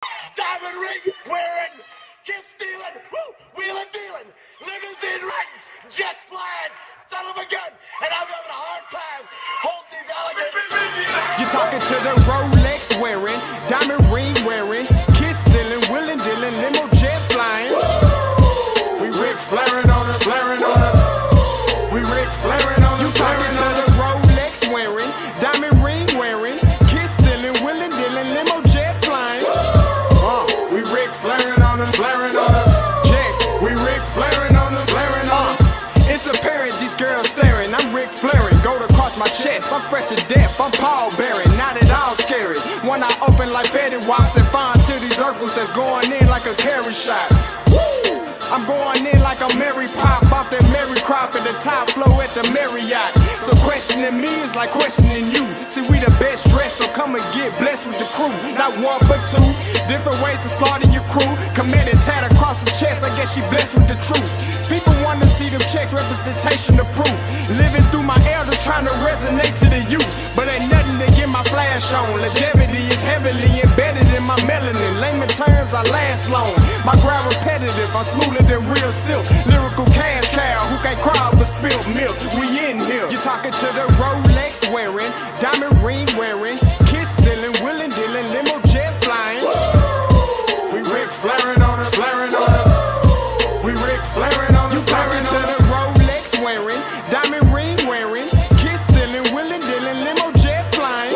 Diamond ring wearing, kiss stealing, wheeling dealing, limousine riding, jet flying, son of a gun, and I'm having a hard time holding these alligators. You're talking to the Rolex wearing, diamond ring wearing, kiss stealing, wheeling dealing, limo jet flying. We Rick Flairin' on it, flaring on it. We Rick Flairin' on it. You talking to the Rolex wearing, diamond ring wearing, kiss stealing, wheeling dealing, limo jet flying. We Rick Flairin' on it, flaring on it. Jack, we Rick Flairin' on it, flaring on it. It's apparent these girls staring. I'm Rick Flairin', gold across my chest. I'm fresh to death. I'm Paul Bearing, not at all scary. When I open like Betty Wops and find to these Urkels that's going in like a carry shot. Woo! I'm going in like a Mary Pop off that Mary Crop at the top flow at the Marriott. So questioning me is like questioning you. See, we the best dressed, so come and get blessed with the crew. Not one but two, different ways to slaughter your crew. Committed tat across the chest, I guess she blessed with the truth. People want to see them checks, representation of proof. Living through my elders trying to resonate to the youth. But ain't nothing to get my flash on. Longevity is heavily embedded in my melanin. Layman terms, I last long. My ground repetitive, I'm smoother than real silk. Lyrical cash cow who can't cry over spilled milk. We in here. You're talking to the Rolex wearing, diamond ring wearing, kiss stealing, wheeling dealing, limo jet flying. We Rick Flairin' on it, flaring on it. We Rick Flairin' on it, flaring on it. To the Rolex wearing, diamond ring wearing, kiss stealing, wheeling dealing, limo jet flying.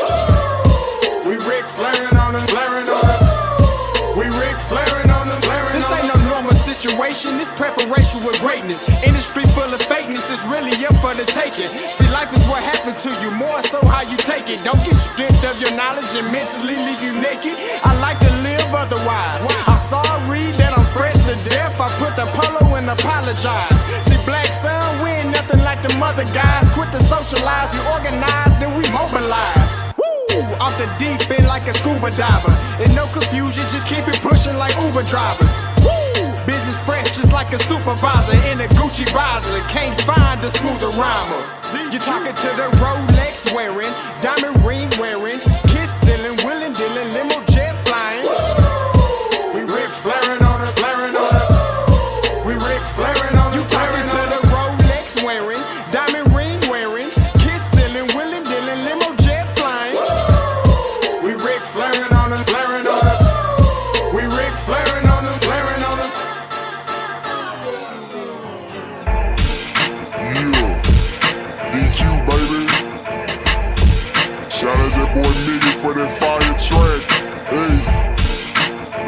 We Rick Flairin' on it, flaring on it. We Rick Flairin' on it, flaring on it. This ain't no normal situation, this preparation with greatness. Industry full of fakeness, it's really up for the taking. See, life is what happened to you, more so how you take it. Don't get stripped of your knowledge and mentally leave you naked. I like to live otherwise. I'm sorry that I'm fresh to death. I put the polo and apologize. See, black son, we ain't nothing like the mother guys. Quit to socialize, we organize, then we mobilize. Off the deep end like a scuba diver. And no confusion, just keep it pushing like Uber drivers. Woo! Business fresh just like a supervisor in a Gucci visor. Can't find a smoother rhymer. You're talking to the Rolex wearing, diamond ring wearing, kiss stealing, wheeling dealing, limo jet flying. We Rick Flairin' on it, flaring on it. We Rick Flairin' on it. You talking to the Rolex wearing, diamond ring wearing, kiss stealing, wheeling dealing, limo jet flying. We Rick Flairin' on it, flaring on it. We Rick Flairin' on it, flaring on it. Yeah, DQ baby. Shout out that boy Nigga for that fire track. Hey,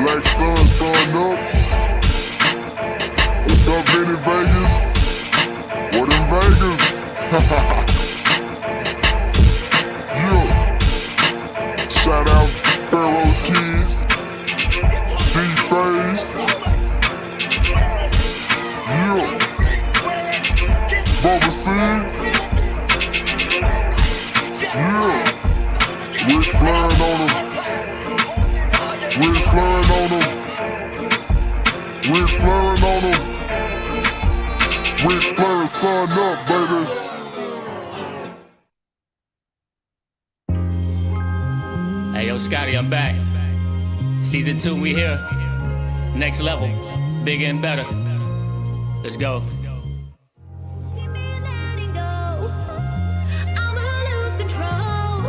Black Sun, sun up. What's up, Vinny Vegas? What in Vegas? Yeah. Shout out Pharaoh's Kids, D-Phase, yeah, Bubba C, yeah, Rick Flairin' on them, Rick Flairin' on them, Rick Flairin' on them, Rick Flairin' son up, baby. Hey, yo, Scotty, I'm back. Season 2, we here. Next level, bigger and better. Let's go. See me letting go. I'ma lose control.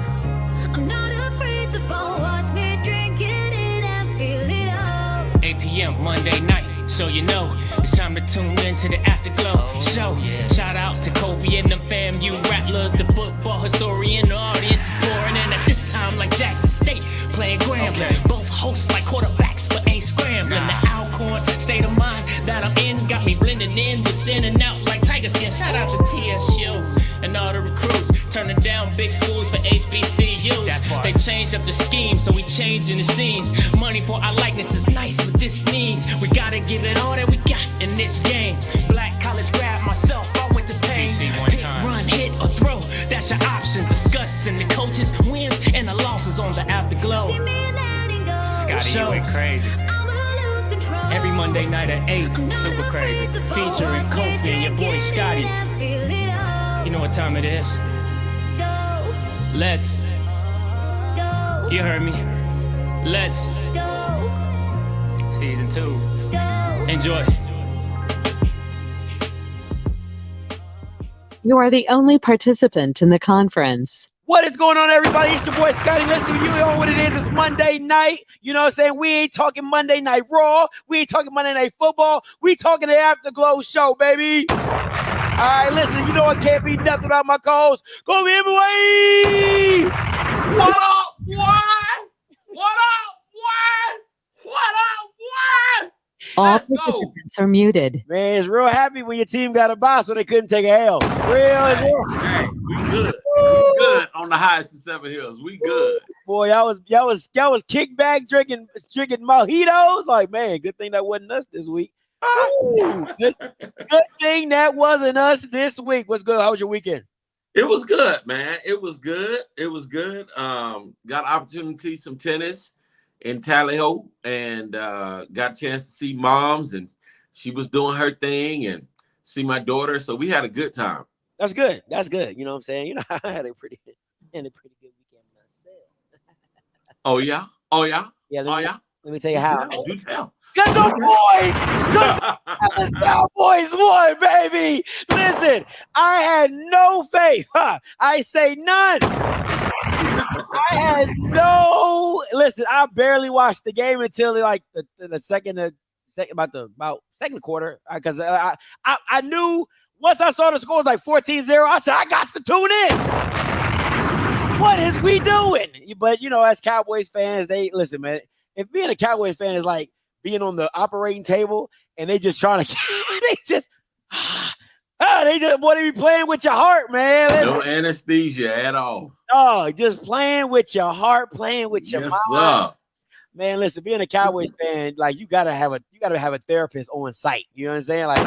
I'm not afraid to fall. Watch me drink it in and feel it all. 8 p.m. Monday night. So you know, it's time to tune in to the AfterGlow show. Shout out to Kobe and the fam, you rattlers, the football historian, the audience is pouring in at this time like Jackson State, playing Grambling. Both hosts like quarterbacks, but ain't scrambling. The Alcorn state of mind that I'm in got me blending in, but standing out like Tiger Skin. Shout out to TSU and all the recruits, turning down big schools for HBCUs. They changed up the scheme, so we changing the scenes. Money for our likeness is nice, but this means we gotta give it all that we got in this game. Black college grad myself, I went to pain. Pick, run, hit, or throw, that's your option. Discussing the coaches, wins, and the losses on the AfterGlow. See me letting go. Scotty, you went crazy. I'ma lose control. Every Monday night at 8, super crazy. Featuring Kofi and your boy Scotty. You know what time it is? Let's. You heard me. Let's. season 2. Go. Enjoy. You are the only participant in the conference. What is going on, everybody? It's your boy Scotty. Listen, you know what it is. It's Monday night. You know what I'm saying? We ain't talking Monday Night Raw. We ain't talking Monday Night Football. We talking the AfterGlow show, baby. All right, listen, you know I can't be nothing without my co-host. Go be boy. What up, what? What up, what? What up, what? All Let's go. participants are muted. Man, it's real happy when your team got a bye so they couldn't take a L. Real as well. Hey, we good. We good on the highest of 7 hills. We good. Boy, y'all was kick back drinking mojitos. Like, man, good thing that wasn't us this week. Ooh, good thing that wasn't us this week. What's good? How was your weekend? It was good, man. It was good. It was good. Got opportunity some tennis in Tallahassee and got a chance to see moms, and she was doing her thing, and see my daughter. So we had a good time. That's good. That's good. You know what I'm saying? You know, I had a pretty good weekend myself. Oh yeah. Oh yeah. Yeah. Let me tell you how. Do tell. Cause the Cowboys won, baby. Listen, I had no faith. I say none. I had no. Listen, I barely watched the game until like the second quarter, because I knew once I saw the score was like 14-0. I said I got to tune in. What is we doing? But you know, as Cowboys fans, they listen, man. If being a Cowboys fan is like being on the operating table and they just trying to, they just want to be playing with your heart, man. No anesthesia at all. Oh, just playing with your heart, playing with your mind. Sir. Man, listen, being a Cowboys fan, like you gotta have a therapist on site. You know what I'm saying? Like, you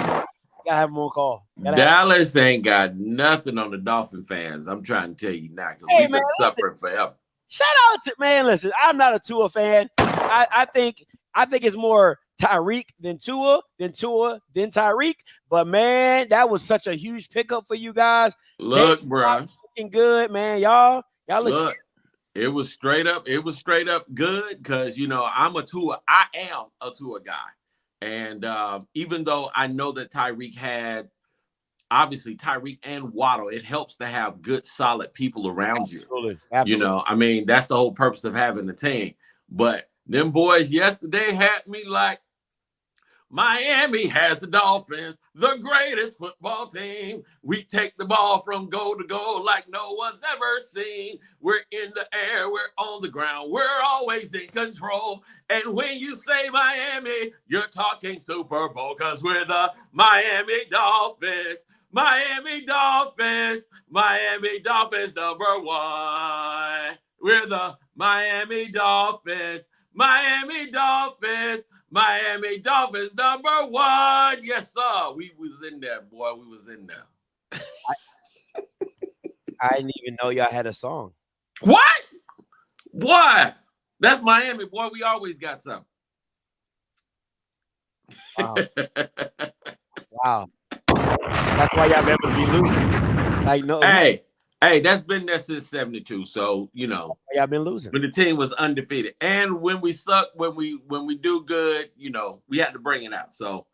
gotta have them on call. Dallas ain't got nothing on the Dolphin fans. I'm trying to tell you now, because we've been suffering forever. Shout out to man. Listen, I'm not a Tua fan. I think it's more Tyreek than Tua than Tyreek. But man, that was such a huge pickup for you guys. Look, bro, looking good, man. Y'all look. It was straight up good, because you know I am a Tua guy, and even though I know that Tyreek had. Obviously, Tyreek and Waddle, it helps to have good, solid people around you. Absolutely. You know, I mean, that's the whole purpose of having the team. But them boys yesterday had me like, Miami has the Dolphins, the greatest football team. We take the ball from goal to goal like no one's ever seen. We're in the air, we're on the ground, we're always in control. And when you say Miami, you're talking Super Bowl, because we're the Miami Dolphins. Miami Dolphins, Miami Dolphins #1. We're the Miami Dolphins, Miami Dolphins, Miami Dolphins #1. Yes, sir. We was in there, boy. We was in there. I didn't even know y'all had a song. What? Boy, that's Miami, boy. We always got something. Wow. Wow. That's why y'all never be losing. Like no. Hey, that's been there since '72. So you know, y'all been losing when the team was undefeated, and when we suck, when we do good, you know, we had to bring it out. So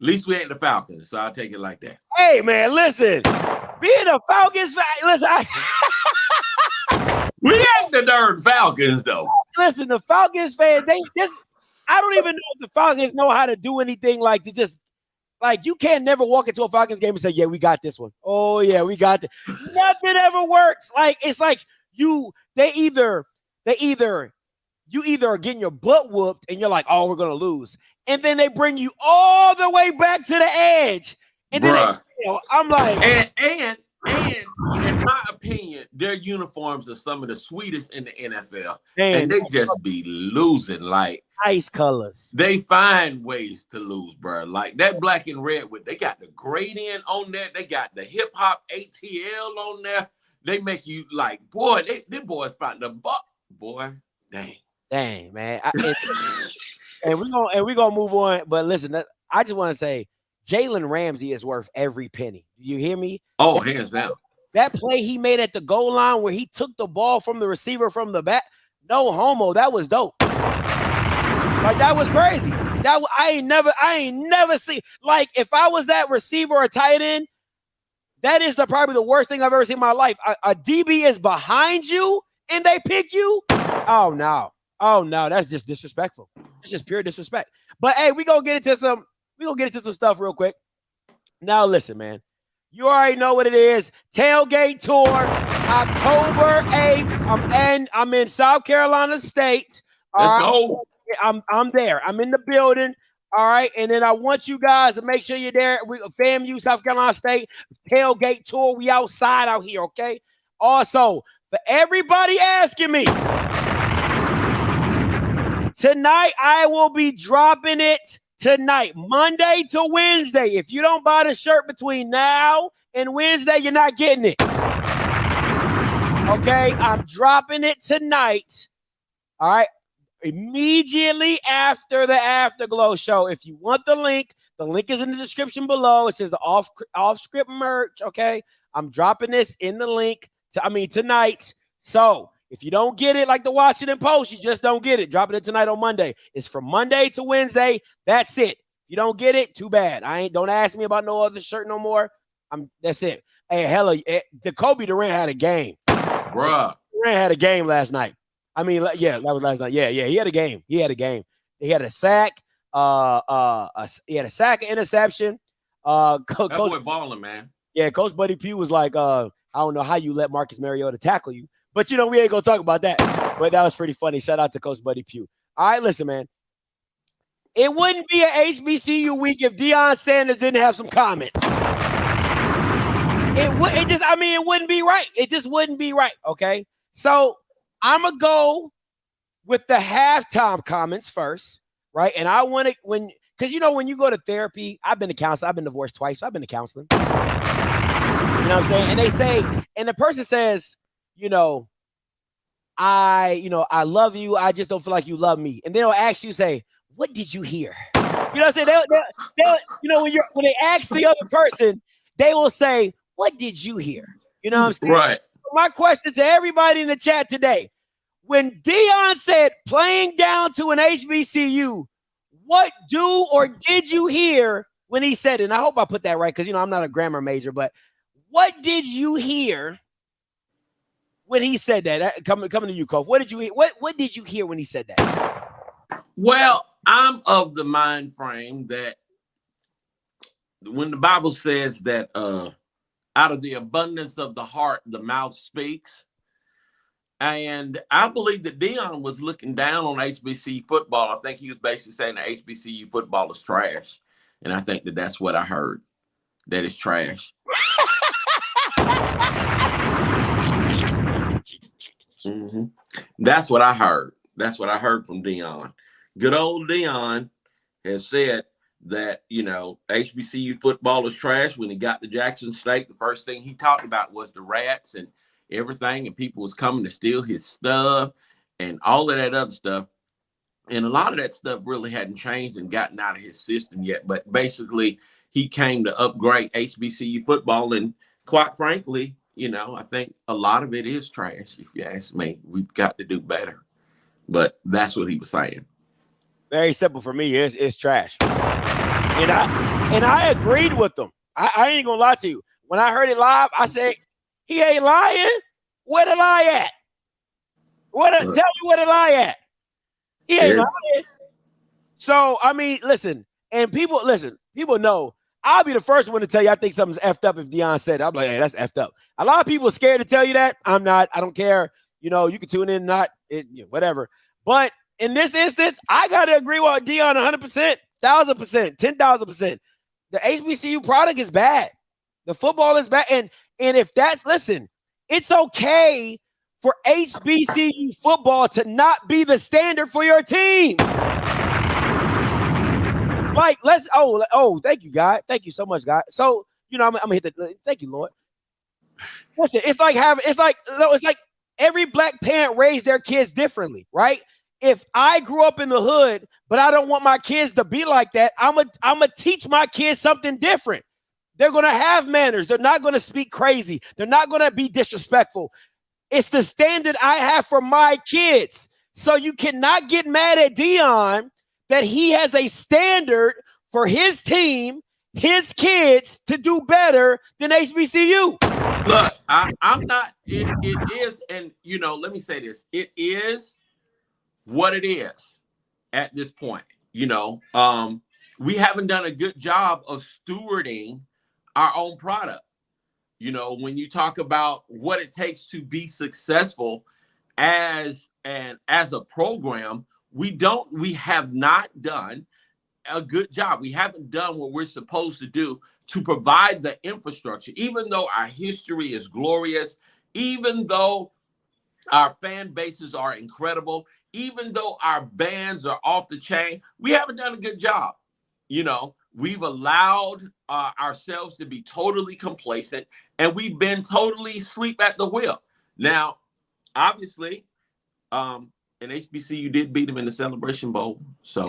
at least we ain't the Falcons. So I'll take it like that. Hey man, listen, being a Falcons fan, listen. We ain't the darn Falcons though. Listen, the Falcons fan, I don't even know if the Falcons know how to do anything like to just. Like, you can't never walk into a Falcons game and say, yeah, we got this one. Oh, yeah, we got it. Nothing ever works. Like, it's like you either are getting your butt whooped and you're like, oh, we're going to lose. And then they bring you all the way back to the edge. And then, I'm like. And in my opinion, their uniforms are some of the sweetest in the NFL. And they just be losing. Like, ice colors. They find ways to lose, bro. Like that black and red they got the gradient on there. They got the hip hop ATL on there. They make you like, boy, they boys find the buck, boy. Dang, man. And we're gonna move on. But listen, I just want to say, Jalen Ramsey is worth every penny. You hear me? Oh, hands down. That play he made at the goal line where he took the ball from the receiver from the back, no homo. That was dope. Like, that was crazy. I ain't never seen, like, if I was that receiver or tight end, that is probably the worst thing I've ever seen in my life. A DB is behind you and they pick you. Oh no, that's just disrespectful. It's just pure disrespect. But hey, we gonna get into some stuff real quick. Now listen, man. You already know what it is. Tailgate tour, October 8th. I'm in South Carolina State. Let's go. I'm there. I'm in the building. All right. And then I want you guys to make sure you're there. FAMU, South Carolina State, tailgate tour. We outside out here. Okay. Also, for everybody asking me, tonight I will be dropping it tonight, Monday to Wednesday. If you don't buy the shirt between now and Wednesday, you're not getting it. Okay. I'm dropping it tonight. All right. Immediately after the AfterGlow show. If you want the link is in the description below. It says the Offscript merch. Okay, I'm dropping this in the link tonight. So if you don't get it, like the Washington Post, you just don't get it. Dropping it tonight on Monday. It's from Monday to Wednesday. That's it. If you don't get it, too bad. Don't ask me about no other shirt no more. That's it. Hey, the Kobe Durant had a game, bruh. Durant had a game last night. That was last night. Yeah, he had a game. He had a sack. He had a sack, an interception. That boy balling, man. Yeah, Coach Buddy Pugh was like, I don't know how you let Marcus Mariota tackle you, but we ain't gonna talk about that. But that was pretty funny. Shout out to Coach Buddy Pugh. All right, listen, man. It wouldn't be an HBCU week if Deion Sanders didn't have some comments. It wouldn't be right. It just wouldn't be right. Okay, so I'm going to go with the halftime comments first, right? And I want to, because when you go to therapy, I've been to counseling. I've been divorced twice, so I've been to counseling. You know what I'm saying? And they say, and the person says, I love you. I just don't feel like you love me. And they'll ask you, say, what did you hear? You know what I'm saying? They'll when they ask the other person, they will say, what did you hear? You know what I'm saying? Right. My question to everybody in the chat today, when Deion said playing down to an HBCU, what did you hear when he said it? And I hope I put that right because, I'm not a grammar major, but what did you hear when he said that? Coming to you, Kof. What did you hear? What did you hear when he said that? Well, I'm of the mind frame that when the Bible says that out of the abundance of the heart, the mouth speaks. And I believe that Deion was looking down on HBCU football. I think he was basically saying that HBCU football is trash. And I think that that's what I heard, that it's trash. Mm-hmm. That's what I heard. That's what I heard from Deion. Good old Deion has said that, HBCU football is trash. When he got to Jackson State, the first thing he talked about was the rats and everything, and people was coming to steal his stuff and all of that other stuff. And a lot of that stuff really hadn't changed and gotten out of his system yet. But basically, he came to upgrade HBCU football. And quite frankly, I think a lot of it is trash. If you ask me, we've got to do better. But that's what he was saying. Very simple for me. It's trash. And I agreed with them. I ain't gonna lie to you. When I heard it live, I said, he ain't lying. Where the lie at? Tell me where the lie at. He ain't lying. So, listen, and people know, I'll be the first one to tell you I think something's effed up if Deion said it. I'm like, hey, that's effed up. A lot of people are scared to tell you that. I'm not. I don't care. You can tune in, whatever. But in this instance, I got to agree with Deion 100%, 1,000%, 10,000%. The HBCU product is bad. The football is bad. And if listen, it's okay for HBCU football to not be the standard for your team. Like, thank you, God. Thank you so much, God. So, I'm gonna hit thank you, Lord. Listen, it's like every black parent raised their kids differently, right? If I grew up in the hood, but I don't want my kids to be like that, I'm gonna teach my kids something different. They're going to have manners. They're not going to speak crazy. They're not going to be disrespectful. It's the standard I have for my kids. So you cannot get mad at Deion that he has a standard for his team, his kids to do better than HBCU. Look, I'm not. It is, and let me say this: it is what it is at this point. We haven't done a good job of stewarding our own product. When you talk about what it takes to be successful as a program, we have not done a good job. We haven't done what we're supposed to do to provide the infrastructure, even though our history is glorious, even though our fan bases are incredible, even though our bands are off the chain. We haven't done a good job. We've allowed ourselves to be totally complacent, and we've been totally asleep at the wheel. Now, obviously, and HBCU did beat them in the Celebration Bowl, so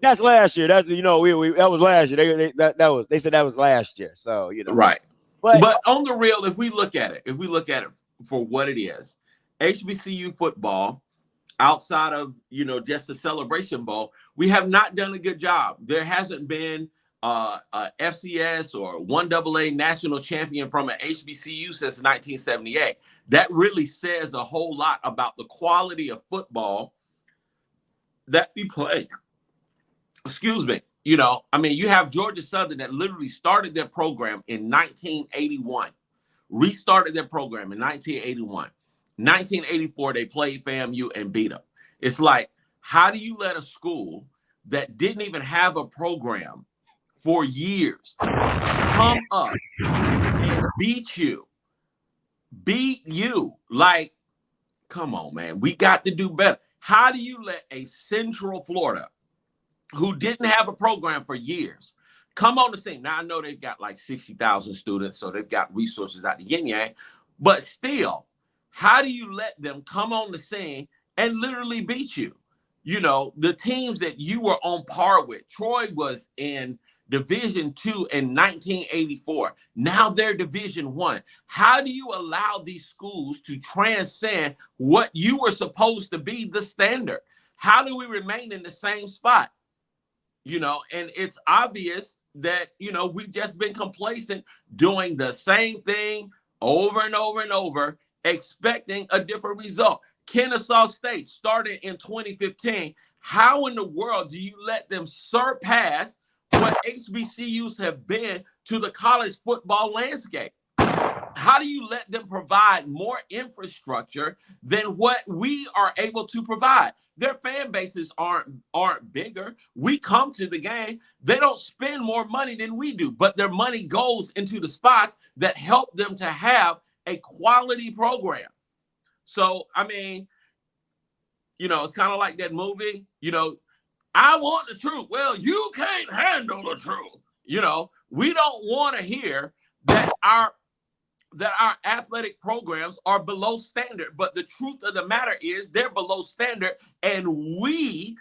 that's last year. That that was last year. They said that was last year. So right. But on the real, if we look at it for what it is, HBCU football, outside of just the Celebration Bowl, we have not done a good job. There hasn't been a FCS or 1AA national champion from an HBCU since 1978. That really says a whole lot about the quality of football that we play. Excuse me. You have Georgia Southern that literally started their program in 1981, restarted their program in 1981. 1984, they played FAMU and beat them. It's like, how do you let a school that didn't even have a program for years come up and beat you? Like, come on, man. We got to do better. How do you let a Central Florida who didn't have a program for years come on the scene? Now, I know they've got like 60,000 students, so they've got resources out the yin-yang, but still, how do you let them come on the scene and literally beat you? The teams that you were on par with. Troy was in Division II in 1984. Now they're Division I. How do you allow these schools to transcend what you were supposed to be the standard? How do we remain in the same spot? And it's obvious that, we've just been complacent, doing the same thing over and over and over, expecting a different result. Kennesaw State started in 2015. How in the world do you let them surpass what HBCUs have been to the college football landscape? How do you let them provide more infrastructure than what we are able to provide? Their fan bases aren't bigger. We come to the game. They don't spend more money than we do, but their money goes into the spots that help them to have a quality program. So, it's kind of like that movie, I want the truth. Well, you can't handle the truth. We don't want to hear that our athletic programs are below standard, but the truth of the matter is they're below standard, and we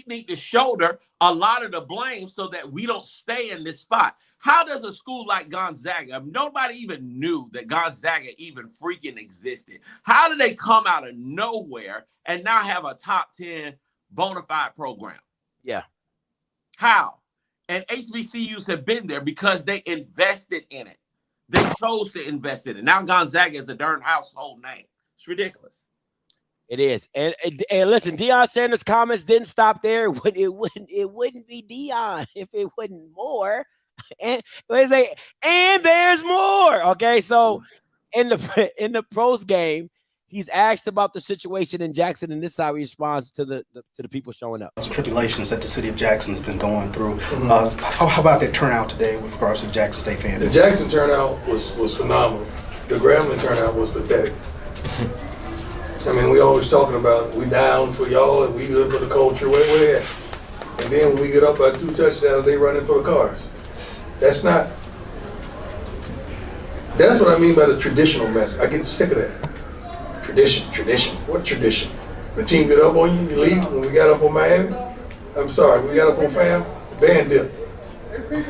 need to shoulder a lot of the blame so that we don't stay in this spot. How does a school like Gonzaga, nobody even knew that Gonzaga even freaking existed. How did they come out of nowhere and now have a top 10 bona fide program? Yeah. How? And HBCUs have been there because they invested in it. They chose to invest in it. Now Gonzaga is a darn household name. It's ridiculous. It is. And listen, Deion Sanders' comments didn't stop there. It wouldn't be Deion if it wasn't more. And they say, and there's more. Okay, so in the pros game, he's asked about the situation in Jackson, and this is how he responds to the people showing up. Tribulations that the city of Jackson has been going through. How about that turnout today with regards to Jackson State fans? The Jackson turnout was phenomenal. The Grambling turnout was pathetic. We always talking about we down for y'all and we good for the culture. Where they at? And then when we get up by 2 touchdowns, they running for the cars. That's what I mean by this traditional mess. I get sick of that. Tradition. What tradition? The team get up on you, you leave. When we got up on Miami, I'm sorry, when we got up on FAM, the band dipped.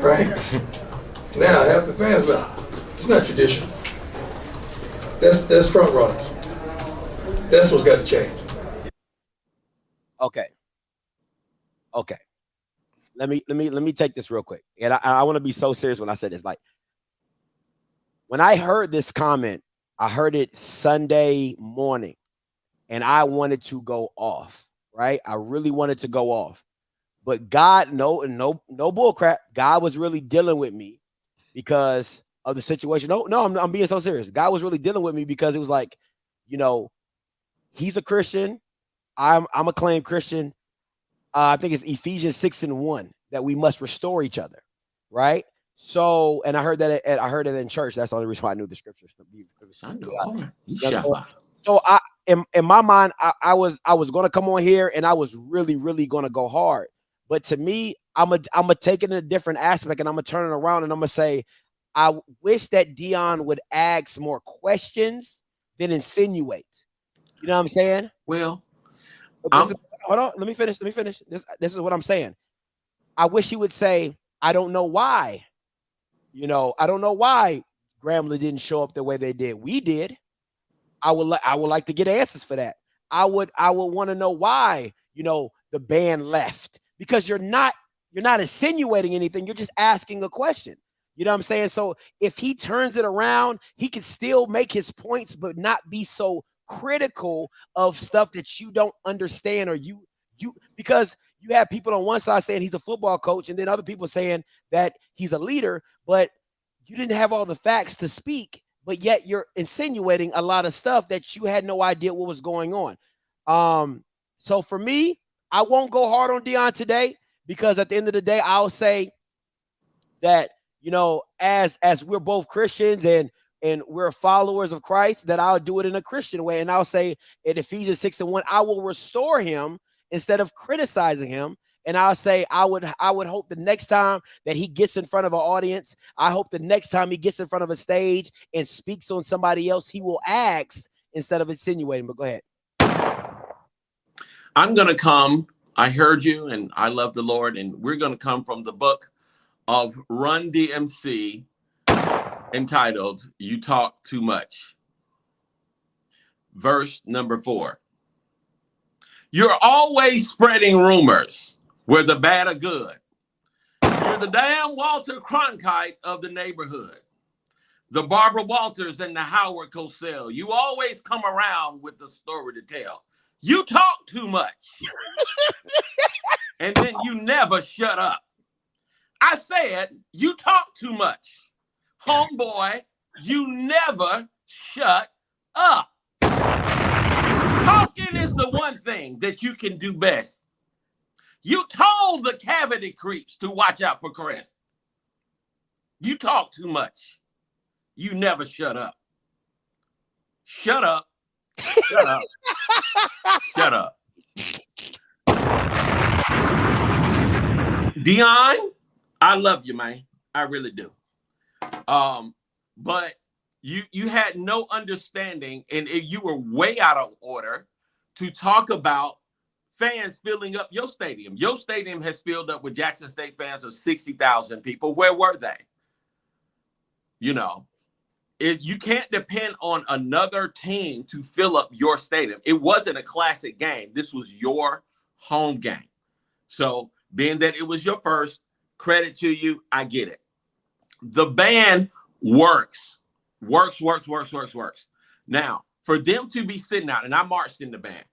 Right? Now half the fans left. It's not tradition. That's front runners. That's what's got to change. Okay. Let me take this real quick. And I want to be so serious when I say this. Like, when I heard this comment, I heard it Sunday morning, and I wanted to go off, right? I really wanted to go off. But God, no bull crap. God was really dealing with me because of the situation. No, I'm being so serious. God was really dealing with me because it was like, he's a Christian. I'm a claimed Christian. I think it's Ephesians 6:1 that we must restore each other, right? So, and I heard that in church. That's the only reason why I knew the scriptures. I know. So I, in my mind, I was going to come on here and I was really, really going to go hard. But to me, I'm gonna take it in a different aspect, and I'm gonna turn it around and I'm gonna say, I wish that Deion would ask more questions than insinuate. You know what I'm saying? Well, hold on. Let me finish. This is what I'm saying. I wish he would say, I don't know why. I don't know why Grambling didn't show up the way they did. We did. I would like to get answers for that. I would want to know why, the band left, because you're not insinuating anything. You're just asking a question. You know what I'm saying? So if he turns it around, he can still make his points, but not be so critical of stuff that you don't understand, or you because you have people on one side saying he's a football coach, and then other people saying that he's a leader, but you didn't have all the facts to speak, but yet you're insinuating a lot of stuff that you had no idea what was going on. So for me, I won't go hard on Deion today, because at the end of the day, I'll say that, as we're both Christians and we're followers of Christ, that I'll do it in a Christian way. And I'll say in Ephesians 6:1, I will restore him instead of criticizing him. And I'll say, I would hope the next time that he gets in front of an audience, I hope the next time he gets in front of a stage and speaks on somebody else, he will ask instead of insinuating. But go ahead. I'm going to come. I heard you, and I love the Lord, and we're going to come from the book of Run DMC, entitled, You Talk Too Much. Verse number 4. You're always spreading rumors, whether bad or good. You're the damn Walter Cronkite of the neighborhood. The Barbara Walters and the Howard Cosell. You always come around with the story to tell. You talk too much. And then you never shut up. I said, you talk too much. Homeboy, you never shut up. Talking is the one thing that you can do best. You told the cavity creeps to watch out for Crest. You talk too much. You never shut up. Shut up. Shut up. Shut up. Deion, I love you, man. I really do. But you had no understanding, and you were way out of order to talk about fans filling up your stadium. Your stadium has filled up with Jackson State fans of 60,000 people. Where were they? You can't depend on another team to fill up your stadium. It wasn't a classic game. This was your home game. So being that it was your first, credit to you, I get it. The band works. Now, for them to be sitting out, and I marched in the band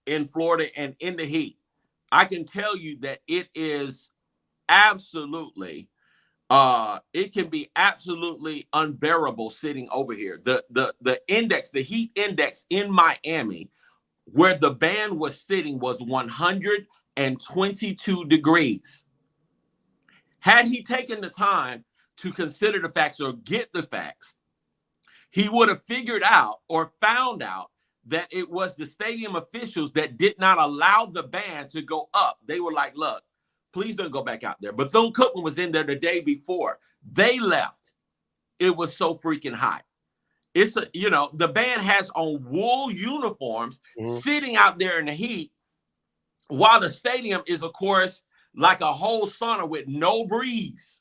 in Florida and in the heat, I can tell you that it is absolutely it can be absolutely unbearable sitting over here. The index, the heat index in Miami, where the band was sitting, was 122 degrees. Had he taken the time to consider the facts or get the facts, he would have figured out or found out that it was the stadium officials that did not allow the band to go up. They were like, look, please don't go back out there. But Bethune-Cookman was in there the day before. They left. It was so freaking hot. It's the band has on wool uniforms sitting out there in the heat, while the stadium is, of course, like a whole sauna with no breeze.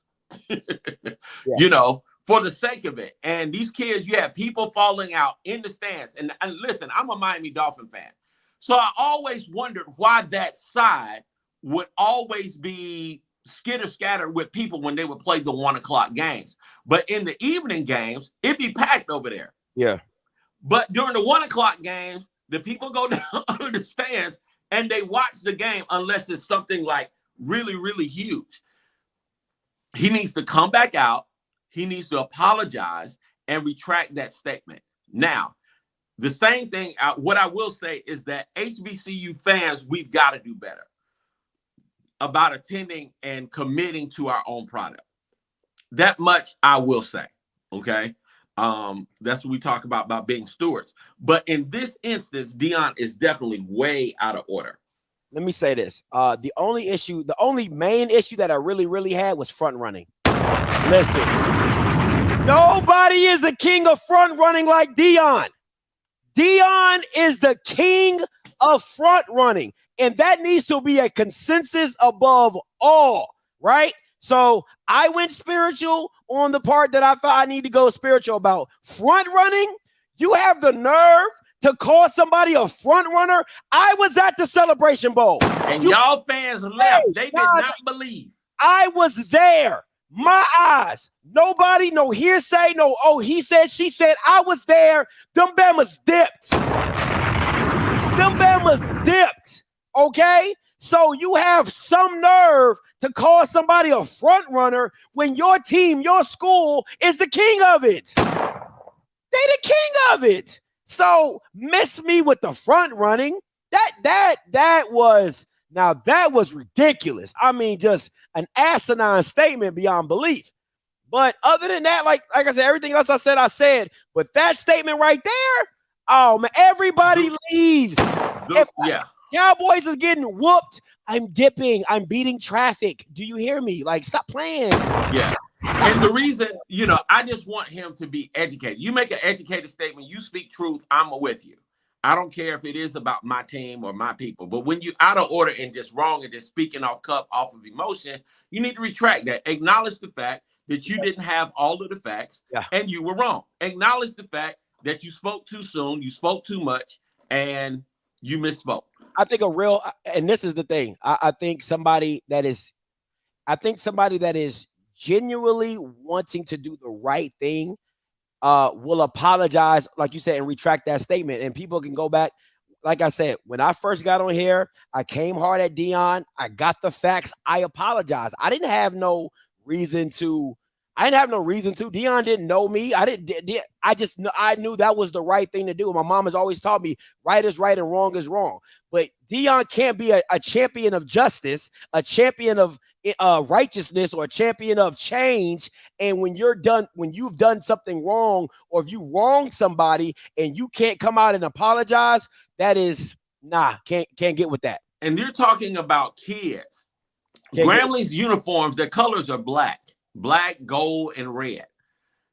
for the sake of it. And these kids, you have people falling out in the stands. And listen, I'm a Miami Dolphin fan. So I always wondered why that side would always be skitter-scattered with people when they would play the 1 o'clock games. But in the evening games, it'd be packed over there. Yeah. But during the 1 o'clock games, the people go down under the stands and they watch the game unless it's something like really, really huge. He needs to come back out. He needs to apologize and retract that statement. Now, the same thing, what I will say is that HBCU fans, we've got to do better about attending and committing to our own product. That much I will say, okay? That's what we talk about being stewards. But in this instance, Deion is definitely way out of order. Let me say this. The only main issue that I really had was front running. Listen, nobody is the king of front running like Deion. Deion is the king of front running, and that needs to be a consensus above all, right? So I went spiritual on the part that I thought I need to go spiritual about. Front running, you have the nerve to call somebody a front runner. I was at the Celebration Bowl. And y'all fans left. They did not believe. I was there. My eyes. Nobody, no hearsay, no, oh, he said, she said. I was there. Them Bama's dipped. Okay? So you have some nerve to call somebody a front runner when your team, your school is the king of it. They the king of it. So miss me with the front running. That was ridiculous. I mean, just an asinine statement beyond belief. But other than that, like I said, everything else I said. But that statement right there, oh man, everybody leaves. Cowboys is getting whooped. I'm dipping. I'm beating traffic. Do you hear me? Like, stop playing. Yeah. And the reason, I just want him to be educated. You make an educated statement. You speak truth. I'm with you. I don't care if it is about my team or my people. But when you out of order and just wrong and just speaking off of emotion, you need to retract that. Acknowledge the fact that you didn't have all of the facts and you were wrong. Acknowledge the fact that you spoke too soon, you spoke too much, and you misspoke. I think and this is the thing. I think somebody that is genuinely wanting to do the right thing will apologize, like you said, and retract that statement. And people can go back. Like I said, when I first got on here, I came hard at Deion. I got the facts. I apologize. I didn't have no reason to. Deion didn't know me. I knew that was the right thing to do. My mom has always taught me right is right and wrong is wrong. But Deion can't be a champion of justice, a champion of righteousness, or a champion of change. And when you've done something wrong, or if you wrong somebody and you can't come out and apologize, that is can't get with that. And you're talking about kids. Grambling's uniforms, their colors are black, gold, and red.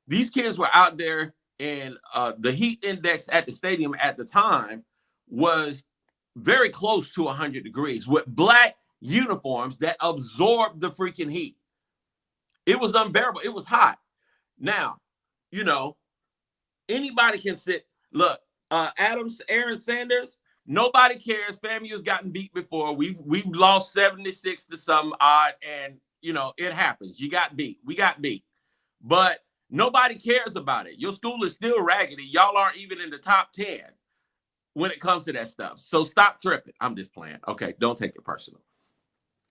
These kids were out there, and the heat index at the stadium at the time was very close to 100 degrees with black uniforms that absorbed the freaking heat. It was unbearable. It was hot. Now, anybody can sit. Look, Aaron Sanders, nobody cares. FAMU's gotten beat before. We've lost 76 to some odd, and it happens. You got beat. We got beat. But nobody cares about it. Your school is still raggedy. Y'all aren't even in the top 10 when it comes to that stuff. So stop tripping. I'm just playing. Okay, don't take it personal.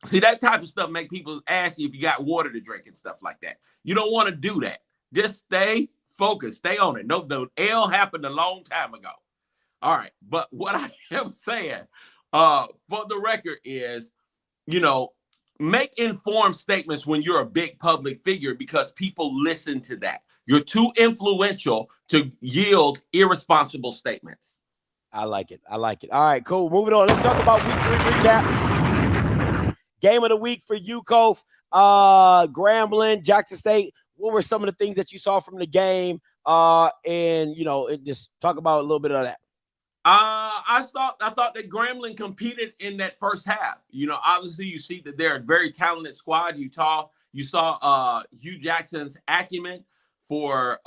See, that type of stuff make people ask you if you got water to drink and stuff like that. You don't want to do that. Just stay focused. Stay on it. No, the L happened a long time ago. All right. But what I am saying for the record is, make informed statements when you're a big public figure, because people listen to that. You're too influential to yield irresponsible statements. I like it. All right, cool. Moving on. Let's talk about week 3 recap. Game of the week for you, Kof. Grambling, Jackson State. What were some of the things that you saw from the game? And just talk about a little bit of that. I thought that Grambling competed in that first half. Obviously you see that they're a very talented squad. You saw Hugh Jackson's acumen for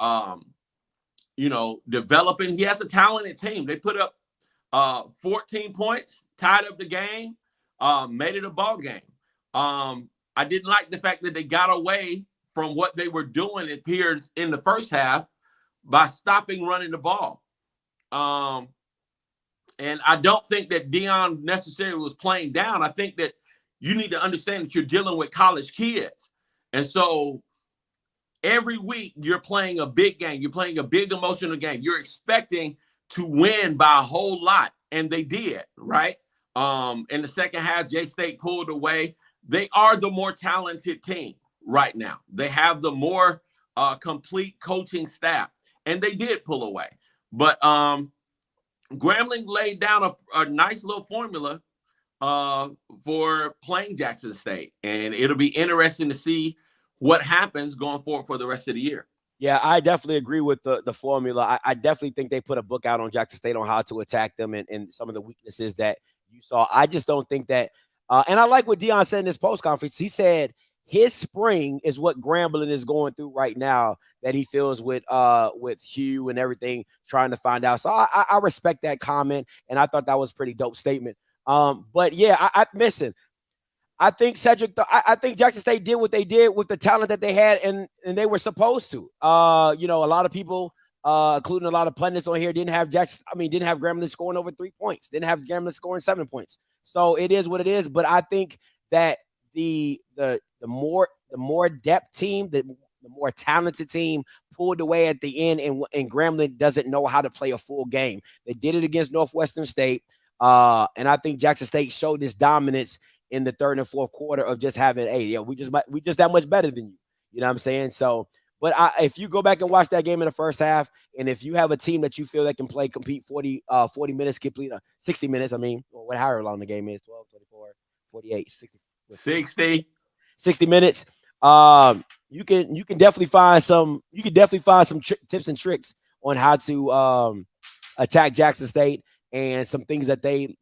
developing. He has a talented team. They put up 14 points, tied up the game, made it a ball game. I didn't like the fact that they got away from what they were doing, it appears, in the first half by stopping running the ball. And I don't think that Deion necessarily was playing down. I think that you need to understand that you're dealing with college kids. And so every week you're playing a big game. You're playing a big emotional game. You're expecting to win by a whole lot. And they did, right? In the second half, J-State pulled away. They are the more talented team right now. They have the more complete coaching staff. And they did pull away. But Grambling laid down a nice little formula for playing Jackson State. And it'll be interesting to see what happens going forward for the rest of the year. Yeah, I definitely agree with the formula. I definitely think they put a book out on Jackson State on how to attack them and some of the weaknesses that you saw. I just don't think that and I like what Deion said in his post conference. He said his spring is what Grambling is going through right now, that he feels with Hugh and everything, trying to find out. So I respect that comment, and I thought that was a pretty dope statement. But yeah, I think I think Jackson State did what they did with the talent that they had, and they were supposed to. A lot of people, including a lot of pundits on here, didn't have Grambling scoring over 3 points, didn't have Grambling scoring 7 points. So it is what it is. But I think that the more depth team, the more talented team pulled away at the end, and Grambling doesn't know how to play a full game. They did it against Northwestern State, and I think Jackson State showed this dominance in the third and fourth quarter of just having, we just that much better than you. You know what I'm saying? So, but if you go back and watch that game in the first half, and if you have a team that you feel that can compete 40 minutes, complete 60 minutes, however long the game is, 12, 24, 48, 60 minutes. You can definitely find some tips and tricks on how to attack Jackson State, and some things that they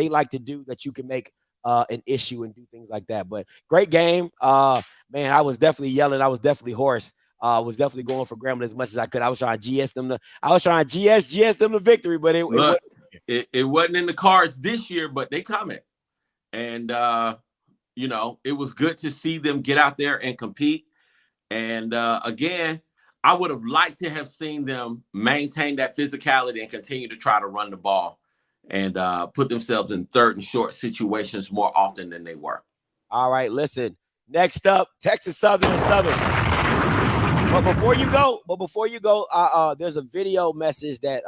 like to do that you can make an issue and do things like that. But great game. Man, I was definitely yelling. I was definitely hoarse. I was definitely going for Grambling as much as I could. I was trying to GS them to victory, but it wasn't in the cards this year, but they coming. And it was good to see them get out there and compete. And again, I would have liked to have seen them maintain that physicality and continue to try to run the ball and put themselves in third and short situations more often than they were. All right, listen. Next up, Texas Southern and Southern. But before you go, there's a video message that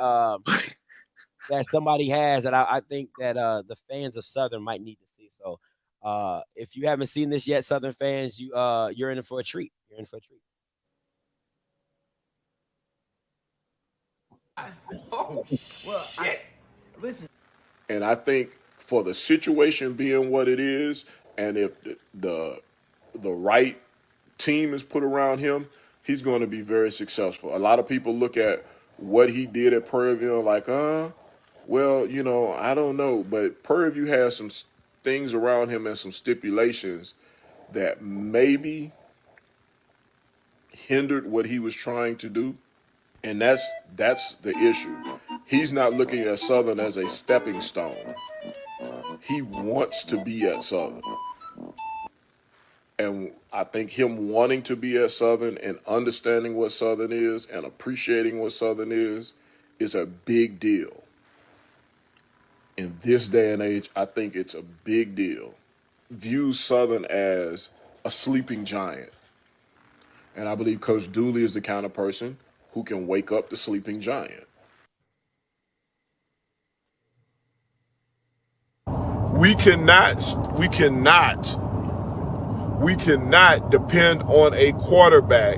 that somebody has that I think that the fans of Southern might need to see. So if you haven't seen this yet, Southern fans, you're in for a treat. You're in for a treat. Listen. And I think for the situation being what it is, and if the right team is put around him, he's going to be very successful. A lot of people look at what he did at Prairie View like, I don't know. But Prairie View has some things around him and some stipulations that maybe hindered what he was trying to do. And that's the issue. He's not looking at Southern as a stepping stone. He wants to be at Southern. And I think him wanting to be at Southern and understanding what Southern is and appreciating what Southern is a big deal. In this day and age, I think it's a big deal. Views Southern as a sleeping giant. And I believe Coach Dooley is the kind of person who can wake up the sleeping giant. We cannot depend on a quarterback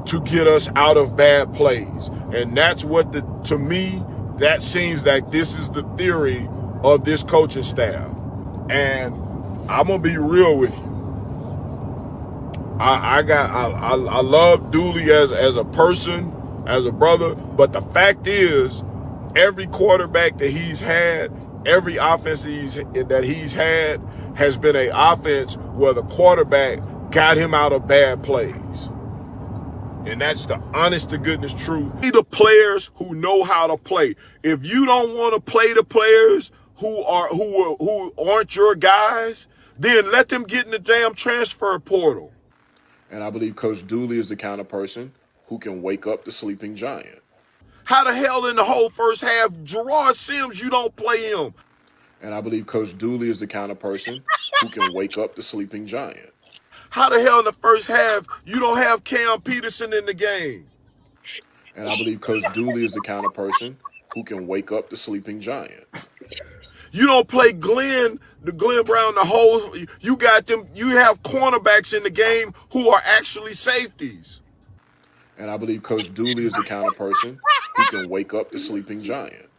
to get us out of bad plays. And that's what to me, that seems like this is the theory of this coaching staff. And I'm gonna be real with you. I love Dooley as a person, as a brother, but the fact is, every quarterback that he's had, every offense that he's had has been an offense where the quarterback got him out of bad plays. And that's the honest to goodness truth. Be the players who know how to play. If you don't want to play the players who aren't your guys, then let them get in the damn transfer portal. And I believe Coach Dooley is the kind of person who can wake up the sleeping giant. How the hell in the whole first half, Gerard Sims, you don't play him? And I believe Coach Dooley is the kind of person who can wake up the sleeping giant. How the hell in the first half you don't have Cam Peterson in the game? And I believe Coach Dooley is the kind of person who can wake up the sleeping giant. You don't play Glenn Brown the whole. You got them. You have cornerbacks in the game who are actually safeties. And I believe Coach Dooley is the kind of person who can wake up the sleeping giant.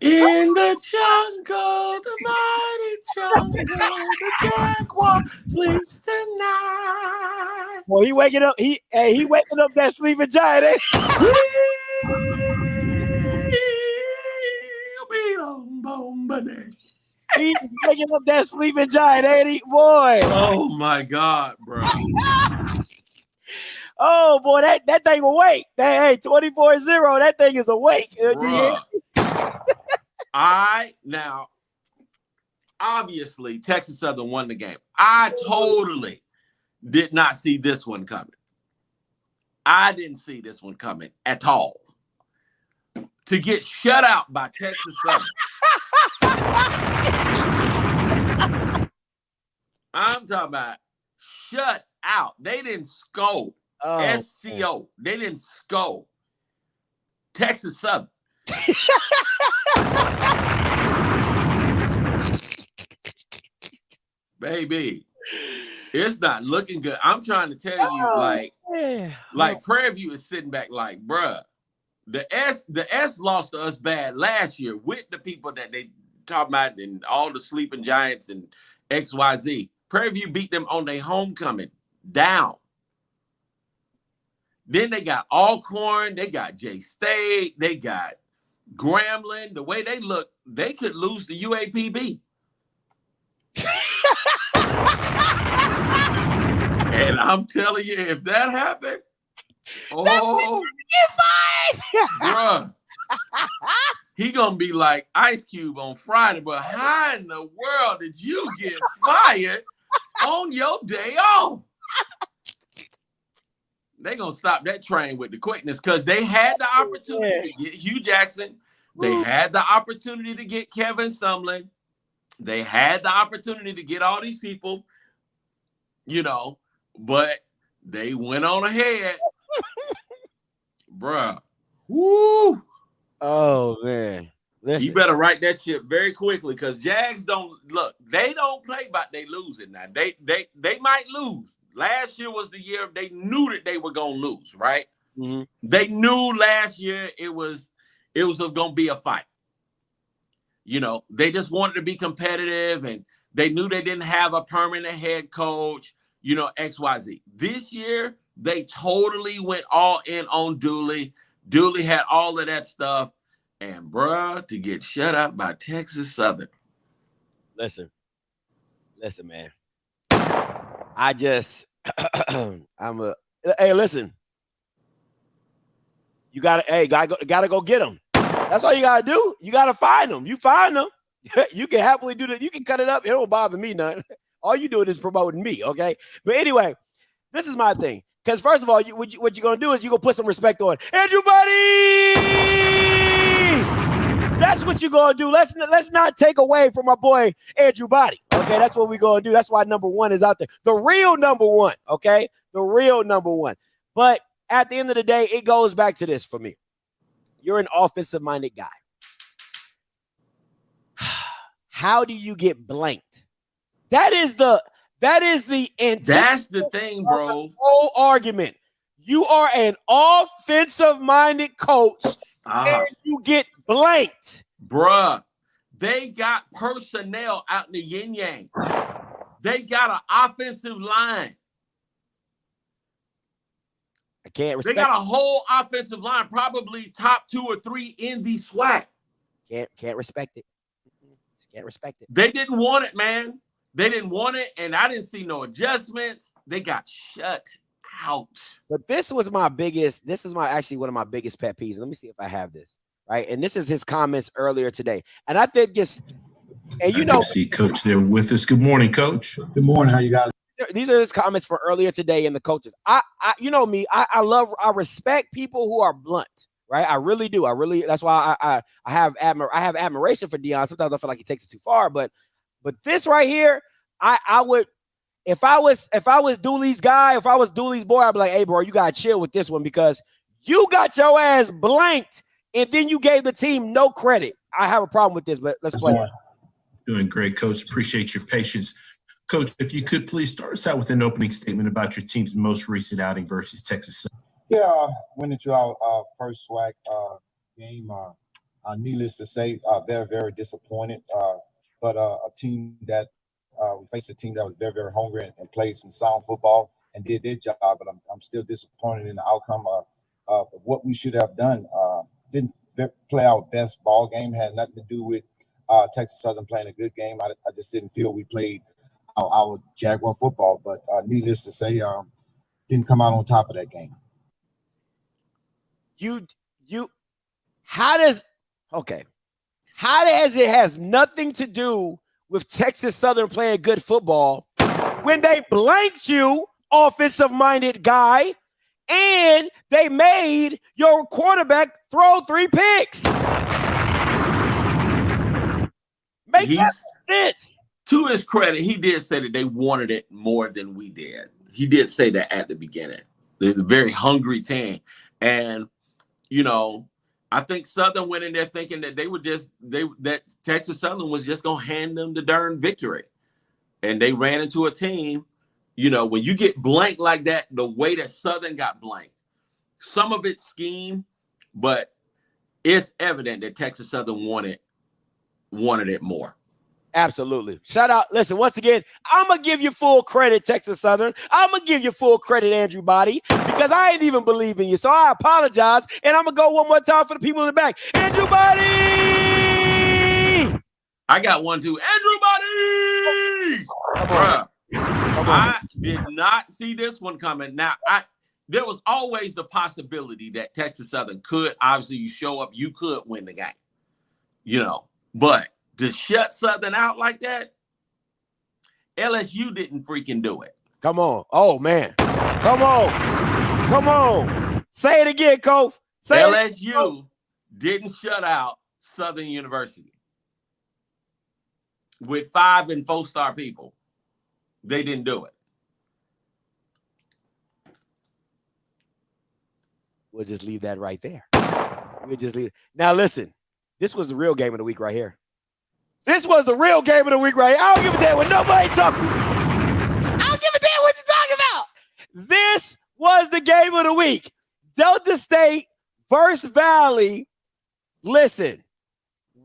In the jungle, the mighty jungle, the jaguar sleeps tonight. Well, he waking up. He waking up that sleeping giant. Eh? He's waking up that sleeping giant, ain't he, boy? Oh my God, bro. Oh boy, that thing awake. Hey, 24-0. That thing is awake. Now, obviously, Texas Southern won the game. I totally did not see this one coming. I didn't see this one coming at all. To get shut out by Texas Southern. I'm talking about shut out. They didn't score. SCO. They didn't score. Texas Southern. Baby, it's not looking good. I'm trying to tell you, like Prairie View is sitting back like, bruh, the S lost to us bad last year with the people that they talk about and all the sleeping giants and XYZ. Prairie View beat them on their homecoming down. Then they got Alcorn, they got J-State, they got Grambling. The way they look, they could lose the UAPB. And I'm telling you, if that happened, bruh, he gonna be like Ice Cube on Friday. But how in the world did you get fired on your day off? They gonna stop that train with the quickness because they had the opportunity to get Hugh Jackson. They had the opportunity to get Kevin Sumlin. They had the opportunity to get all these people, but they went on ahead. Bruh. Woo. Oh, man. Listen. You better write that shit very quickly because Jags they don't play about they losing now. They might lose. Last year was the year they knew that they were gonna lose, right? Mm-hmm. They knew last year it was gonna be a fight. They just wanted to be competitive and they knew they didn't have a permanent head coach, XYZ. This year, they totally went all in on Dooley. Dooley had all of that stuff. And, bruh, to get shut out by Texas Southern. Listen, man. Hey, listen. You gotta go get them. That's all you gotta do. You gotta find them. You find them. You can happily do that. You can cut it up. It don't bother me none. All you doing is promoting me, okay? But anyway, this is my thing. Because first of all, what you're gonna do is you're gonna put some respect on Andrew Buddy. That's what you're gonna do. Let's not take away from my boy Andrew Buddy. Okay, that's what we're gonna do. That's why number one is out there. The real number one. Okay, the real number one. But at the end of the day, it goes back to this for me. You're an offensive-minded guy. How do you get blanked? That is the intent. That's the thing, bro. The whole argument. You are an offensive-minded coach, and you get blanked. Bruh, they got personnel out in the yin-yang. They got an offensive line. I can't respect. They got a whole offensive line, probably top 2 or 3 in the SWAC. Can't respect it. Can't respect it. They didn't want it, man. They didn't want it, and I didn't see no adjustments. They got shut out. But this is actually one of my biggest pet peeves. Let me see if I have this, right? And this is his comments earlier today. And I think this, and you know, see Coach there with us. Good morning, Coach. Good morning. How you guys? These are his comments for earlier today in the coaches. I you know me, I respect people who are blunt, right? I really do. That's why I have admiration for Deion. Sometimes I feel like he takes it too far, but this right here, I would, if I was Dooley's guy, if I was Dooley's boy, I'd be like, hey, bro, you gotta chill with this one because you got your ass blanked and then you gave the team no credit. I have a problem with this, but let's play it. Doing great, Coach. Appreciate your patience. Coach, if you could please start us out with an opening statement about your team's most recent outing versus Texas. Yeah, went into our first SWAC game. Needless to say, very, very disappointed. But a team that we faced a team that was very, very hungry and played some sound football and did their job. But I'm still disappointed in the outcome of what we should have done. Didn't play our best ball game. Had nothing to do with Texas Southern playing a good game. I just didn't feel we played our Jaguar football. But needless to say, didn't come out on top of that game. How does it has nothing to do with Texas Southern playing good football when they blanked you, offensive-minded guy, and they made your quarterback throw 3 picks? Make that sense. To his credit, he did say that they wanted it more than we did. He did say that at the beginning. There's a very hungry team. And, you know, I think Southern went in there thinking that that Texas Southern was just going to hand them the darn victory. And they ran into a team, you know, when you get blanked like that, the way that Southern got blanked, some of it's scheme, but it's evident that Texas Southern wanted it more. Absolutely. Shout out. Listen, once again, I'm going to give you full credit, Texas Southern. I'm going to give you full credit, Andrew Body, because I ain't even believe in you. So I apologize. And I'm going to go one more time for the people in the back. Andrew Body! I got one too. Andrew Body! Come on. I did not see this one coming. Now, there was always the possibility that Texas Southern could, obviously you show up, you could win the game. You know, but to shut Southern out like that, LSU didn't freaking do it. Come on. Oh, man. Come on. Say it again, Coach. LSU didn't shut out Southern University with 5- and 4-star people. They didn't do it. We'll just leave that right there. We'll just leave it. Now, listen, this was the real game of the week right here. This was the real game of the week right here. I don't give a damn what nobody talking about. I don't give a damn what you're talking about. This was the game of the week. Delta State versus Valley. Listen,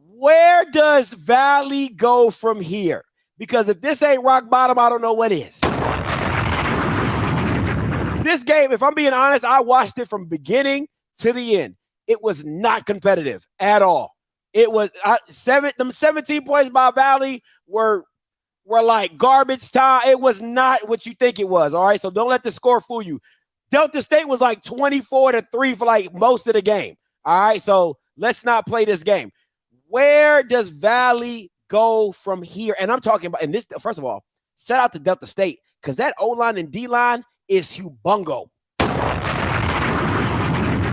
where does Valley go from here? Because if this ain't rock bottom, I don't know what is. This game, if I'm being honest, I watched it from beginning to the end. It was not competitive at all. It was 17 points by Valley were like garbage time. It was not what you think it was. All right. So don't let the score fool you. Delta State was like 24-3 for like most of the game. All right. So let's not play this game. Where does Valley go from here? And I'm talking about, and this, first of all, shout out to Delta State because that O-line and D-line is humongous.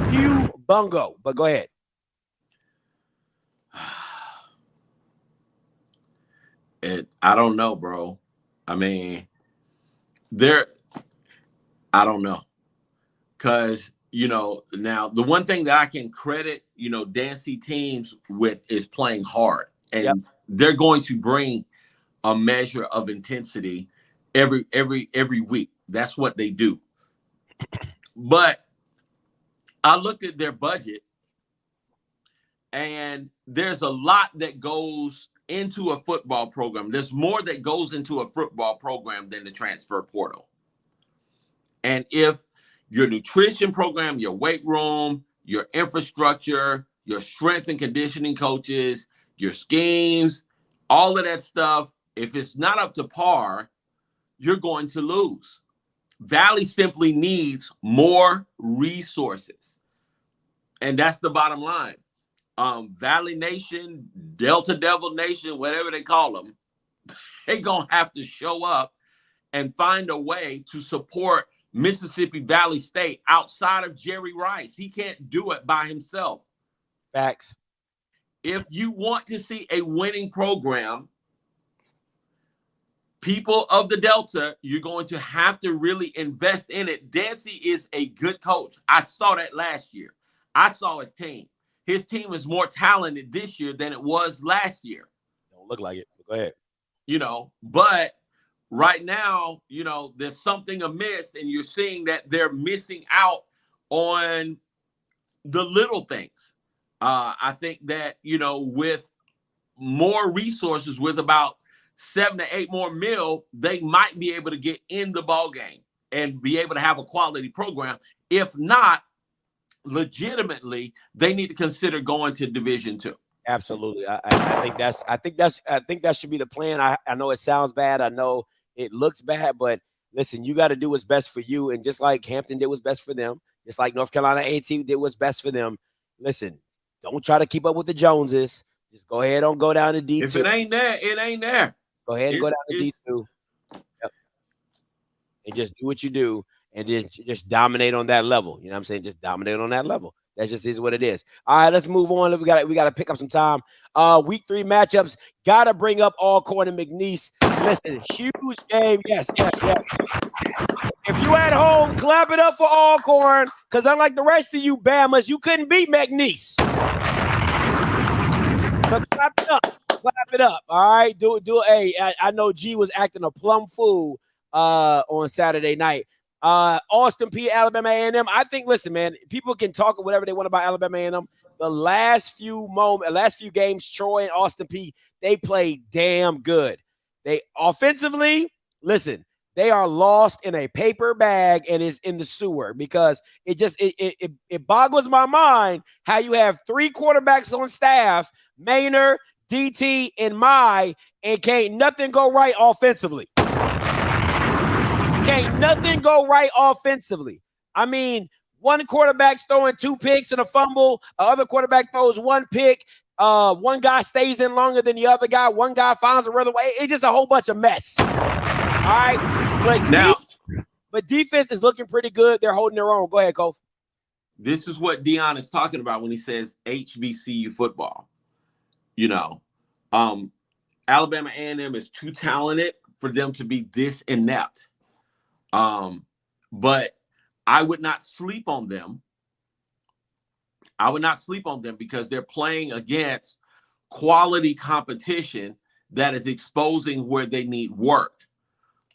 Humongous. But go ahead. I don't know, bro. I mean, I don't know. Because, you know, now the one thing that I can credit, you know, Dancy teams with is playing hard. And they're going to bring a measure of intensity every week. That's what they do. But I looked at their budget, and there's a lot that goes into a football program. There's more that goes into a football program than the transfer portal. And if your nutrition program, your weight room, your infrastructure, your strength and conditioning coaches, your schemes, all of that stuff, If it's not up to par, you're going to lose. Valley simply needs more resources. And that's the bottom line. Valley Nation, Delta Devil Nation, whatever they call them, they're going to have to show up and find a way to support Mississippi Valley State outside of Jerry Rice. He can't do it by himself. Facts. If you want to see a winning program, people of the Delta, you're going to have to really invest in it. Dancy is a good coach. I saw that last year. I saw his team. His team is more talented this year than it was last year. Don't look like it. Go ahead. But right now, there's something amiss, and you're seeing that they're missing out on the little things. I think that, with more resources, with about 7 to 8 more mil, they might be able to get in the ball game and be able to have a quality program. If not, legitimately, they need to consider going to Division II. Absolutely. I think that should be the plan. I know it sounds bad. I know it looks bad, but listen, you got to do what's best for you. And just like Hampton did what's best for them, just like North Carolina A&T did what's best for them. Listen, don't try to keep up with the Joneses. Just go ahead and go down to D2. If it ain't there, it ain't there. Go ahead and go down to D2. Yep. And just do what you do, and then just dominate on that level. You know what I'm saying? Just dominate on that level. That just is what it is. All right, let's move on. We got to pick up some time. Week 3 matchups. Got to bring up Alcorn and McNeese. Listen, huge game. Yes. If you at home, clap it up for Alcorn, because unlike the rest of you Bamas, you couldn't beat McNeese. So clap it up. Clap it up. All right. Do it. Hey, I know G was acting a plumb fool on Saturday night. Austin P, Alabama A&M. I think, listen, man, people can talk whatever they want about Alabama A&M. The last few games, Troy and Austin P, they played damn good. They offensively, listen, they are lost in a paper bag and is in the sewer, because it boggles my mind how you have 3 quarterbacks on staff, Maynard, DT, and and can't nothing go right offensively. Can't nothing go right offensively. I mean, one quarterback's throwing 2 picks and a fumble. Other quarterback throws 1 pick. One guy stays in longer than the other guy. One guy finds a other way. It's just a whole bunch of mess. All right. But defense is looking pretty good. They're holding their own. Go ahead, Kof. This is what Deion is talking about when he says HBCU football. Alabama A&M is too talented for them to be this inept. But I would not sleep on them. Because they're playing against quality competition that is exposing where they need work.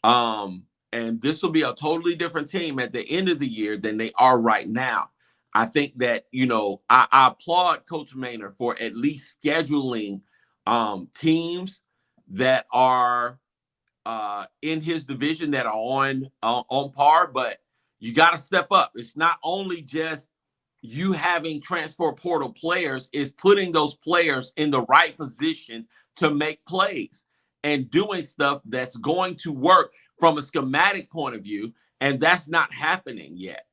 And this will be a totally different team at the end of the year than they are right now. I think that, I applaud Coach Maynard for at least scheduling teams that are in his division that are on par, but you got to step up. It's not only just you having transfer portal players, is putting those players in the right position to make plays and doing stuff that's going to work from a schematic point of view, and that's not happening yet.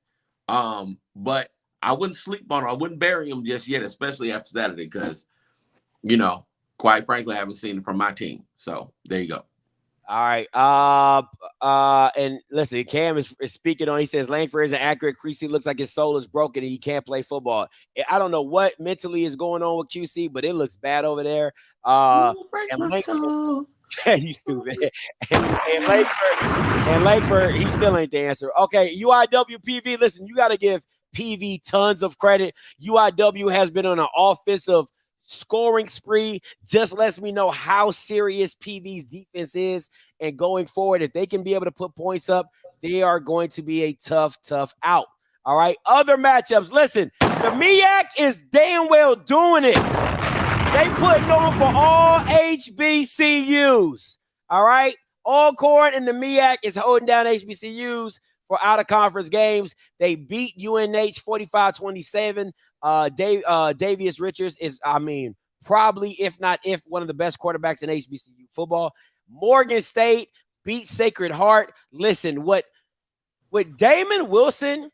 But I wouldn't sleep on him. I wouldn't bury him just yet, especially after Saturday, because, quite frankly, I haven't seen it from my team. So there you go. All right. And listen, Cam is speaking on, he says Langford isn't accurate. Creasy looks like his soul is broken and he can't play football. I don't know what mentally is going on with QC, but it looks bad over there. You stupid. And Langford, he still ain't the answer. Okay, UIW PV, listen, you got to give PV tons of credit. UIW has been on an offensive scoring spree. Just lets me know how serious PV's defense is, and going forward, if they can be able to put points up, they are going to be a tough out. All right, other matchups. Listen, the MEAC is damn well doing it. They putting on for all HBCUs. All right, Alcorn and the MEAC is holding down HBCUs for out-of-conference games. They beat UNH 45-27. Davius Richards is, probably, if not one of the best quarterbacks in HBCU football. Morgan State beat Sacred Heart. Listen, what Damon Wilson.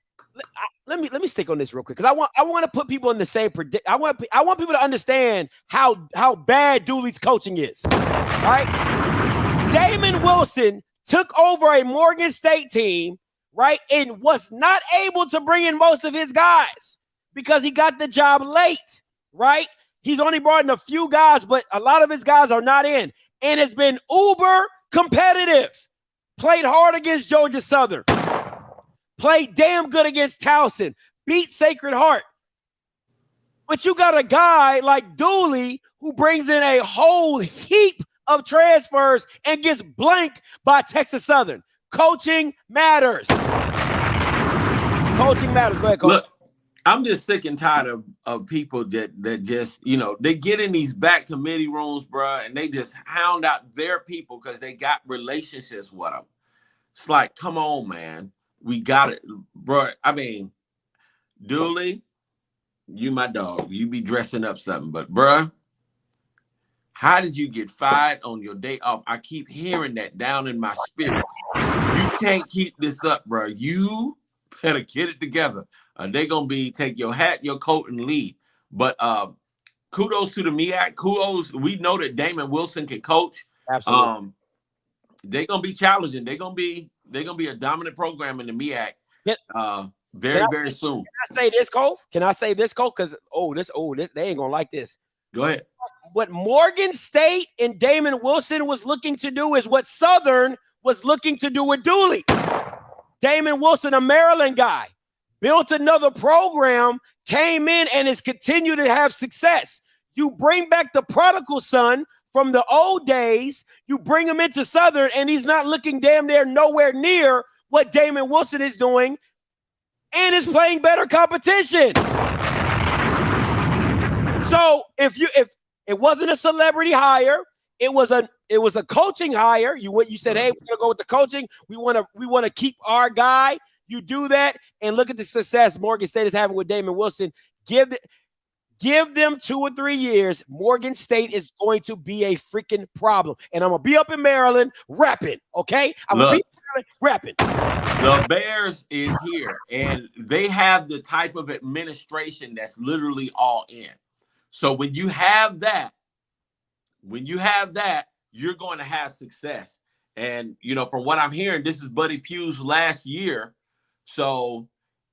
Let me stick on this real quick because I want to put people in the same predict. I want people to understand how bad Dooley's coaching is. Right? Damon Wilson took over a Morgan State team, right, and was not able to bring in most of his guys because he got the job late. Right? He's only brought in a few guys, but a lot of his guys are not in, and it's been uber competitive. Played hard against Georgia Southern. Played damn good against Towson. Beat Sacred Heart. But you got a guy like Dooley who brings in a whole heap of transfers and gets blanked by Texas Southern. Coaching matters. Coaching matters. Go ahead, Coach. Look, I'm just sick and tired of people that just, they get in these back committee rooms, bro, and they just hound out their people because they got relationships with them. It's like, come on, man. We got it, bro. I mean, Dooley, you my dog. You be dressing up something, but bro, how did you get fired on your day off? I keep hearing that down in my spirit. You can't keep this up, bro. You better get it together. They're gonna take your hat, your coat, and leave. But kudos to the MEAC. Kudos. We know that Damon Wilson can coach. Absolutely. They're gonna be challenging. They're gonna be a dominant program in the MEAC very soon. Can I say this, Cole? Because they ain't gonna like this. Go ahead. What Morgan State and Damon Wilson was looking to do is what Southern was looking to do with Dooley. Damon Wilson, a Maryland guy, built another program, came in, and has continued to have success. You bring back the prodigal son from the old days, you bring him into Southern, and he's not looking damn near nowhere near what Damon Wilson is doing, and is playing better competition. So if it wasn't a celebrity hire, it was a coaching hire. You said, hey, we're gonna go with the coaching. We want to keep our guy. You do that, and look at the success Morgan State is having with Damon Wilson. Give them 2 or 3 years. Morgan State is going to be a freaking problem. And I'm going to be up in Maryland rapping, okay? I'm going to be in Maryland rapping. The Bears is here, and they have the type of administration that's literally all in. So when you have that, you're going to have success. And, from what I'm hearing, this is Buddy Pugh's last year. So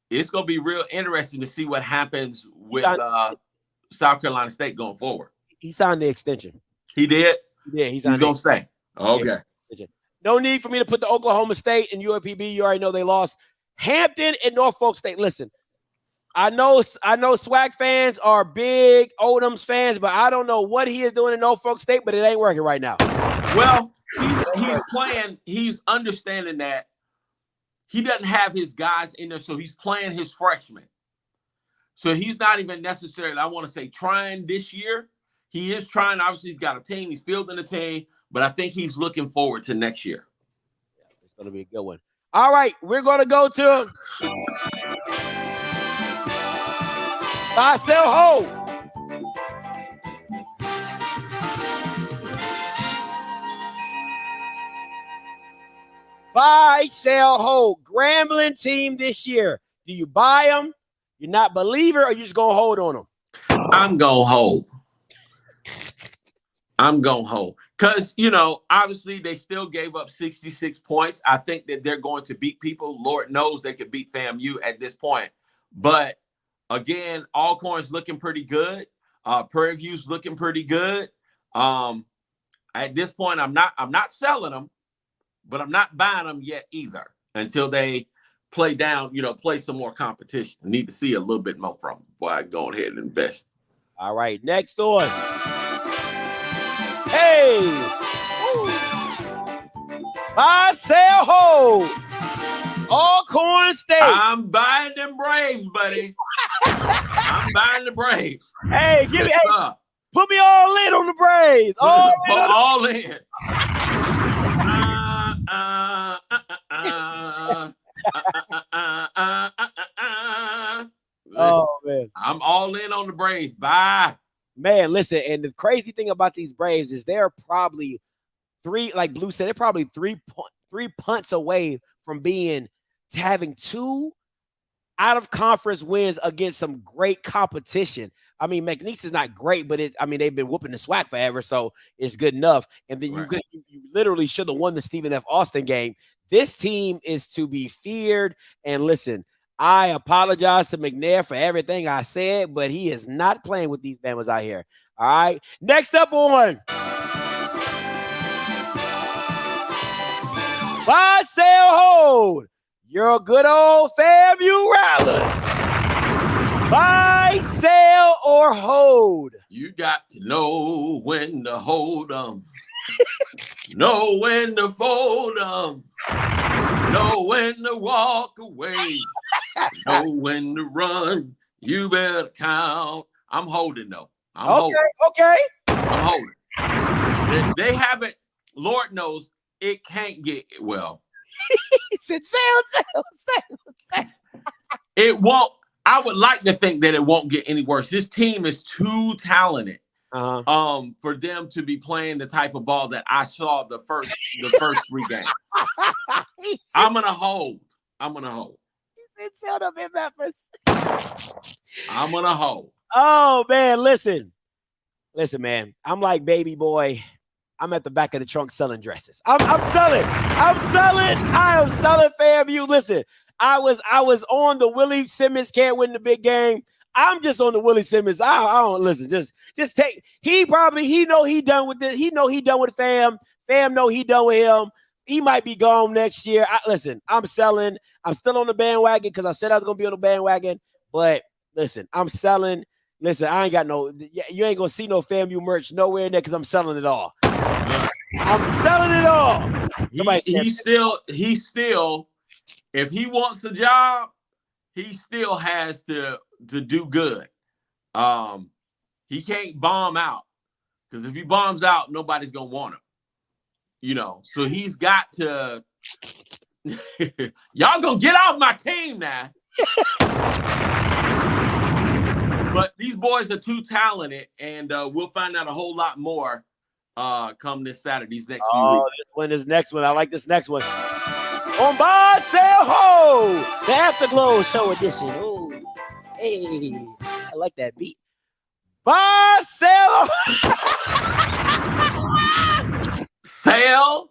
it's going to be real interesting to see what happens with South Carolina State going forward. He signed the extension. He did? Yeah, he's going to stay. Okay. Yeah. No need for me to put the Oklahoma State and UAPB. You already know they lost. Hampton and Norfolk State. Listen, I know SWAC fans are big Odom's fans, but I don't know what he is doing in Norfolk State, but it ain't working right now. Well, he's playing. He's understanding that he doesn't have his guys in there, so he's playing his freshmen. So he's not even necessarily, I want to say, trying this year. He is trying. Obviously, he's got a team. He's fielding a team. But I think he's looking forward to next year. Yeah, it's going to be a good one. All right, we're going to go to Buy, Sell, Hold. Buy, sell, hold. Grambling team this year. Do you buy them? You're not a believer, or you just going to hold on them? I'm going to hold. Because, obviously they still gave up 66 points. I think that they're going to beat people. Lord knows they could beat FAMU at this point. But, again, Alcorn's looking pretty good. Prairie View's looking pretty good. At this point, I'm not selling them, but I'm not buying them yet either until they play some more competition. I need to see a little bit more from them before I go ahead and invest. All right, next on. Hey! Woo. Buy, sell, hold. Alcorn State. I'm buying them Braves, buddy. I'm buying the Braves. Hey, put me all in on the Braves. All in. Oh, man. I'm all in on the Braves. Bye. Man, listen, and the crazy thing about these Braves is they're probably like Blue said, they're probably three punts away from having 2 out of conference wins against some great competition. I mean, McNeese is not great, but they've been whooping the SWAC forever, so it's good enough. And then you literally should have won the Stephen F. Austin game. This team is to be feared. And listen, I apologize to McNair for everything I said, but he is not playing with these Bama's out here. All right. Next up on buy, sell, hold. Your good old FAMU Rattlers. Buy, sell, or hold. You got to know when to hold them. Know when to fold them. Know when to walk away. Know when to run. You better count. I'm holding though. I'm holding. They haven't. Lord knows it can't get well. He said, sell. It won't. I would like to think that it won't get any worse. This team is too talented for them to be playing the type of ball that I saw the first 3 games. I'm gonna hold. He said, sell them in Memphis. I'm gonna hold. Oh man, listen, man. I'm like baby boy. I'm at the back of the trunk selling dresses. I'm selling. I am selling FAMU. Listen, I was on the Willie Simmons can't win the big game. I'm just on the Willie Simmons. I don't listen. Just take. He know he done with this. He know he done with Fam. Fam know he done with him. He might be gone next year. Listen, I'm selling. I'm still on the bandwagon because I said I was gonna be on the bandwagon. But listen, I'm selling. Listen, I ain't got you ain't gonna see no FAMU merch nowhere in there because I'm selling it all. I'm selling it all. He still, if he wants a job, he still has to do good. He can't bomb out because if he bombs out, nobody's gonna want him. So he's got to. Y'all gonna get off my team now. But these boys are too talented, and we'll find out a whole lot more come this Saturday, these next few weeks. This next one. I like this next one. On buy, sell, hold. The AfterGlow show edition. Oh, hey, I like that beat. Buy, sell, sell.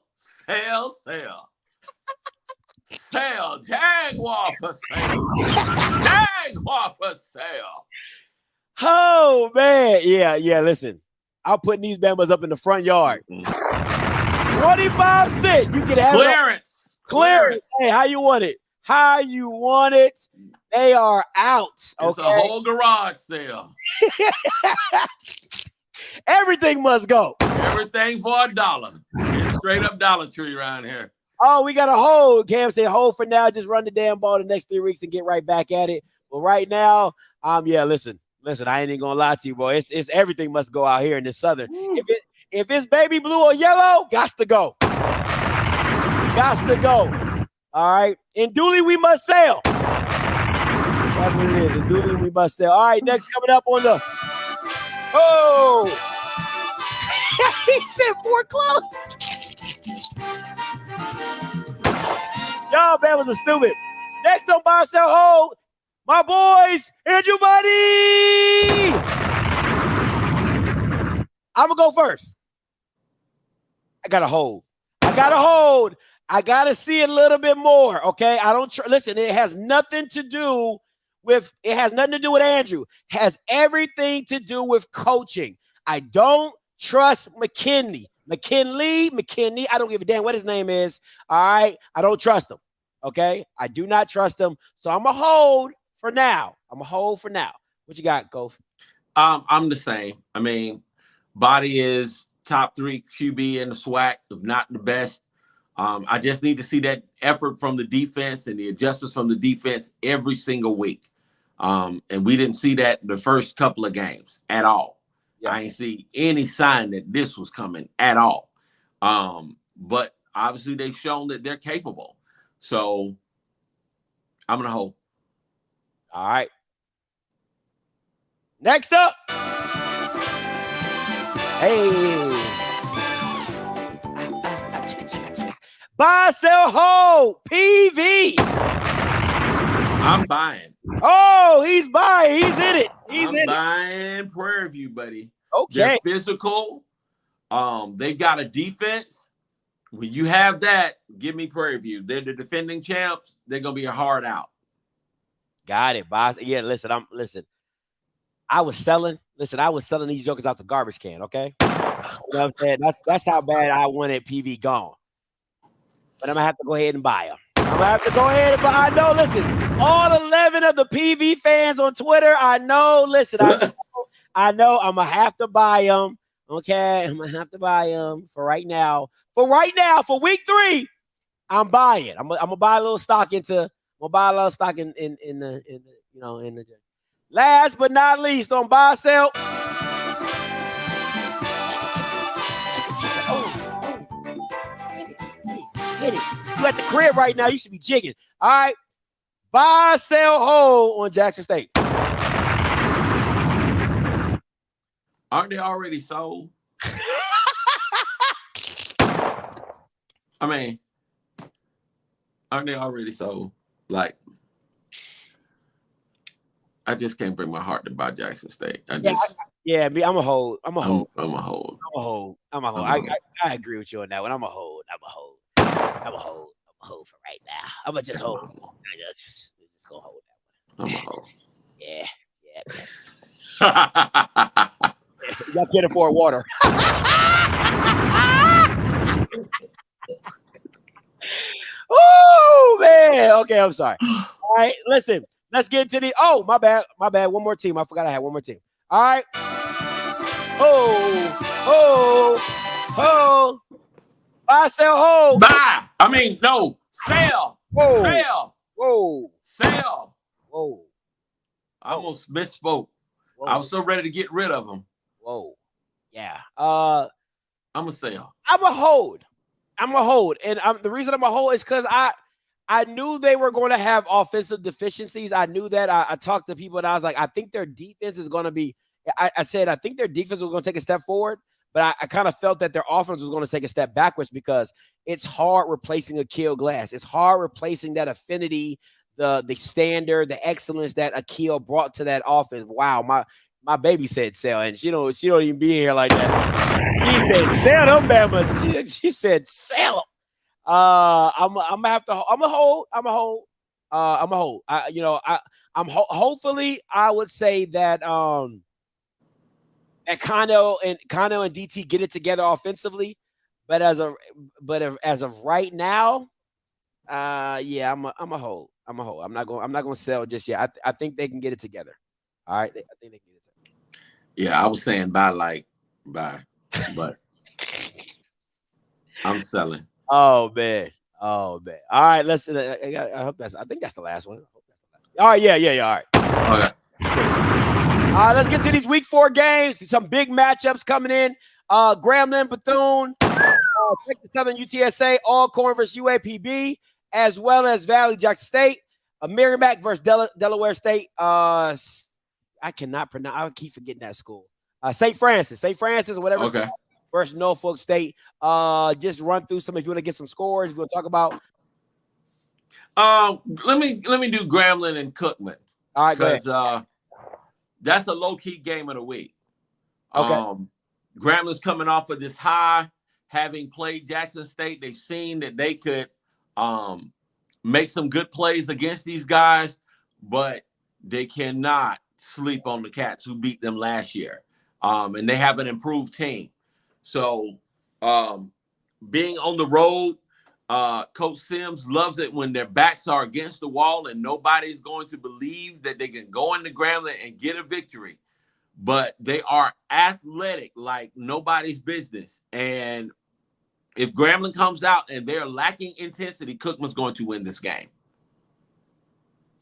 Sell. Jaguar for sale. Jaguar for sale. Oh, man. Yeah, listen. I'm putting these Bambas up in the front yard. 25 cents. You can have clearance. Hey, how you want it? They are out. Okay? It's a whole garage sale. Everything must go. Everything for $1. It's straight up Dollar Tree around here. Oh, we got to hold. Cam said hold for now. Just run the damn ball the next 3 weeks and get right back at it. But right now, listen, I ain't even gonna lie to you, boy. It's everything must go out here in the Southern. If it's baby blue or yellow, gots to go. All right. In Dooley, we must sell. That's what it is. In Dooley, we must sell. All right, next coming up on the he said foreclosed. Y'all Bama's are stupid. Next on buy, sell, hold. My boys, Andrew Buddy. I'm gonna go first. I gotta hold. I gotta see it a little bit more. Okay. I don't listen. It has nothing to do with Andrew. It has everything to do with coaching. I don't trust McKinney. I don't give a damn what his name is. All right. I don't trust him. Okay. I do not trust him. So I'm a hold for now. What you got, Goff? I'm the same. I mean, Body is top 3 QB in the SWAC, if not the best. I just need to see that effort from the defense and the adjustments from the defense every single week. And we didn't see that the first couple of games at all. Yeah. I ain't see any sign that this was coming at all. But obviously they've shown that they're capable. So I'm going to hold. All right. Next up. Hey. Buy, sell, hold. PV. I'm buying. Oh, he's buying. He's in it. He's in I'm buying Prairie View, buddy. Okay. They're physical. They've got a defense. When you have that, give me Prairie View. They're the defending champs. They're gonna be a hard out. Got it, boss. Yeah, listen. I was selling these jokers out the garbage can. Okay, you know what I'm saying? That's how bad I wanted PV gone. But I'm gonna have to go ahead and buy them. I'm gonna have to go ahead and buy. I know. Listen, all 11 of the PV fans on Twitter. I know. Listen, I know. I'm gonna have to buy them. Okay, I'm gonna have to buy them for right now. For week 3, I'm buying. I'm gonna buy a little stock into. I'm gonna buy a little stock in the. Last but not least, on buy sell. Get it. You at the crib right now. You should be jigging. All right. Buy, sell, hold on Jackson State. Aren't they already sold? I mean, aren't they already sold? Like, I just can't bring my heart to buy Jackson State. I'm a hold. I'm a hold. I agree with you on that one. I'm a hold for right now. I'm gonna just hold. I just gonna hold that one. I'm a hold. Yeah. Y'all can't afford water. Oh man. Okay, I'm sorry. All right, listen. Let's get into the. Oh, my bad. One more team. I forgot I had one more team. All right. Buy, sell, hold. Buy. I mean, no. Sell. Whoa. Sell. Whoa. Sell. Whoa. I almost misspoke. Whoa. I was so ready to get rid of them. Whoa. Yeah. I'm a sell. I'm a hold. And the reason I'm a hold is because I knew they were going to have offensive deficiencies. I knew that. I talked to people and I was like, I think their defense is going to be. I said I think their defense was going to take a step forward, but I kind of felt that their offense was going to take a step backwards because it's hard replacing Akil Glass. It's hard replacing that affinity, the standard, the excellence that Akil brought to that offense. Wow, my baby said sell, and she don't even be here like that. She said sell them Bama's. She said sell them. I'm gonna hold. Hopefully I would say that that Kano and DT get it together offensively, but as of right now, yeah, I'm a hold. I'm not gonna sell just yet. I think they can get it together. All right, I think they can get it together. Yeah, I was saying buy, but I'm selling. Oh man. All right, let's. I think that's the last one. All right, yeah. All right. Okay. All right, let's get to these week 4 games. Some big matchups coming in. Grambling, Bethune, Texas Southern, UTSA, Alcorn versus UAPB, as well as Valley, Jackson State. Merrimack versus Delaware State. I cannot pronounce. I keep forgetting that school. St. Francis, or whatever. Okay. Versus Norfolk State. Just run through some if you want to get some scores. You want to talk about. Let me do Grambling and Cookman. All right, because that's a low-key game of the week. Okay. Grambling's coming off of this high, having played Jackson State. They've seen that they could make some good plays against these guys, but they cannot sleep on the Cats who beat them last year. And they have an improved team. So being on the road, Coach Sims loves it when their backs are against the wall and nobody's going to believe that they can go into Grambling and get a victory. But they are athletic like nobody's business. And if Grambling comes out and they're lacking intensity, Cookman's going to win this game.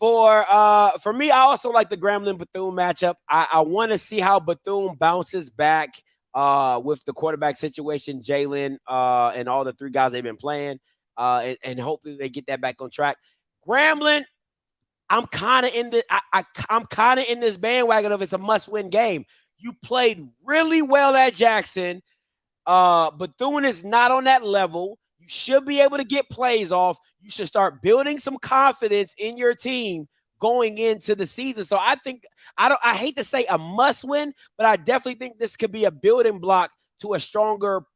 For me, I also like the Grambling-Bethune matchup. I want to see how Bethune bounces back with the quarterback situation, Jalen, and all the 3 guys they've been playing, and hopefully they get that back on track. Grambling, I'm kind of in this bandwagon of it's a must-win game. You played really well at Jackson. Bethune is not on that level. You should be able to get plays off. You should start building some confidence in your team going into the season. So I think I hate to say a must win, but I definitely think this could be a building block to a stronger,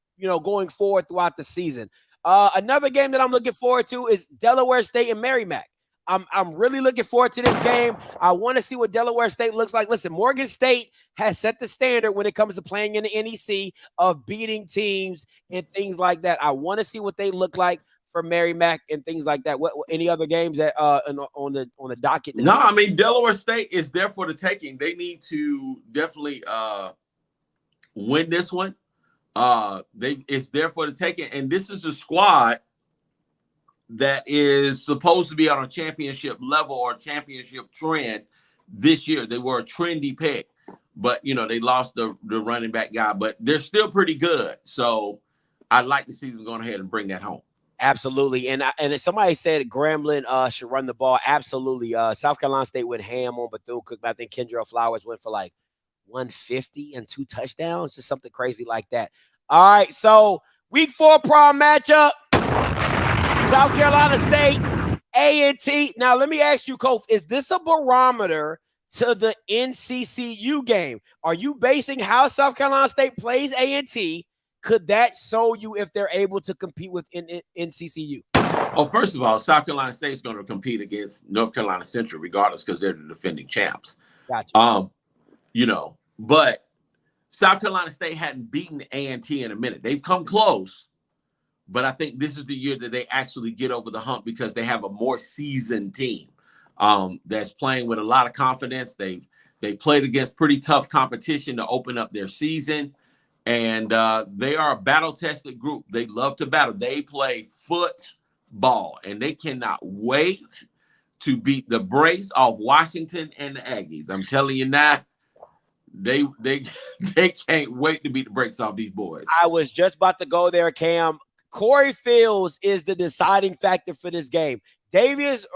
going forward throughout the season. Another game that I'm looking forward to is Delaware State and Merrimack. I'm really looking forward to this game. I want to see what Delaware State looks like. Listen, Morgan State has set the standard when it comes to playing in the NEC of beating teams and things like that. I want to see what they look like for Merrimack and things like that. What any other games that on the docket? No, I mean Delaware State is there for the taking. They need to definitely win this one. It's there for the taking, and this is a squad that is supposed to be on a championship level or championship trend this year. They were a trendy pick, but they lost the running back guy, but they're still pretty good. So I'd like to see them going ahead and bring that home. Absolutely. And somebody said Grambling should run the ball. Absolutely. South Carolina State went ham on Bethune-Cookman. I think Kendra Flowers went for like 150 and 2 touchdowns or something crazy like that. All right. So week 4 prom matchup. South Carolina State, A&T. Now, let me ask you, Kof, is this a barometer to the NCCU game? Are you basing how South Carolina State plays A&T? Could that show you if they're able to compete with NCCU? Oh, first of all, South Carolina State is going to compete against North Carolina Central regardless because they're the defending champs. Gotcha. But South Carolina State hadn't beaten A&T in a minute. They've come close. But I think this is the year that they actually get over the hump because they have a more seasoned team that's playing with a lot of confidence. They played against pretty tough competition to open up their season, and they are a battle-tested group. They love to battle. They play football, and they cannot wait to beat the brakes off Washington and the Aggies. I'm telling you now, they can't wait to beat the brakes off these boys. I was just about to go there, Cam. Corey Fields is the deciding factor for this game. Davis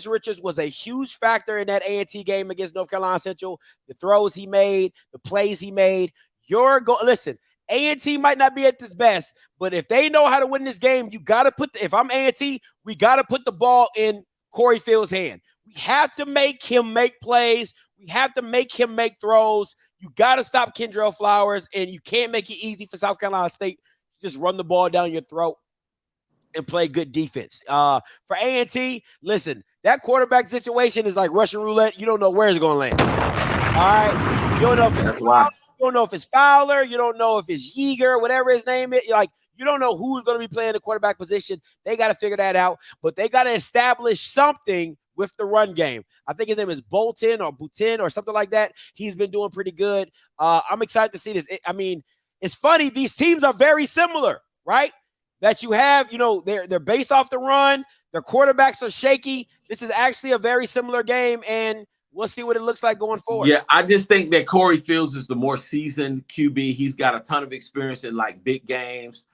Richards was a huge factor in that A&T game against North Carolina Central. The throws he made, the plays he made. Listen, A&T might not be at its best, but if they know how to win this game, you got to if I'm A&T, we got to put the ball in Corey Fields' hand. We have to make him make plays. We have to make him make throws. You got to stop Kendra Flowers, and you can't make it easy for South Carolina State. Just run the ball down your throat and play good defense. For A&T, listen, that quarterback situation is like Russian roulette. You don't know where it's going to land. All right? You don't know if it's Fowler. You don't know if it's Fowler. You don't know if it's Yeager, whatever his name is. You don't know who's going to be playing the quarterback position. They got to figure that out. But they got to establish something with the run game. I think his name is Bolton or something like that. He's been doing pretty good. I'm excited to see this. It's funny. These teams are very similar, right? That you have, they're based off the run. Their quarterbacks are shaky. This is actually a very similar game, and we'll see what it looks like going forward. Yeah, I just think that Corey Fields is the more seasoned QB. He's got a ton of experience in big games.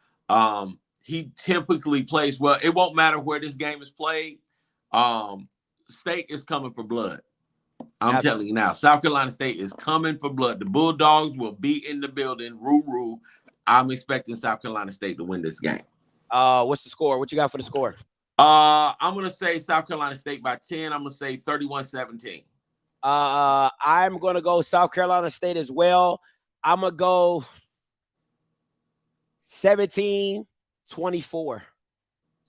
He typically plays well. It won't matter where this game is played. State is coming for blood. I'm telling you now, South Carolina State is coming for blood. The Bulldogs will be in the building. Roo. I'm expecting South Carolina State to win this game. What's the score? What you got for the score? I'm going to say South Carolina State by 10. I'm going to say 31-17. I'm going to go South Carolina State as well. I'm going to go 17-24.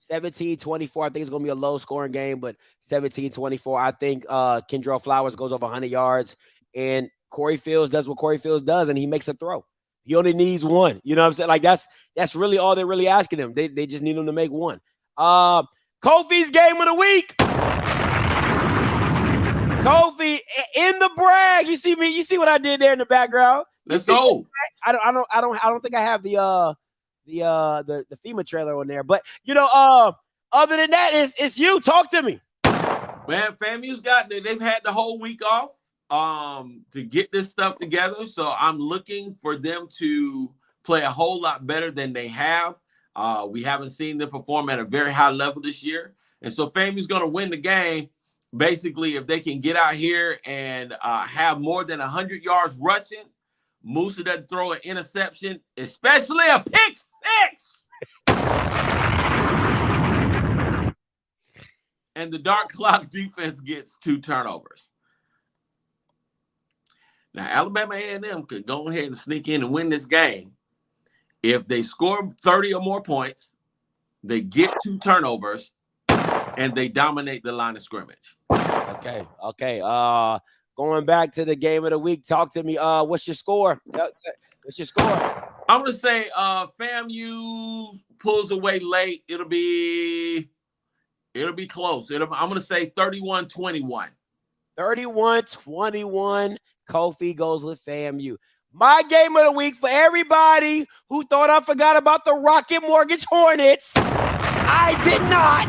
17-24. I think it's going to be a low-scoring game, but 17-24. I think Kendra Flowers goes over 100 yards, and Corey Fields does what Corey Fields does, and he makes a throw. He only needs one. You know what I'm saying? That's really all they're really asking him. They just need him to make one. Kofi's game of the week. Kofi in the brag. You see me? You see what I did there in the background? Let's go. I don't think I have the FEMA trailer on there, but other than that, it's you. Talk to me, man. FAMU's they've had the whole week off to get this stuff together, so I'm looking for them to play a whole lot better than they have. We haven't seen them perform at a very high level this year, and so FAMU's going to win the game. Basically, if they can get out here and have more than 100 yards rushing. Musa doesn't throw an interception, especially a pick six. and the dark clock defense gets 2 turnovers. Now, Alabama A&M could go ahead and sneak in and win this game. If they score 30 or more points, they get 2 turnovers, and they dominate the line of scrimmage. Okay. Going back to the game of the week, talk to me. What's your score? What's your score? I'm going to say FAMU pulls away late. It'll be close. I'm going to say 31-21. 31-21. Kofi goes with FAMU. My game of the week for everybody who thought I forgot about the Rocket Mortgage Hornets. I did not.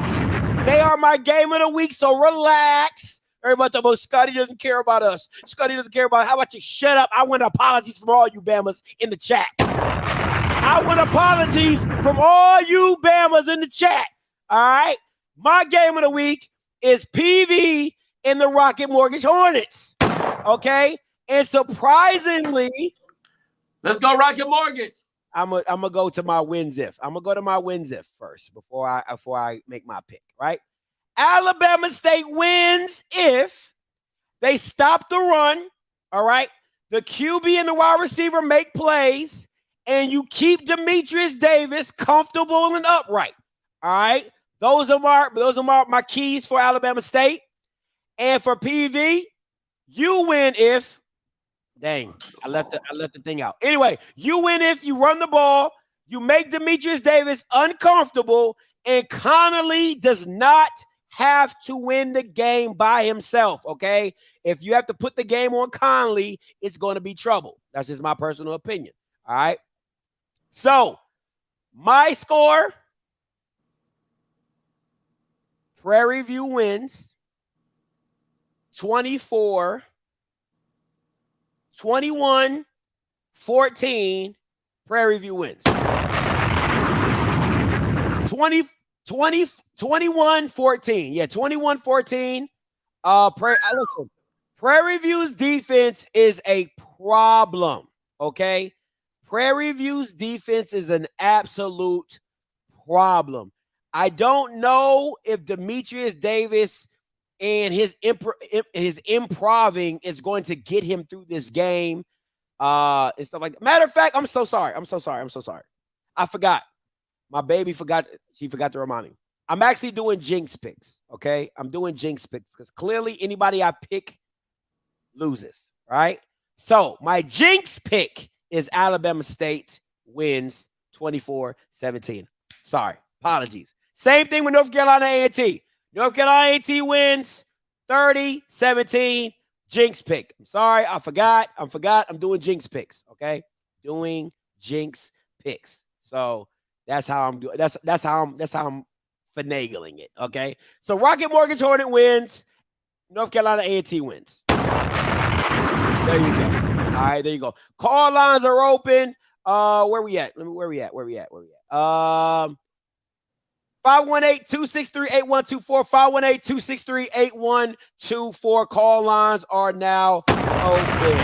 They are my game of the week, so relax. Everybody talking about Scotty doesn't care about us. Scotty doesn't care about us. How about you shut up? I want apologies from all you Bamas in the chat. I want apologies from all you Bamas in the chat. All right? My game of the week is PV and the Rocket Mortgage Hornets. Okay? And surprisingly, let's go Rocket Mortgage. I'm gonna go to my wins if. I'm gonna go to my wins if first before I make my pick, right? Alabama State wins if they stop the run, all right? The QB and the wide receiver make plays, and you keep Demetrius Davis comfortable and upright, all right? Those are my keys for Alabama State. And for PV, you win if, dang, I left the thing out. Anyway, you win if you run the ball, you make Demetrius Davis uncomfortable, and Connolly does not have to win the game by himself, okay? If you have to put the game on Connolly, it's going to be trouble. That's just my personal opinion, all right? So, my score, Prairie View wins 24-21-14. Prairie View wins 21-14. Yeah, 21-14. Listen, Prairie View's defense is a problem, okay? Prairie View's defense is an absolute problem. I don't know if Demetrius Davis and his improving is going to get him through this game and stuff like that. Matter of fact, I'm so sorry. I forgot. My baby forgot. She forgot to remind me. I'm actually doing jinx picks, okay? I'm doing jinx picks because clearly anybody I pick loses, right? So my jinx pick is Alabama State wins 24-17. Sorry, apologies. Same thing with North Carolina A&T. North Carolina A&T wins 30-17. Jinx pick. I'm sorry, I forgot. I'm doing jinx picks, okay? Doing jinx picks. So that's how I'm doing. That's how I'm finagling it, okay? So Rocket Mortgage Hornet wins. North Carolina A&T wins. There you go. All right, there you go. Call lines are open. Where we at? Where we at? 518-263-8124. 518-263-8124. Call lines are now open.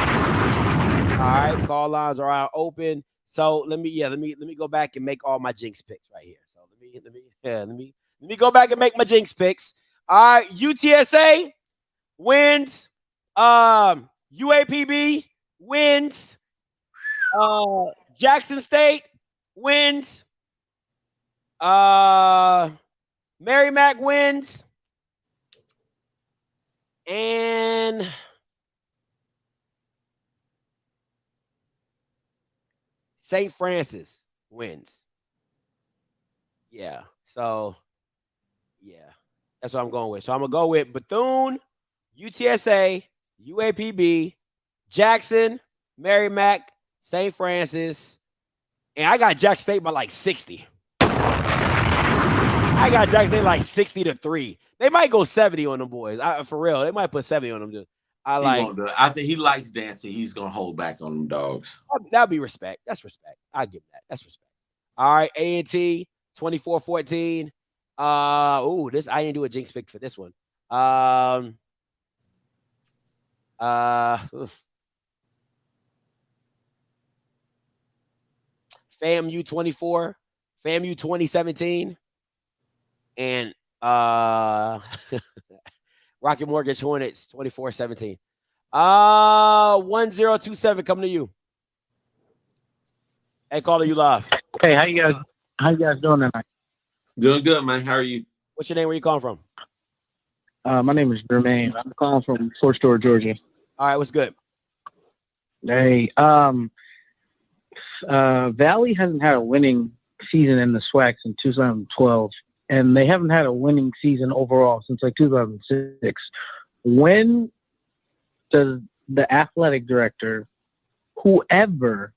All right, call lines are now open. So let me go back and make all my jinx picks right here. So let me go back and make my jinx picks. All right, UTSA wins. UAPB wins. Jackson State wins. Merrimack wins. And St. Francis wins. Yeah. So, yeah. That's what I'm going with. So I'm going to go with Bethune, UTSA, UAPB, Jackson, Merrimack, St. Francis. And I got Jackson State by like 60. I got Jackson State like 60-3. They might go 70 on them boys. For real. They might put 70 on them. I think he likes dancing. He's going to hold back on them dogs. That'll be respect. That's respect. I give that. That's respect. All right. A&T, 24-14. This I didn't do a jinx pick for this one. FAMU 24, FAMU 2017, and Rocket Mortgage Hornets 24-17. 1027 coming to you. Hey, caller, you live. Hey, how you guys doing tonight? Doing good, man. How are you? What's your name? Where you calling from? My name is Jermaine. I'm calling from Fort Stewart, Georgia. All right, what's good? Hey, Valley hasn't had a winning season in the SWAC since 2012, and they haven't had a winning season overall since like 2006. When does the athletic director, whoever,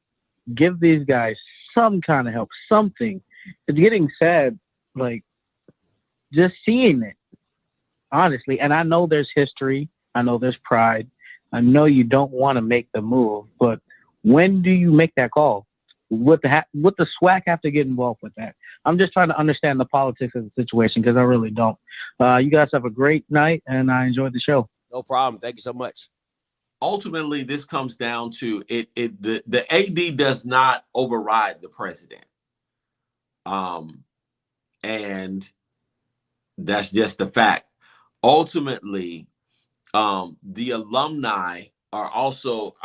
give these guys some kind of help, something? It's getting sad, like, just seeing it, honestly. And I know there's history. I know there's pride. I know you don't want to make the move, but when do you make that call? Would the SWAC have to get involved with that? I'm just trying to understand the politics of the situation because I really don't. You guys have a great night, and I enjoyed the show. No problem. Thank you so much. Ultimately, this comes down to the AD does not override the president. And that's just the fact. Ultimately, the alumni are also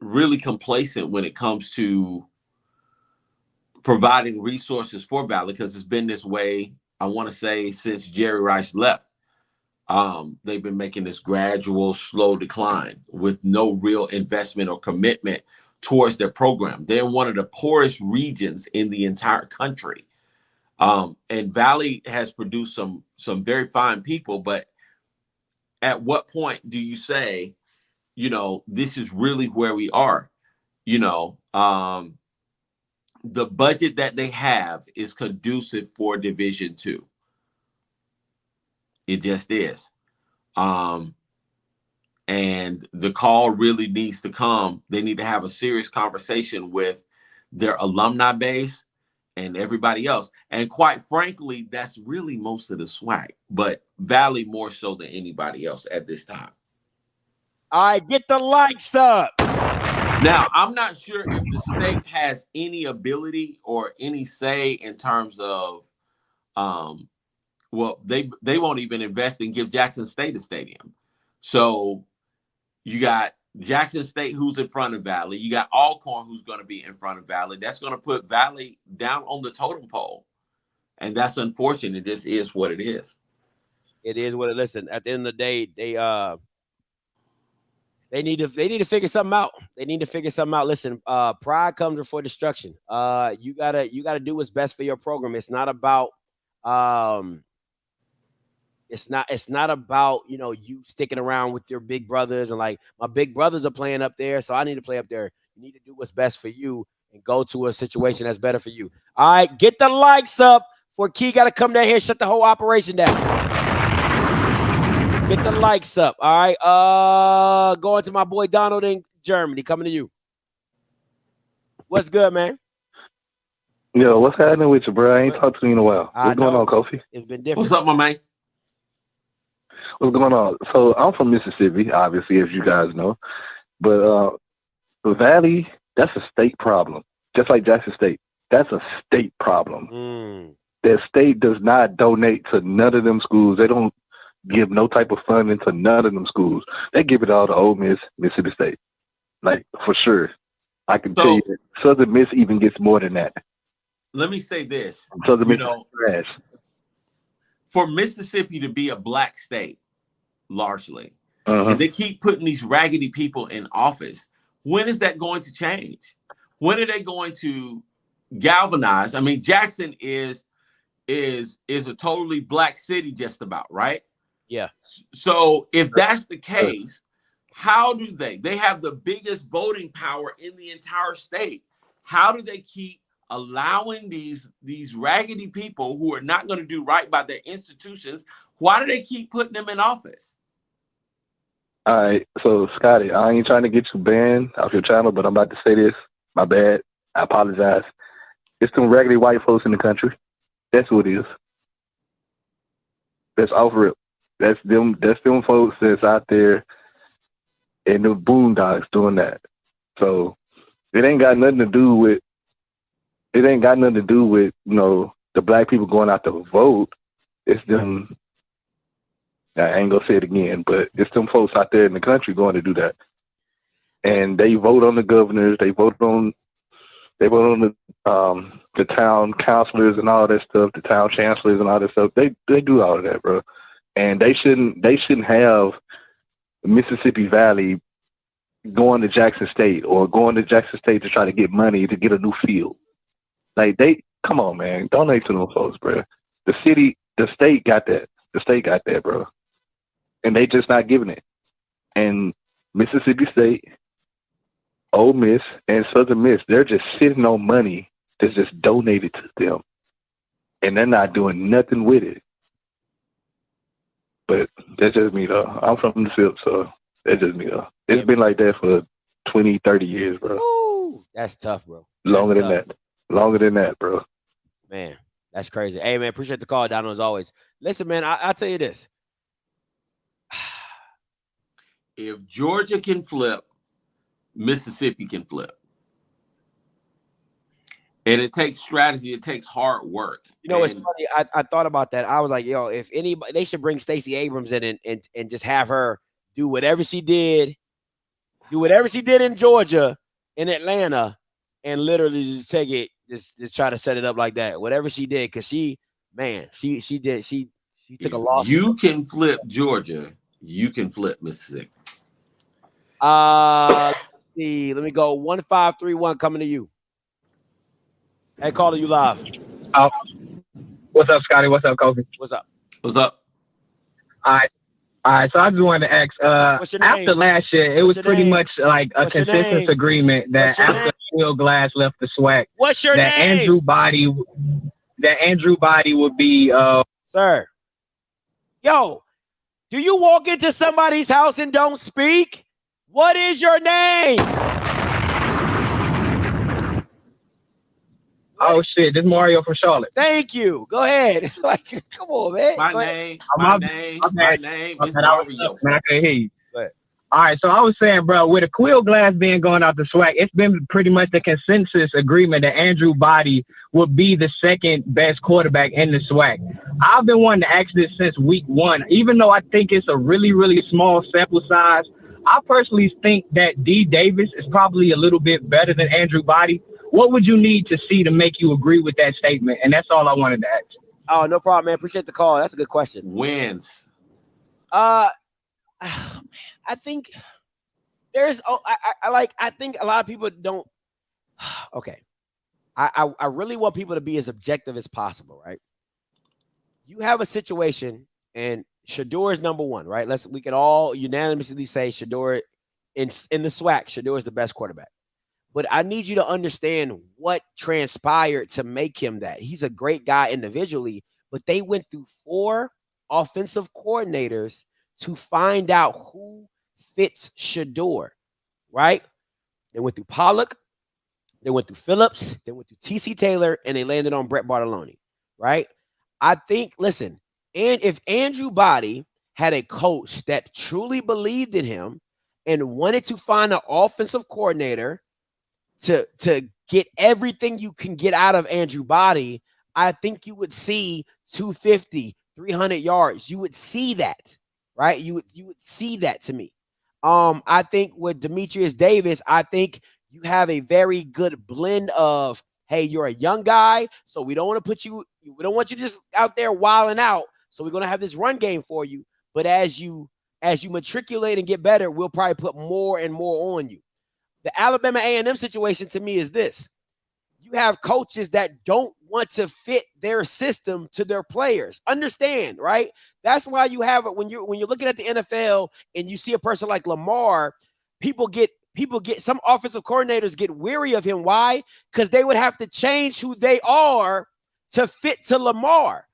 really complacent when it comes to providing resources for Valley, because it's been this way, I want to say, since Jerry Rice left. They've been making this gradual, slow decline with no real investment or commitment towards their program. They're one of the poorest regions in the entire country. And Valley has produced some very fine people, but at what point do you say, this is really where we are? The budget that they have is conducive for Division II. It just is. And the call really needs to come. They need to have a serious conversation with their alumni base and everybody else. And quite frankly, that's really most of the SWAC, but Valley more so than anybody else at this time. All right, get the likes up. Now, I'm not sure if the state has any ability or any say in terms of, they won't even invest and give Jackson State a stadium. So you got Jackson State, who's in front of Valley. You got Alcorn, who's going to be in front of Valley. That's going to put Valley down on the totem pole. And that's unfortunate. This is what it is. It is what it is. Listen, at the end of the day, they need to figure something out. They need to figure something out. Listen, pride comes before destruction. You gotta do what's best for your program. It's not about it's not about you sticking around with your big brothers and like, my big brothers are playing up there, so I need to play up there. You need to do what's best for you and go to a situation that's better for you. All right, get the likes up for Key. Got to come down here and shut the whole operation down. Get the likes up. All right. Going to my boy Donald in Germany. Coming to you. What's good, man? Yo, what's happening with you, bro? I ain't talked to you in a while. What's going on, Kofi? It's been different. What's up, my man? What's going on? So I'm from Mississippi, obviously, as you guys know. But the Valley, that's a state problem. Just like Jackson State. That's a state problem. That state does not donate to none of them schools. They don't give no type of funding to none of them schools. They give it all to Ole Miss, Mississippi State. Like, for sure. I can tell you that Southern Miss even gets more than that. Let me say this. Southern Miss is trash. For Mississippi to be a black state, largely, and they keep putting these raggedy people in office, when is that going to change? When are they going to galvanize? I mean, Jackson is a totally black city just about, right? Yeah. So if that's the case, how do they have the biggest voting power in the entire state? How do they keep allowing these raggedy people who are not going to do right by their institutions? Why do they keep putting them in office? All right, so Scotty, I ain't trying to get you banned off your channel, but I'm about to say this. My bad. I apologize. It's them raggedy white folks in the country. That's who it is. That's off rip. That's them folks that's out there in the boondocks doing that. So it ain't got nothing to do with the black people going out to vote, it's them. I ain't gonna say it again, but it's them folks out there in the country going to do that, and they vote on the governors, they vote on the town councilors and all that stuff, the town chancellors and all that stuff. They do all of that, bro, and they shouldn't have Mississippi Valley going to Jackson State or going to Jackson State to try to get money to get a new field. Like come on, man, donate to them folks, bro. The state got that. The state got that, bro. And they just not giving it. And Mississippi State, Ole Miss, and Southern Miss, they're just sitting on money that's just donated to them. And they're not doing nothing with it. But that's just me, though. I'm from the SIP, so that's just me, though. It's been like that for 20, 30 years, bro. Ooh, that's tough, bro. Longer than that, bro. Man, that's crazy. Hey, man, appreciate the call, Donald, as always. Listen, man, I'll tell you this. If Georgia can flip, Mississippi can flip. And it takes strategy. It takes hard work. You know, it's funny. I thought about that. I was like, yo, if anybody, they should bring Stacey Abrams in and just have her do whatever she did in Georgia, in Atlanta, and literally just take it, just try to set it up like that. Whatever she did, because she took a loss. You can flip Georgia. You can flip Mississippi. Let's see. Let me go. 1531 coming to you. Hey, caller, you live. What's up, Scotty? What's up, Kofi? What's up? What's up? All right. So I just wanted to ask. After last year, it was pretty much like a consensus agreement that after Will Glass left the SWAC, what's your that name? Andrew Body would be. Sir. Yo, do you walk into somebody's house and don't speak? What is your name? Oh shit! This is Mario from Charlotte. Thank you. Go ahead. Like, come on, man. My name is Mario. Man, I can't hear you. All right, so I was saying, bro, with Will Glass being going out the SWAC, it's been pretty much the consensus agreement that Andrew Body would be the second best quarterback in the SWAC. I've been wanting to ask this since week one, even though I think it's a really, really small sample size. I personally think that D. Davis is probably a little bit better than Andrew Body. What would you need to see to make you agree with that statement? And that's all I wanted to ask. Oh, no problem, man. Appreciate the call. That's a good question. Wins. I think there's I think a lot of people don't. Okay. I really want people to be as objective as possible, right? You have a situation, and Shedeur is number one, right? We can all unanimously say Shedeur in the SWAC, Shedeur is the best quarterback. But I need you to understand what transpired to make him that. He's a great guy individually, but they went through 4 offensive coordinators to find out who fits Shedeur, right? They went through Pollock, they went through Phillips, they went through T.C. Taylor, and they landed on Brett Bartolone, right? I think, listen, and if Andrew Body had a coach that truly believed in him and wanted to find an offensive coordinator to get everything you can get out of Andrew Body, I think you would see 250, 300 yards. You would see that, right? You would see that to me. I think with Demetrius Davis, I think you have a very good blend of, hey, you're a young guy, so we don't want you just out there wilding out. So we're going to have this run game for you. But as you matriculate and get better, we'll probably put more and more on you. The Alabama A&M situation to me is this. You have coaches that don't want to fit their system to their players. Understand, right? That's why you have it when you're looking at the NFL and you see a person like Lamar, people get some offensive coordinators get weary of him. Why? Because they would have to change who they are to fit to Lamar,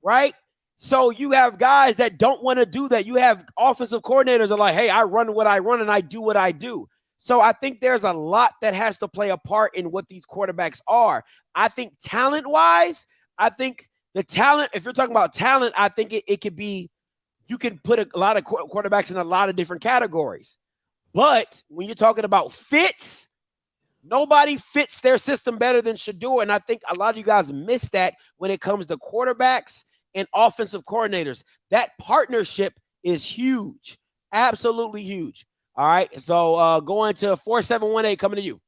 right? So you have guys that don't want to do that. You have offensive coordinators that are like, hey, I run what I run and I do what I do. So I think there's a lot that has to play a part in what these quarterbacks are. I think talent-wise, I think the talent, if you're talking about talent, I think it could be, you can put a lot of quarterbacks in a lot of different categories. But when you're talking about fits, Nobody fits their system better than Shador, and I think a lot of you guys miss that when it comes to quarterbacks and offensive coordinators. That partnership is huge, absolutely huge. All right, so going to 4718, coming to you.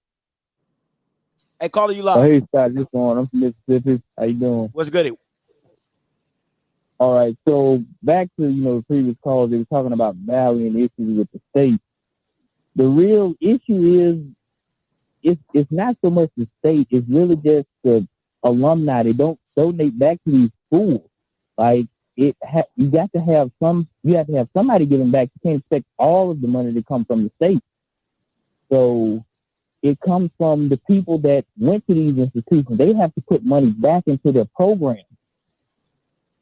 Hey, calling you live. Hey, Scott, this one. I'm from Mississippi. How you doing? What's good? All right, so back to the previous calls, they were talking about Valley and issues with the state. The real issue is it's not so much the state; it's really just the alumni. They don't donate back to these schools. Like you have to have somebody giving back. You can't expect all of the money to come from the state. So it comes from the people that went to these institutions. They have to put money back into their program.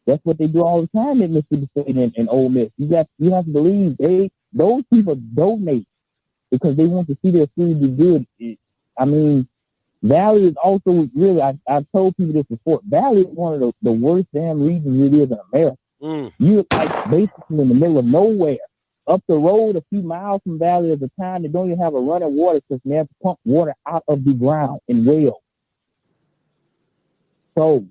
That's what they do all the time at Mississippi State and Ole Miss. You have to believe those people donate because they want to see their students do good. I mean, Valley is also really, I've told people this before, Valley is one of the worst damn regions it is in America. You're like basically in the middle of nowhere. Up the road a few miles from Valley at the time, they don't even have a running water system. They have to pump water out of the ground in wells. So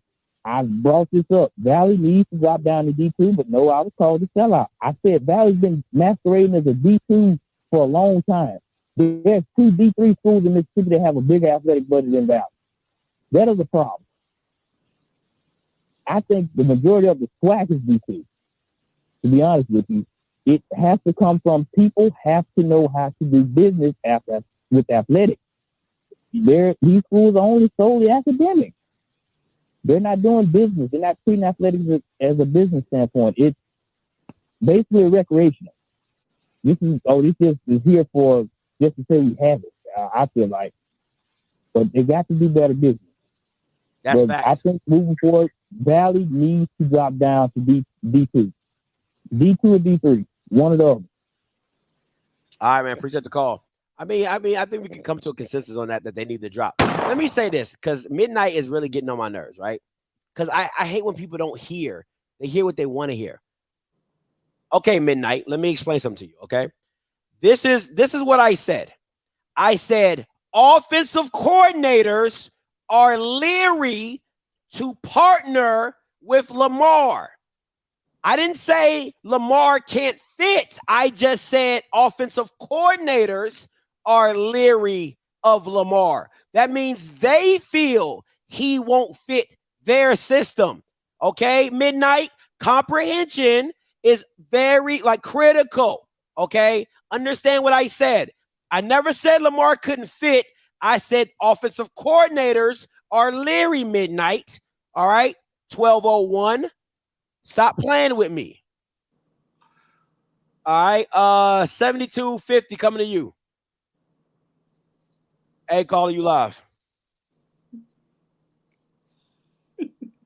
I brought this up. Valley needs to drop down to D2, but no, I was called a sellout. I said Valley's been masquerading as a D2 for a long time. There's 2 D3 schools in Mississippi that have a bigger athletic budget than Valley. That is a problem. I think the majority of the SWAC is D2. To be honest with you, it has to come from people have to know how to do business with athletics. These schools are only solely academic. They're not doing business. They're not treating athletics as a business standpoint. It's basically recreational. This is here for just to say we have it. I feel like, but they got to do better business. That's facts. I think moving forward, Valley needs to drop down to D2, D2 or D3, one of those. All right, man. Appreciate the call. I mean, I think we can come to a consensus on that they need to drop. Let me say this, because Midnight is really getting on my nerves, right? Because I hate when people don't hear. They hear what they want to hear. Okay, Midnight, let me explain something to you, okay? This is what I said. I said offensive coordinators are leery to partner with Lamar. I didn't say Lamar can't fit. I just said offensive coordinators are leery of Lamar. That means they feel he won't fit their system. Okay, Midnight, comprehension is very critical. Okay, understand what I said. I never said Lamar couldn't fit. I said offensive coordinators are leery, Midnight. All right, 1201. Stop playing with me. All right, 7250 coming to you. Hey, calling you live.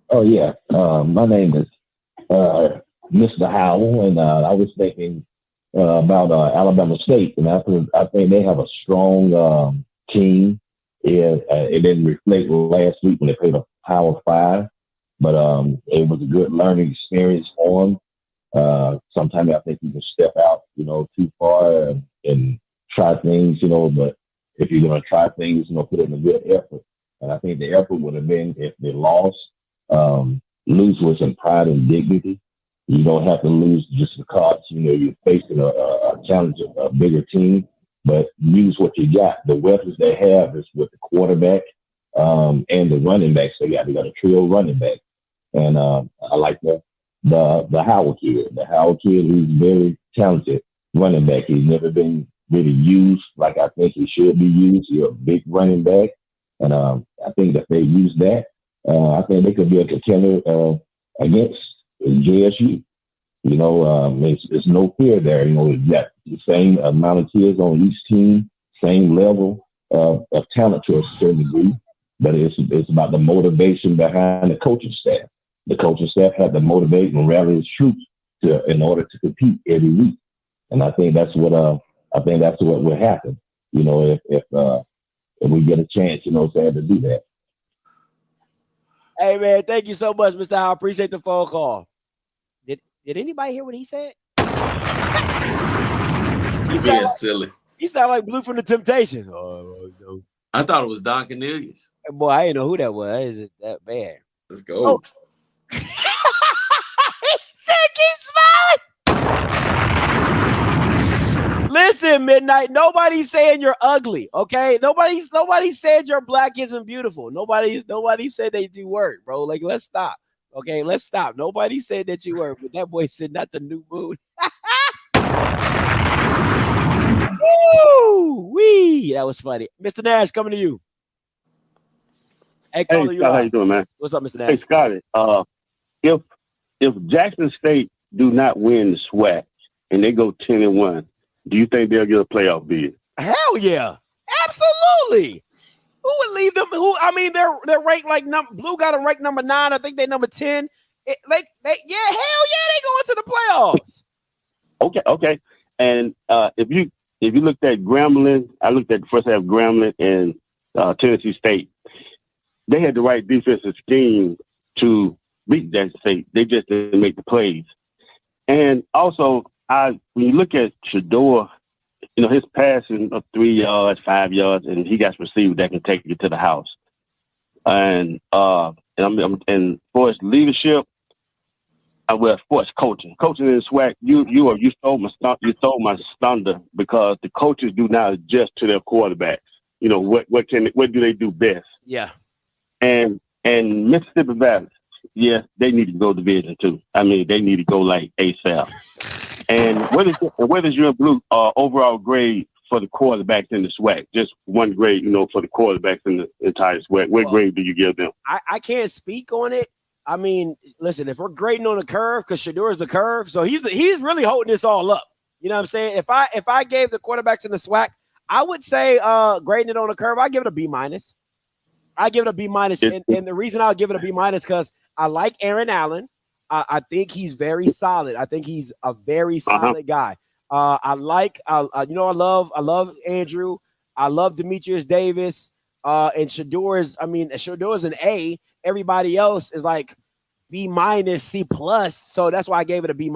Oh, yeah. My name is Mr. Howell, and I was thinking about Alabama State, and I think they have a strong team. It didn't reflect last week when they played a Power 5, but it was a good learning experience for them. Sometimes I think you can step out, too far and try things, but if you're going to try things, put in a good effort. And I think the effort would have been if they lost, lose with some pride and dignity. You don't have to lose just because, you're facing a challenge of a bigger team, but use what you got. The weapons they have is with the quarterback and the running backs they got. They got a trio running back. And I like the Howard kid. The Howard kid, he's very talented running back. He's never been really used like I think he should be used. He's a big running back. And I think if they use that, I think they could be a contender against JSU. There's no fear there. You got the same amount of kids on each team, same level of talent to a certain degree, but it's about the motivation behind the coaching staff. The coaching staff had to motivate and rally its troops in order to compete every week, and I think that's what will happen. If we get a chance, to do that. Hey, man, thank you so much, Mr. Howell. Appreciate the phone call. Did anybody hear what he said? He's being silly. He sounded like Blue from the Temptation. Oh, no. I thought it was Don Cornelius. Boy, I didn't know who that was. Is it that bad? Let's go. Oh. Said keep smiling. Listen, Midnight. Nobody's saying you're ugly. Okay. Nobody said your black isn't beautiful. Nobody said they do work, bro. Like, let's stop. Okay, let's stop. Nobody said that you were, but that boy said not the new moon. Woo wee. That was funny. Mr. Nash, coming to you. Hey, Scott, how you doing, man? What's up, Mr. Nash? Hey, Scotty. If Jackson State do not win the SWAC and they go 10-1, do you think they'll get a playoff bid? Hell yeah, absolutely. Who would leave them? They're ranked like Blue got them ranked number 9. I think they number 10. Hell yeah, they go into the playoffs. Okay. And if you looked at Grambling, I looked at the first half of Grambling and Tennessee State. They had the right defensive scheme to beat Jackson State. They just didn't make the plays. And also, when you look at Shador, his passing of 3 yards, 5 yards, and he got receivers that can take you to the house. And for his leadership, for his coaching in the SWAC, you stole my thunder because the coaches do not adjust to their quarterbacks. What do they do best? Yeah. And Mississippi Valley, yeah, they need to go Division 2. They need to go like ASAP. And what is your Blue overall grade for the quarterbacks in the SWAC? Just one grade, for the quarterbacks in the entire SWAC. What grade do you give them? I can't speak on it. Listen, if we're grading on the curve, because Shador is the curve, so he's really holding this all up. You know what I'm saying? If I gave the quarterbacks in the SWAC, I would say grading it on the curve, I give it a B-. I give it a B-. And the reason I'll give it a B- because I like Aaron Allen. I think he's very solid. I think he's a very solid guy. I love Andrew. I love Demetrius Davis. And Shador's an A. Everybody else is like B-, C+. So that's why I gave it a B-.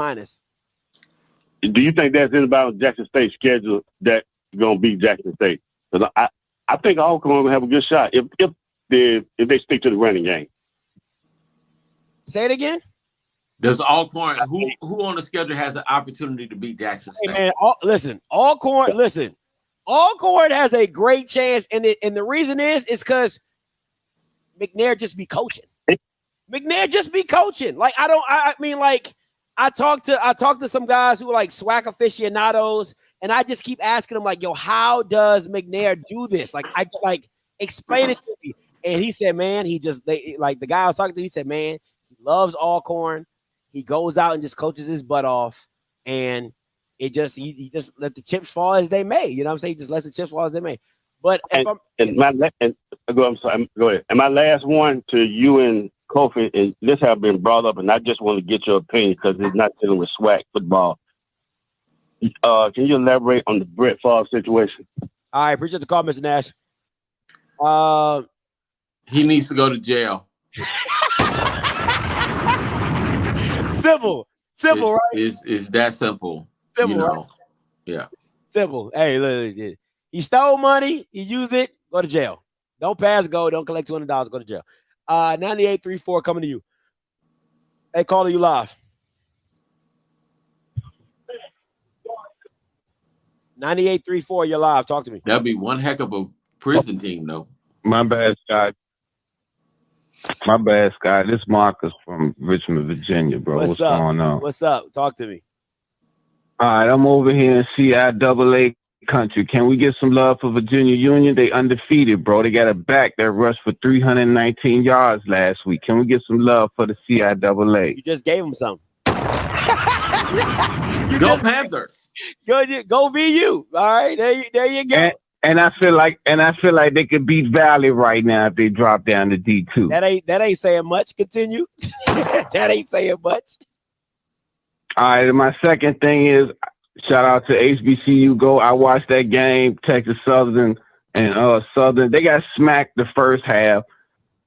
Do you think that's in about Jackson State's schedule that's going to beat Jackson State? Because I think Alcorn will have a good shot if they stick to the running game. Say it again. Does Alcorn, who on the schedule has an opportunity to beat Jackson State? Hey man, Alcorn has a great chance, and the reason is because McNair just be coaching. McNair just be coaching. Like I talked to some guys who are like SWAC aficionados, and I just keep asking them like, yo, how does McNair do this? Explain it to me. And he said, man, the guy I was talking to, he said, man, he loves Alcorn. He goes out and just coaches his butt off, and he just let the chips fall as they may. You know what I'm saying? He just lets the chips fall as they may. But go ahead. And my last one to you and Kofi, and this has been brought up, and I just want to get your opinion because it's not dealing with SWAC football. Can you elaborate on the Brett Favre situation? All right, appreciate the call, Mr. Nash. He needs to go to jail. Simple, right? It's that simple. Simple, right? Yeah. Simple. Hey, look, he stole money. He used it. Go to jail. Don't pass go. Don't collect $200. Go to jail. 9834 coming to you. Hey, caller, you live. 9834, you're live. Talk to me. That'd be one heck of a prison team, though. My bad, Scott. This is Marcus from Richmond, Virginia, bro. What's going on? What's up? Talk to me. All right, I'm over here in CIAA country. Can we get some love for Virginia Union? They undefeated, bro. They got a back that rushed for 319 yards last week. Can we get some love for the CIAA? You just gave them some. Go Panthers. Go VU. All right, there you go. And I feel like they could beat Valley right now if they drop down to D2. That ain't saying much. Continue. That ain't saying much. All right, and my second thing is shout out to HBCU Go. I watched that game, Texas Southern and Southern. They got smacked the first half.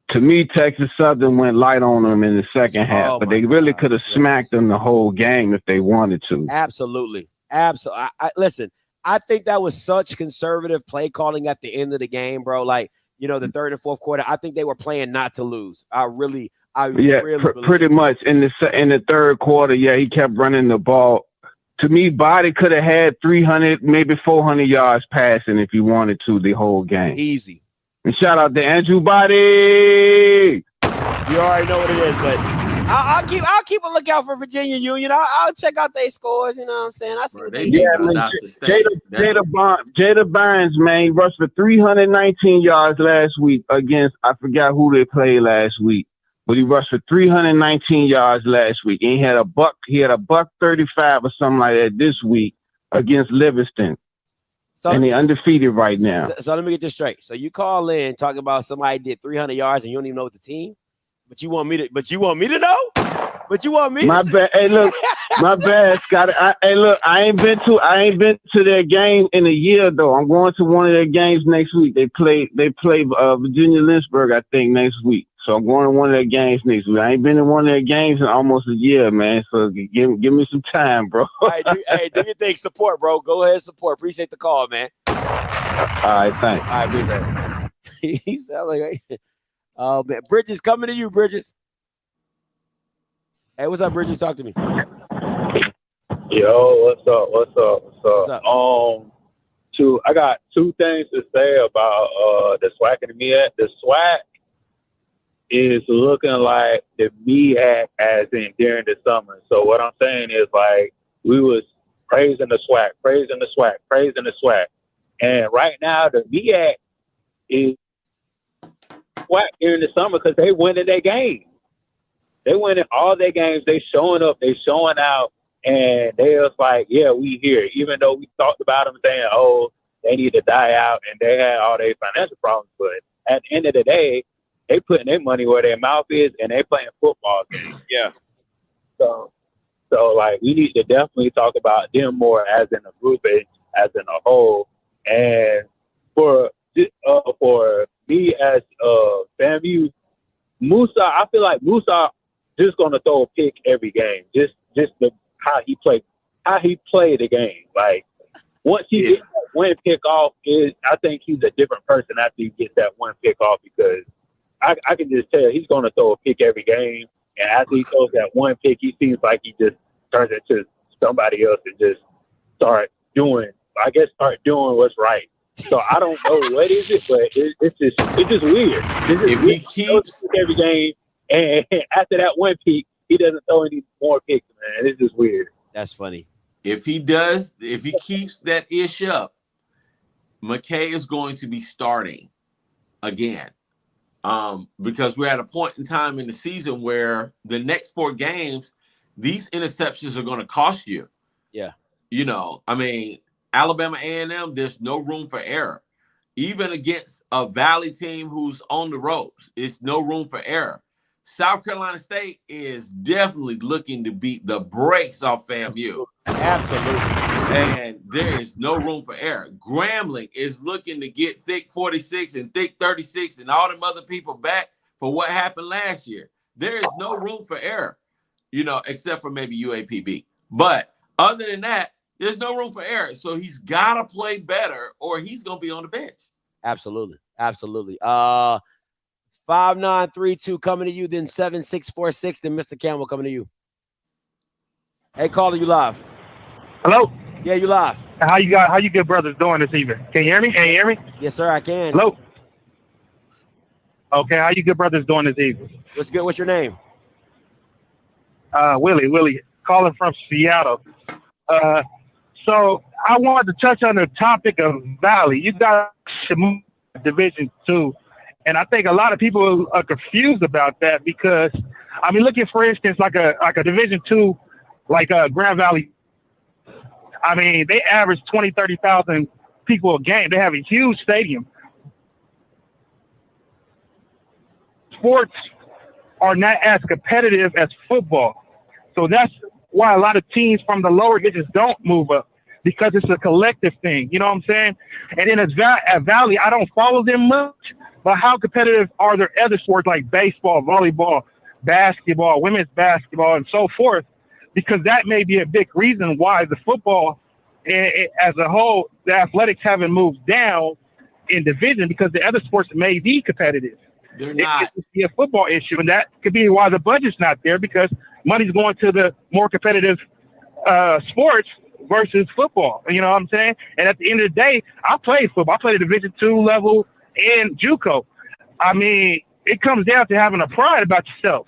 To me, Texas Southern went light on them in the second half, but they really could have smacked them the whole game if they wanted to. Absolutely. Listen, I think that was such conservative play calling at the end of the game, bro. Like, the third and fourth quarter, I think they were playing not to lose. I really pretty much in the third quarter. Yeah, he kept running the ball. To me, Body could have had 300, maybe 400 yards passing if he wanted to the whole game. Easy. And shout out to Andrew Body. You already know what it is, but I'll keep a lookout for Virginia Union. I'll check out their scores. You know what I'm saying? I see what they do. Jada Barnes, man, he rushed for 319 yards last week against, I forgot who they played last week, but he rushed for 319 yards last week. And he had a buck 35 or something like that this week against Livingston. And they're undefeated right now. So let me get this straight. So you call in talking about somebody did 300 yards and you don't even know the team, but you want me to know? But you want me? My bad. Hey, look, my bad, Scott. I ain't been to their game in a year though. I'm going to one of their games next week. They play Virginia Lynchburg, I think, next week. So I'm going to one of their games next week. I ain't been in one of their games in almost a year, man. So give me some time, bro. Hey, do your thing. Support, bro. Go ahead, support. Appreciate the call, man. All right, thanks. All right, appreciate it. He sound like, oh man, Bridges, coming to you, Bridges. Hey, what's up, Bridges? Talk to me. Yo, what's up? I got two things to say about the SWAC and the MEAC. The SWAC is looking like the MEAC as in during the summer. So what I'm saying is, like, we was praising the SWAC. And right now the MEAC is SWAC during the summer because they winning their games. They winning all their games. They showing up. They showing out. And they was like, yeah, we here. Even though we talked about them saying, oh, they need to die out and they had all their financial problems. But at the end of the day, they putting their money where their mouth is and they playing football games. Yeah. So like, we need to definitely talk about them more as in a group, as in a whole. And for me as FAMU, Musa, I feel like Musa just gonna throw a pick every game. Just how he played the game. Like, once he gets that one pick off, I think he's a different person after he gets that one pick off, because I can just tell he's gonna throw a pick every game. And after he throws that one pick, he seems like he just turns into somebody else and just start doing what's right. So I don't know what is it, but it's just weird. He keeps every game, and after that one pick, he doesn't throw any more picks, man. It's just weird. That's funny. If he keeps that ish up, McKay is going to be starting again. Because we're at a point in time in the season where the next 4 games, these interceptions are going to cost you. Yeah. I mean, Alabama A&M, there's no room for error. Even against a Valley team who's on the ropes, it's no room for error. South Carolina State is definitely looking to beat the brakes off FAMU. Absolutely. And there is no room for error. Grambling is looking to get thick 46 and thick 36 and all them other people back for what happened last year. There is no room for error, except for maybe UAPB. But other than that, there's no room for error. So he's got to play better or he's going to be on the bench. Absolutely. 5932 coming to you, then 7646, then Mr. Campbell coming to you. Hey, caller, you live. Hello? Yeah, you live. How you good brothers doing this evening? Can you hear me? Yes, sir, I can. Hello? Okay, how you good brothers doing this evening? What's good? What's your name? Willie, calling from Seattle. So I wanted to touch on the topic of Valley. You guys should move to Division II. And I think a lot of people are confused about that because, I mean, look at, for instance, like a Division II, like Grand Valley. I mean, they average 20, 30,000 people a game. They have a huge stadium. Sports are not as competitive as football. So that's why a lot of teams from the lower divisions don't move up, because it's a collective thing. You know what I'm saying? And then at Valley, I don't follow them much, but how competitive are there other sports like baseball, volleyball, basketball, women's basketball, and so forth? Because that may be a big reason why the football as a whole, the athletics haven't moved down in division because the other sports may be competitive. They're not. It could be a football issue, and that could be why the budget's not there, because money's going to the more competitive sports versus football. You know what I'm saying? And at the end of the day, I played football. I played a Division II level in JUCO. I mean, it comes down to having a pride about yourself.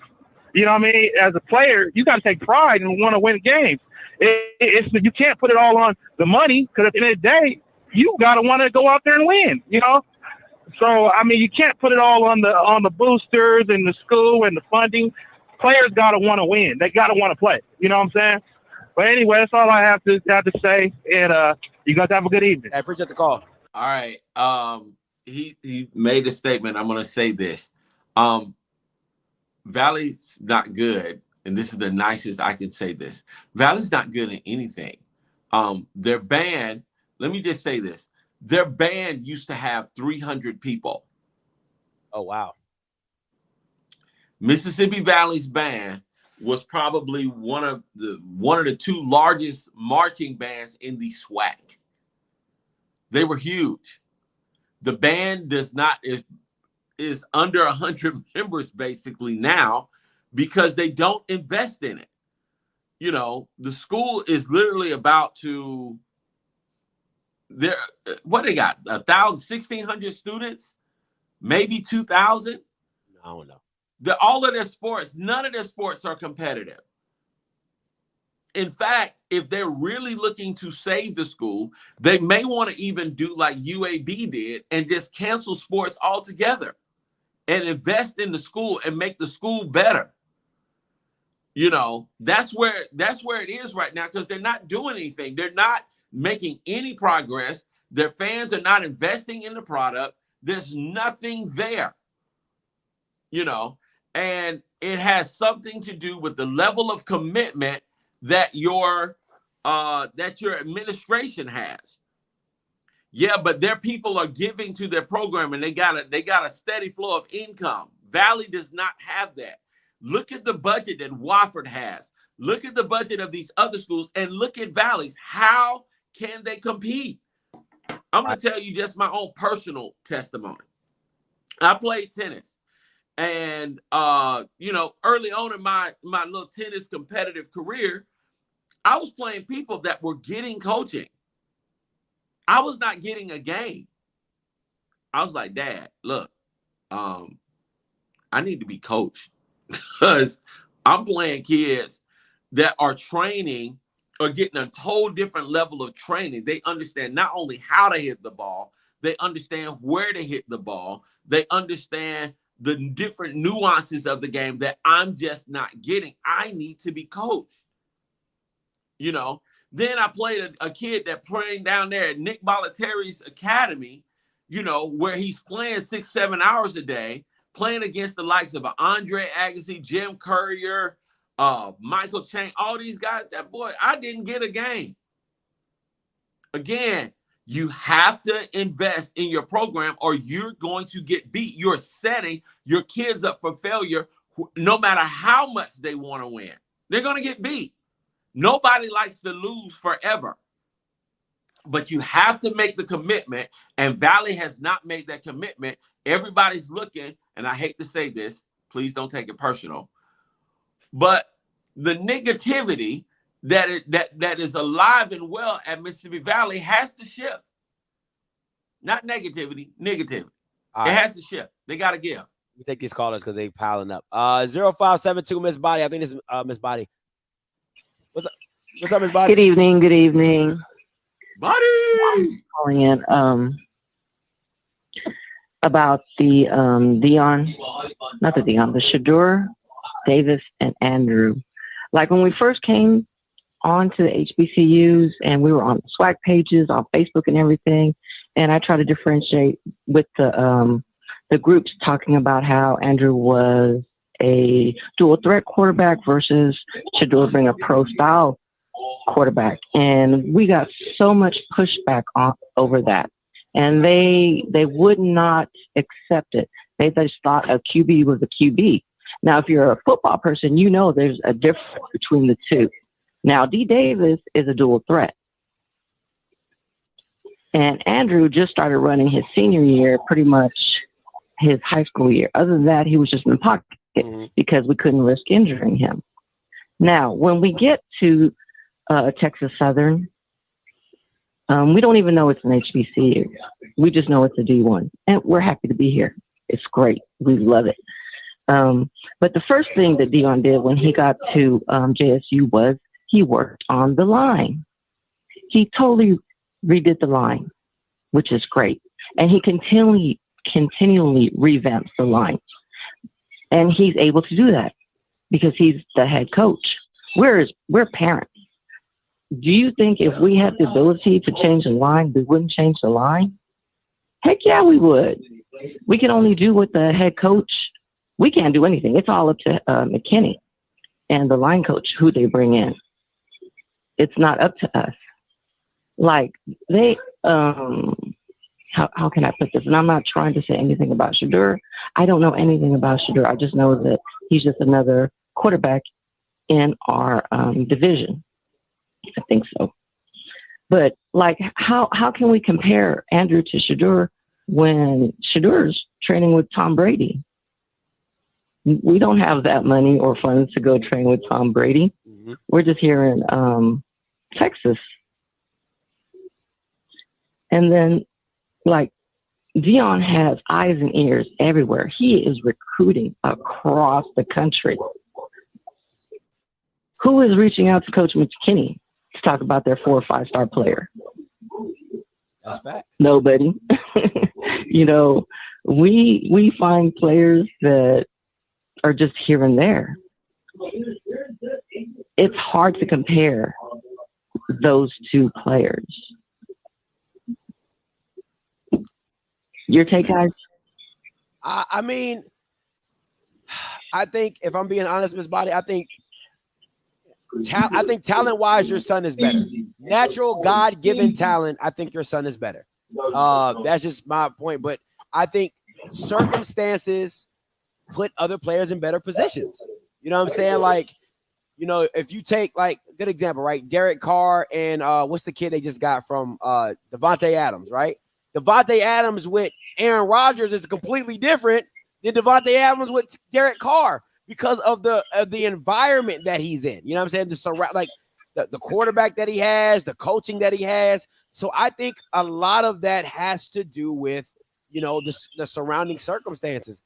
You know what I mean? As a player, you got to take pride and want to win games. You can't put it all on the money, because at the end of the day, you got to want to go out there and win, you know? So, I mean, you can't put it all on the boosters and the school and the funding. Players got to want to win. They got to want to play. You know what I'm saying? But anyway, that's all I have to say. And you guys have a good evening. I appreciate the call. All right. He made a statement. I'm going to say this. Valley's not good, and this is the nicest I can say this. Valley's not good in anything. Their band, let me just say this. Their band used to have 300 people. Oh, wow. Mississippi Valley's band was probably one of the two largest marching bands in the SWAC. They were huge. The band is under 100 members basically now, because they don't invest in it. You know, the school is literally about to, what they got, 1,600 students, maybe 2,000. I don't know. All of their sports, none of their sports are competitive. In fact, if they're really looking to save the school, they may want to even do like UAB did and just cancel sports altogether and invest in the school and make the school better. You know, that's where it is right now, because they're not doing anything. They're not making any progress. Their fans are not investing in the product. There's nothing there. You know, and it has something to do with the level of commitment that your administration has. Yeah, but their people are giving to their program, and they got a steady flow of income. Valley does not have that. Look at the budget that Wofford has. Look at the budget of these other schools, and look at Valley's. How can they compete? I'm going to tell you just my own personal testimony. I played tennis. And, you know, early on in my little tennis competitive career, I was playing people that were getting coaching. I was not getting a game. I was like, Dad, look, I need to be coached, because I'm playing kids that are training or getting a whole different level of training. They understand not only how to hit the ball, they understand where to hit the ball. They understand the different nuances of the game that I'm just not getting. I need to be coached. You know, then I played a kid that playing down there at Nick Bollettieri's academy, you know, where he's playing 6-7 hours a day, playing against the likes of Andre Agassi, Jim Courier, Michael Chang, all these guys. That boy, I didn't get a game. Again, you have to invest in your program, or you're going to get beat. You're setting your kids up for failure, no matter how much they want to win. They're going to get beat. Nobody likes to lose forever. But you have to make the commitment, and Valley has not made that commitment. Everybody's looking, and I hate to say this, please don't take it personal, but the negativity that is alive and well at Mississippi Valley has to shift. Not negativity, negativity. All it right. has to shift. They got to give. We take these callers because they piling up. 0572 Miss Body. I think this is Miss Body. What's up? What's up, Miss Body? Good evening. Good evening. Body. I'm calling in about the the Shadur, Davis, and Andrew. Like when we first came onto the HBCUs and we were on the SWAC pages on Facebook and everything, and I try to differentiate with the groups talking about how Andrew was a dual threat quarterback versus Shadur being a pro style quarterback, and we got so much pushback over that, and they would not accept it. They just thought a QB was a QB. Now, if you're a football person, you know there's a difference between the two. Now, D. Davis is a dual threat. And Andrew just started running his senior year, pretty much his high school year. Other than that, he was just in the pocket because we couldn't risk injuring him. Now, when we get to Texas Southern, we don't even know it's an HBCU. We just know it's a D1. And we're happy to be here. It's great. We love it. But the first thing that Deion did when he got to JSU was he worked on the line. He totally redid the line, which is great. And he continually revamps the line. And he's able to do that because he's the head coach. We're parents. Do you think if we had the ability to change the line, we wouldn't change the line? Heck yeah, we would. We can only do what the head coach, we can't do anything. It's all up to McKinney and the line coach, who they bring in. It's not up to us. Like they, how can I put this? And I'm not trying to say anything about Shadur. I don't know anything about Shadur. I just know that he's just another quarterback in our division. I think so. But like, how can we compare Andrew to Shadur when Shadur's training with Tom Brady? We don't have that money or funds to go train with Tom Brady. We're just here in Texas. And then, like, Deion has eyes and ears everywhere. He is recruiting across the country. Who is reaching out to Coach McKinney to talk about their 4 or 5 star player? That's fact. Nobody. You know, we find players that are just here and there. It's hard to compare those two players. Your take, guys? I mean, I think if I'm being honest, Miss Body, I think talent-wise, your son is better. Natural, God-given talent, I think your son is better. That's just my point. But I think circumstances put other players in better positions. You know what I'm saying? Like, you know, if you take, like, good example, right? Derek Carr and what's the kid they just got from Devontae Adams, right? Devontae Adams with Aaron Rodgers is completely different than Devontae Adams with Derek Carr because of the environment that he's in. You know what I'm saying? The surround, like the quarterback that he has, the coaching that he has. So I think a lot of that has to do with, you know, the surrounding circumstances.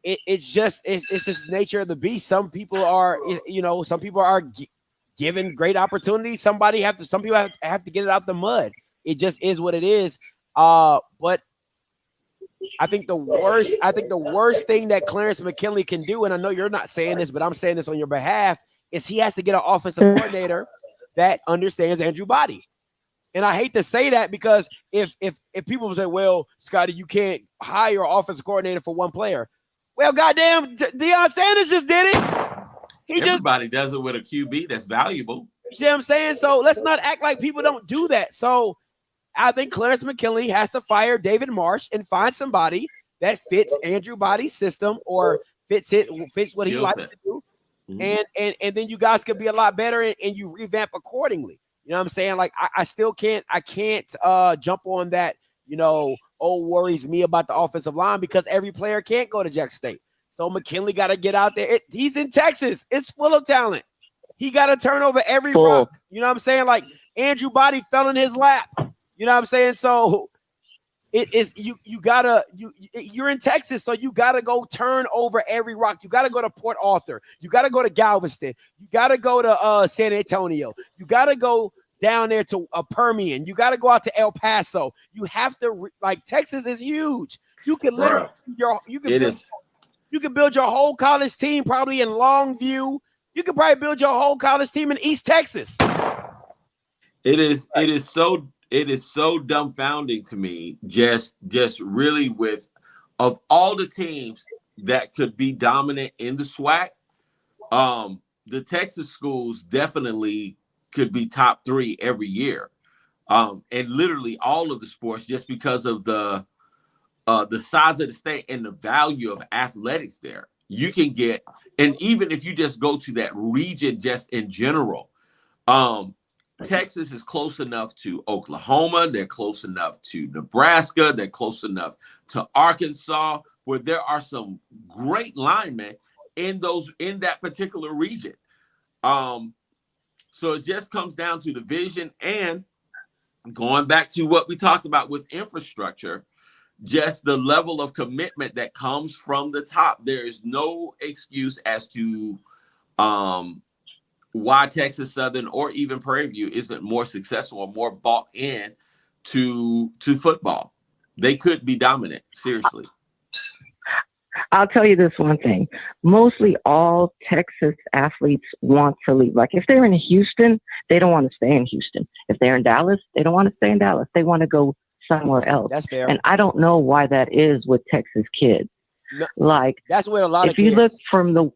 It's just nature of the beast. Some people are, you know, given great opportunities. Some people have to get it out the mud. It just is what it is. But I think the worst thing that Clarence McKinley can do, and I know you're not saying this, but I'm saying this on your behalf, is he has to get an offensive coordinator that understands Andrew Body. And I hate to say that because if people say, well, Scotty, you can't hire an offensive coordinator for one player. Well, goddamn, Deion Sanders just did it. Everybody does it with a QB that's valuable. You see what I'm saying? So let's not act like people don't do that. So I think Clarence McKinley has to fire David Marsh and find somebody that fits Andrew Body's system or fits what he likes to do. Mm-hmm. And then you guys could be a lot better and you revamp accordingly. You know what I'm saying? Like I can't jump on that, you know, worries me about the offensive line because every player can't go to Jackson State. So McKinley got to get out there. He's in Texas. It's full of talent. He got to turn over every rock. You know what I'm saying? Like Andrew Body fell in his lap. You know what I'm saying? So it is you're in Texas, so you gotta go turn over every rock. You gotta go to Port Arthur. You gotta go to Galveston. You gotta go to San Antonio. You gotta go down there to Permian. You gotta go out to El Paso. You have to Texas is huge. You can literally you can build your whole college team probably in Longview. You could probably build your whole college team in East Texas. It is so dumbfounding to me, just really with of all the teams that could be dominant in the SWAC, the Texas schools definitely could be top 3 every year. And literally all of the sports just because of the size of the state and the value of athletics there. You can get, and even if you just go to that region just in general, Texas is close enough to Oklahoma. They're close enough to Nebraska. They're close enough to Arkansas, where there are some great linemen in that particular region. So it just comes down to the vision, and going back to what we talked about with infrastructure, just the level of commitment that comes from the top. There is no excuse as to why Texas Southern or even Prairie View isn't more successful or more bought in to football. They could be dominant, seriously. I'll tell you this one thing. Mostly all Texas athletes want to leave. Like if they're in Houston, they don't want to stay in Houston. If they're in Dallas, they don't want to stay in Dallas. They want to go somewhere else. That's fair. And I don't know why that is with Texas kids. No, like that's where a lot of if you kids, look from the,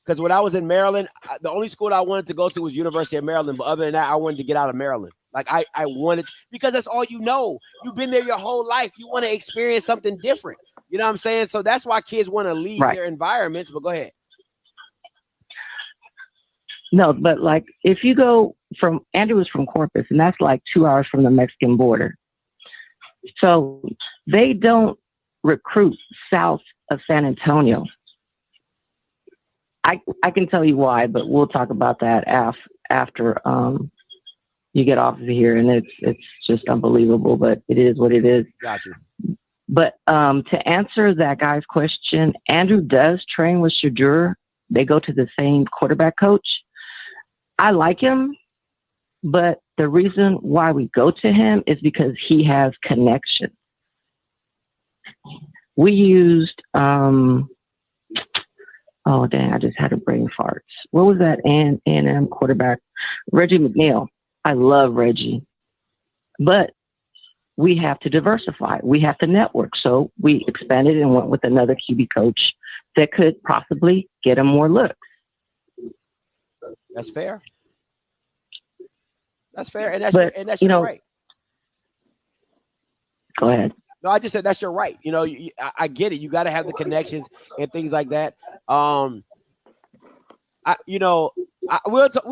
because when I was in Maryland, the only school I wanted to go to was University of Maryland. But other than that, I wanted to get out of Maryland. Like I wanted, because that's all you know. You've been there your whole life. You want to experience something different. You know what I'm saying? So that's why kids want to leave their environments. But go ahead. No, but like if you go from, Andrew was from Corpus, and that's like 2 hours from the Mexican border. So they don't recruit south of San Antonio. I can tell you why, but we'll talk about that after you get off of here, and it's just unbelievable, but it is what it is. Got you. But to answer that guy's question, Andrew does train with Shadur. They go to the same quarterback coach. I like him, but the reason why we go to him is because he has connection. We used oh, dang, I just had a brain fart. What was that A&M quarterback? Reggie McNeil. I love Reggie. But we have to diversify. We have to network. So we expanded and went with another QB coach that could possibly get him more looks. That's fair. That's fair. And that's your right. Go ahead. No, I just said that's your right. You know, I get it. You got to have the connections and things like that. We'll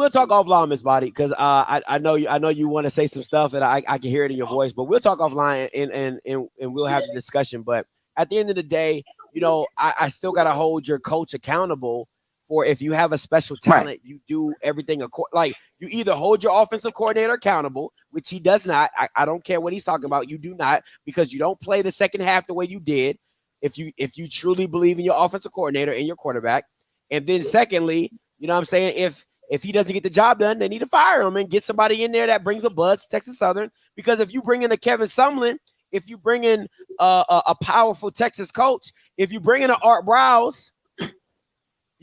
talk offline, Miss Body, because I know you want to say some stuff, and I can hear it in your voice. But we'll talk offline and we'll have the discussion. But at the end of the day, you know, I still got to hold your coach accountable for if you have a special talent, you do everything like you either hold your offensive coordinator accountable, which he does not. I don't care what he's talking about. You do not, because you don't play the second half the way you did. If you truly believe in your offensive coordinator and your quarterback, and then secondly, you know what I'm saying, if he doesn't get the job done, they need to fire him and get somebody in there that brings a buzz to Texas Southern. Because if you bring in a Kevin Sumlin, if you bring in a powerful Texas coach, if you bring in an Art Browse,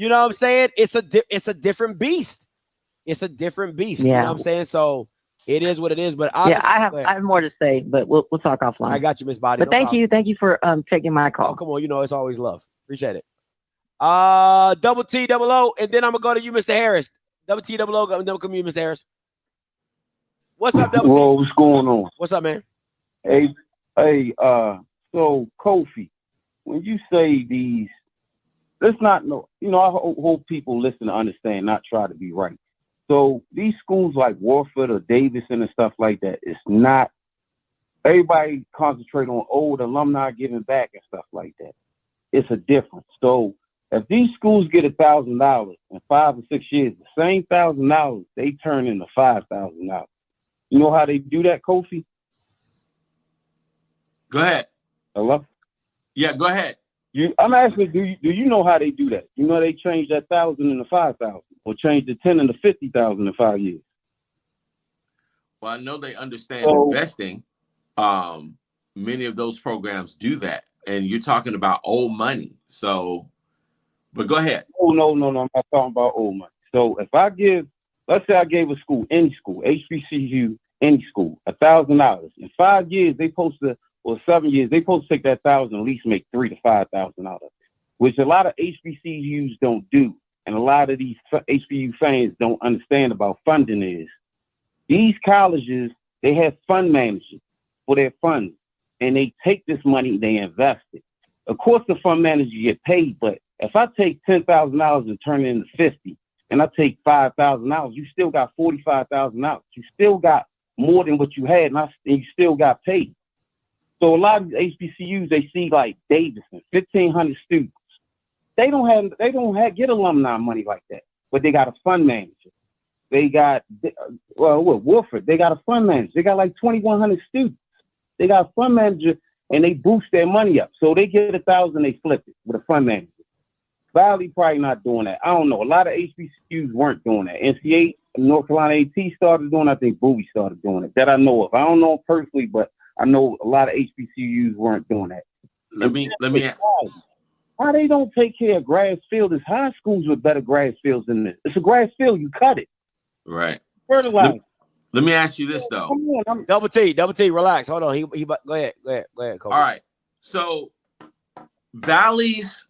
you know what I'm saying? It's a different beast. It's a different beast. Yeah. You know what I'm saying? So it is what it is. But I have more to say, but we'll talk offline. I got you, Miss Body. But thank you for taking my call. Oh, come on, you know it's always love. Appreciate it. Double T, double O, and then I'm gonna go to you, Mr. Harris. Double T, double O, and then come to you, Mr. Harris. What's up, Double T? Whoa, what's going on? What's up, man? Hey, so Kofi, when you say these, let's not know, you know, I hope people listen to understand, not try to be right. So these schools like Warford or Davidson and stuff like that, it's not, everybody concentrate on old alumni giving back and stuff like that. It's a difference. So if these schools get $1,000 in 5 or 6 years, the same $1,000 they turn into $5,000. You know how they do that, Kofi? Go ahead. Hello? Yeah, go ahead. I'm asking, do you know how they do that? You know they change that 1,000 into 5,000, or change the 10 into 50,000 in 5 years. Well, I know they understand investing. Many of those programs do that, and you're talking about old money. So, but go ahead. Oh no, I'm not talking about old money. So if I let's say I gave a school, any school, HBCU, any school, $1,000 in 5 years, they supposed to, or 7 years, they supposed to take that 1,000 at least make $3,000 to $5,000, which a lot of HBCUs don't do, and a lot of these HBCU fans don't understand about funding is. These colleges, they have fund managers for their funds, and they take this money, they invest it. Of course, the fund manager get paid, but if I take $10,000 and turn it into 50, and I take $5,000, you still got $45,000. You still got more than what you had, and you still got paid. So a lot of these HBCUs, they see like Davidson, 1,500 students. They don't get alumni money like that, but they got a fund manager. They got Wolford. They got a fund manager. They got like 2,100 students. They got a fund manager, and they boost their money up. So they get $1,000, they flip it with a fund manager. Valley probably not doing that. I don't know. A lot of HBCUs weren't doing that. NCAA, North Carolina AT started doing it. I think Bowie started doing it. That I know of. I don't know personally, but I know a lot of HBCUs weren't doing that. Let me ask. Why they don't take care of grass field? There's high schools with better grass fields than this. It's a grass field. You cut it. Right. Fertilize. Let me ask you this though. Double T, relax. Hold on. He go ahead, Kobe. All right. So Valley's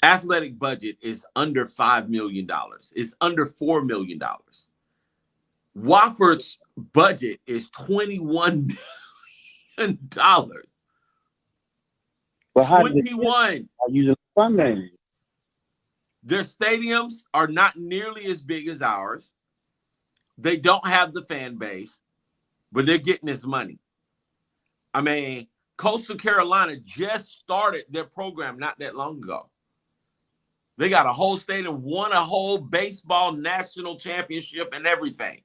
athletic budget is under $5 million. It's under $4 million. Wofford's budget is $21 million. But how 21. Using fund manager. Their stadiums are not nearly as big as ours. They don't have the fan base, but they're getting this money. I mean, Coastal Carolina just started their program not that long ago. They got a whole stadium, won a whole baseball national championship and everything.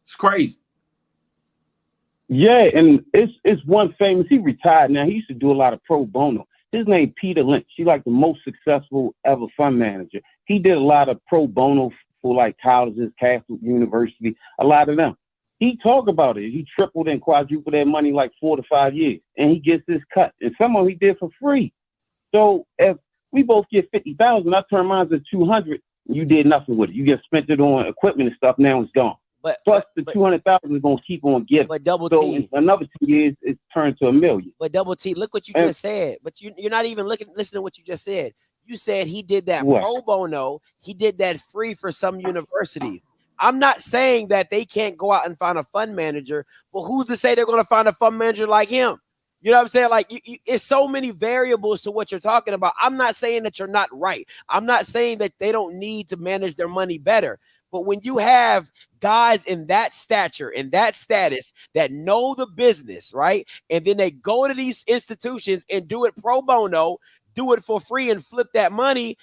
It's crazy. Yeah, and it's one famous. He retired now. He used to do a lot of pro bono. His name Peter Lynch. He's like the most successful ever fund manager. He did a lot of pro bono for like colleges, Catholic University, a lot of them. He talked about it. He tripled and quadrupled that money like 4 to 5 years, and he gets his cut. And some of them he did for free. So if we both get $50,000, I turn mine to $200. You did nothing with it. You just spent it on equipment and stuff. Now it's gone. Plus the $200,000 is gonna keep on giving. But Double so T, in another 2 years, it's turned to $1 million. But Double T, look what you just said. But you're not even listening to what you just said. You said he did that pro bono. He did that free for some universities. I'm not saying that they can't go out and find a fund manager, but who's to say they're going to find a fund manager like him? You know what I'm saying? Like, it's so many variables to what you're talking about. I'm not saying that you're not right. I'm not saying that they don't need to manage their money better. But when you have guys in that stature, in that status, that know the business, right? And then they go to these institutions and do it pro bono, do it for free and flip that money.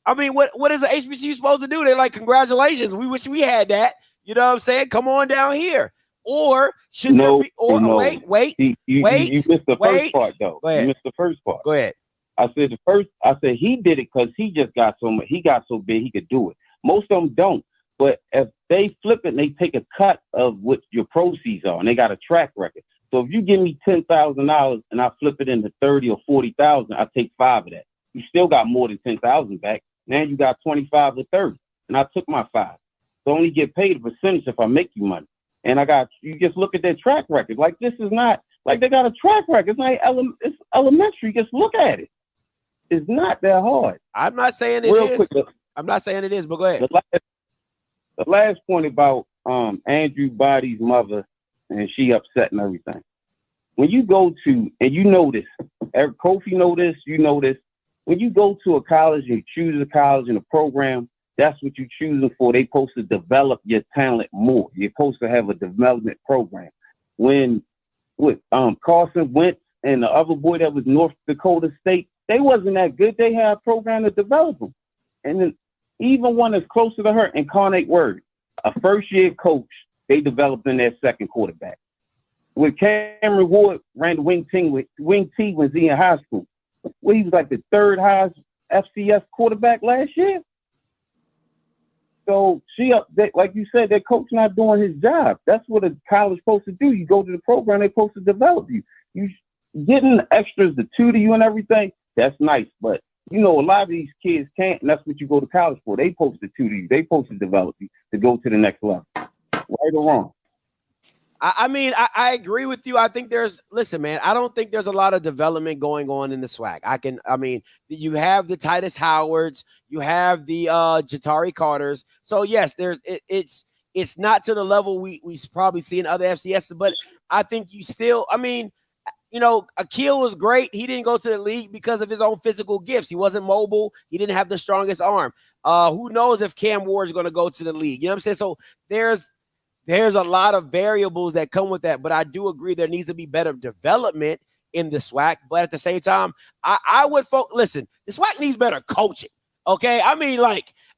I mean, what is an HBCU supposed to do? They're like, congratulations. We wish we had that. You know what I'm saying? Come on down here. Or should there be, or no. wait. You missed the first part though. Go ahead. You missed the first part. Go ahead. I said he did it because he just got so much. He got so big he could do it. Most of them don't. But if they flip it and they take a cut of what your proceeds are, and they got a track record. So if you give me $10,000 and I flip it into 30 or 40,000, I take 5 of that. You still got more than 10,000 back. Now you got 25 or 30, and I took my 5. So I only get paid a percentage if I make you money. And you just look at their track record. Like, this is not like they got a track record. It's like it's elementary. Just look at it. It's not that hard. I'm not saying it is. I'm not saying it is, but go ahead. The last point about Andrew Body's mother, and she upset and everything. When you go to, and you know this, Eric Kofi know this, you know this. When you go to a college and choose a college and a program, that's what you're choosing for. They're supposed to develop your talent more. You're supposed to have a development program. When Carson Wentz and the other boy that was North Dakota State, they wasn't that good. They had a program to develop them. And then even one that's closer to her, Incarnate Word, a first-year coach, they developed in their second quarterback. When Cameron Ward ran the wing T when he in high school, he was like the third highest FCS quarterback last year. So like you said, their coach not doing his job. That's what a college supposed to do. You go to the program, they're supposed to develop you. You getting extras to tutor you and everything, that's nice. But you know, a lot of these kids can't, and that's what you go to college for. They supposed to tutor you. They supposed to develop you to go to the next level. Right or wrong? I mean, I agree with you. I think listen, man, I don't think there's a lot of development going on in the SWAC. You have the Titus Howards, you have the Jatari Carters. So yes, it's not to the level we probably see in other FCS, but I think you still, You know, Akil was great. He didn't go to the league because of his own physical gifts. He wasn't mobile. He didn't have the strongest arm. Who knows if Cam Ward is going to go to the league? You know what I'm saying? So there's a lot of variables that come with that. But I do agree there needs to be better development in the SWAC. But at the same time, I would listen, the SWAC needs better coaching. Okay. I mean,